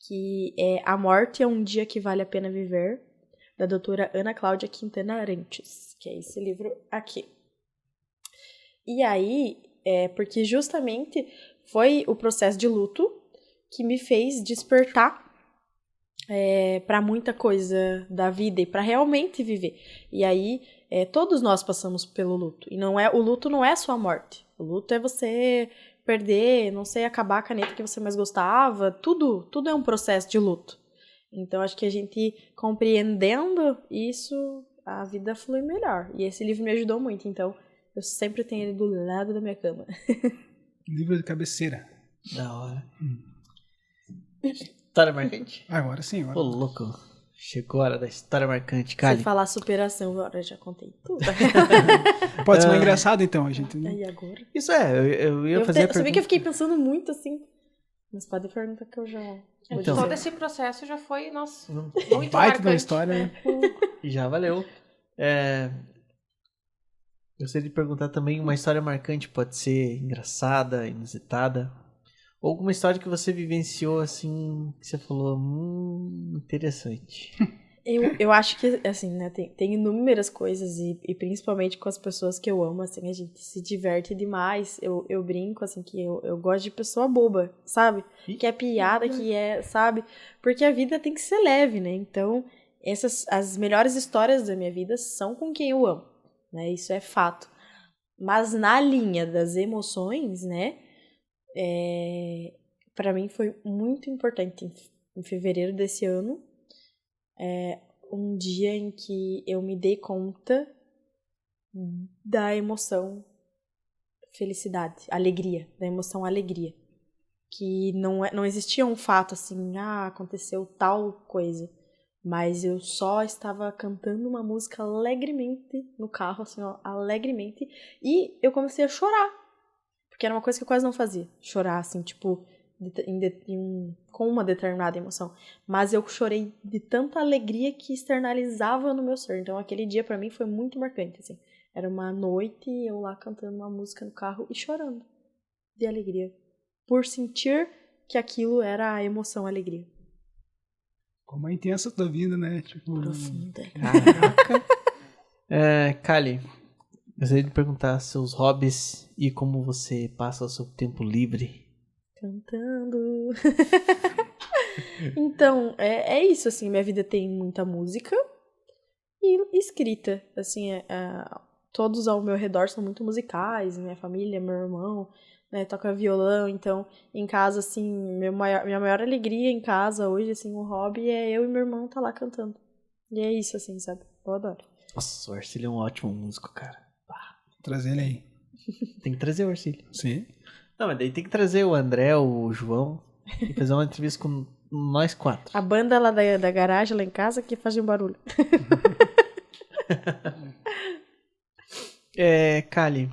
que é A Morte é um Dia que Vale a Pena Viver, da doutora Ana Cláudia Quintana Arantes, que é esse livro aqui. E aí... porque justamente foi o processo de luto que me fez despertar para muita coisa da vida e para realmente viver. E aí, todos nós passamos pelo luto. E o luto não é só a morte. O luto é você perder, não sei, acabar a caneta que você mais gostava. Tudo é um processo de luto. Então, acho que a gente compreendendo isso, a vida flui melhor. E esse livro me ajudou muito, então eu sempre tenho ele do lado da minha cama. Livro de cabeceira. Da hora. História marcante? Agora sim, agora. Ô, louco. Chegou a hora da história marcante, Kali. Se falar superação, agora eu já contei tudo. Pode ser mais engraçado, então, a gente. Aí agora. Isso eu ia fazer a Sabia que pergunta. eu fiquei pensando muito assim. Mas pode perguntar que eu já. vou Então. Todo dizer. esse processo já foi, nossa, Não. muito Baita da marcante. história, né? Já valeu. Gostaria de perguntar também, uma história marcante pode ser engraçada, inusitada, ou alguma história que você vivenciou assim, que você falou, interessante. Eu acho que, assim, né, tem inúmeras coisas e principalmente com as pessoas que eu amo, assim, a gente se diverte demais. Eu brinco, assim, que eu gosto de pessoa boba, sabe? Que é piada, que é, sabe? Porque a vida tem que ser leve, né? Então, as melhores histórias da minha vida são com quem eu amo, né? Isso é fato. Mas na linha das emoções, né? Para mim foi muito importante em fevereiro desse ano, um dia em que eu me dei conta da emoção felicidade, alegria, da emoção alegria. Que não existia um fato assim, aconteceu tal coisa, mas eu só estava cantando uma música alegremente no carro, assim, ó, alegremente, e eu comecei a chorar, porque era uma coisa que eu quase não fazia, chorar, assim, tipo, com uma determinada emoção, mas eu chorei de tanta alegria que externalizava no meu ser. Então aquele dia pra mim foi muito marcante, assim. Era uma noite e eu lá cantando uma música no carro e chorando de alegria, por sentir que aquilo era a emoção, a alegria. Como é intensa a tua vida, né? Tipo. Profunda. Caraca. Kali, gostaria de perguntar seus hobbies e como você passa o seu tempo livre. Cantando. Então, é isso, assim, minha vida tem muita música e escrita, assim, todos ao meu redor são muito musicais, minha família, meu irmão, né, toca violão, então, em casa, assim, minha maior alegria em casa hoje, assim, o hobby é eu e meu irmão tá lá cantando, e é isso, assim, sabe, eu adoro. Nossa, o Arcílio é um ótimo músico, cara. Trazer ele aí. Tem que trazer o Arcílio. Sim. Não, mas daí tem que trazer o André, o João e fazer uma entrevista com nós 4. A banda lá da garagem, lá em casa, que faz um barulho. Kali,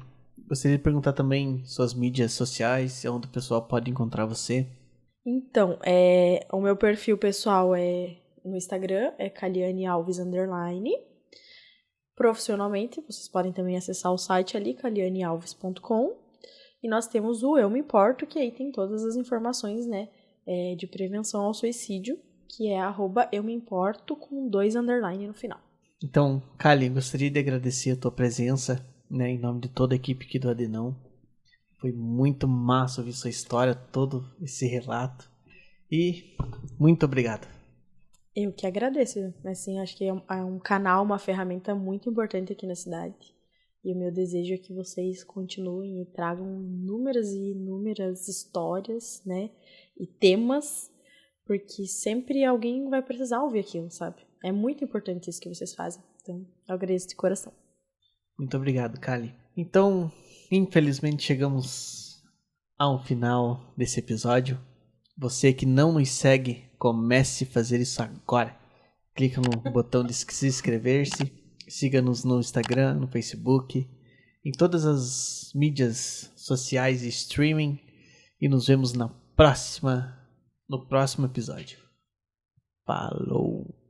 gostaria de perguntar também suas mídias sociais, onde o pessoal pode encontrar você. Então, o meu perfil pessoal no Instagram, é Kaliane Alves _. Profissionalmente, vocês podem também acessar o site ali, kalianealves.com. E nós temos o Eu Me Importo, que aí tem todas as informações, né, de prevenção ao suicídio, que é @eumeimporto com 2 underline no final. Então, Kali, gostaria de agradecer a tua presença, né, em nome de toda a equipe aqui do Adenão. Foi muito massa ouvir sua história, todo esse relato. E muito obrigado. Eu que agradeço, assim, acho que é um canal, uma ferramenta muito importante aqui na cidade. E o meu desejo é que vocês continuem e tragam inúmeras e inúmeras histórias, né, e temas, porque sempre alguém vai precisar ouvir aquilo, sabe? É muito importante isso que vocês fazem. Então, eu agradeço de coração. Muito obrigado, Kali. Então, infelizmente chegamos ao final desse episódio. Você que não nos segue, comece a fazer isso agora. Clica no botão de se inscrever-se. Siga-nos no Instagram, no Facebook, em todas as mídias sociais e streaming. E nos vemos no próximo episódio. Falou!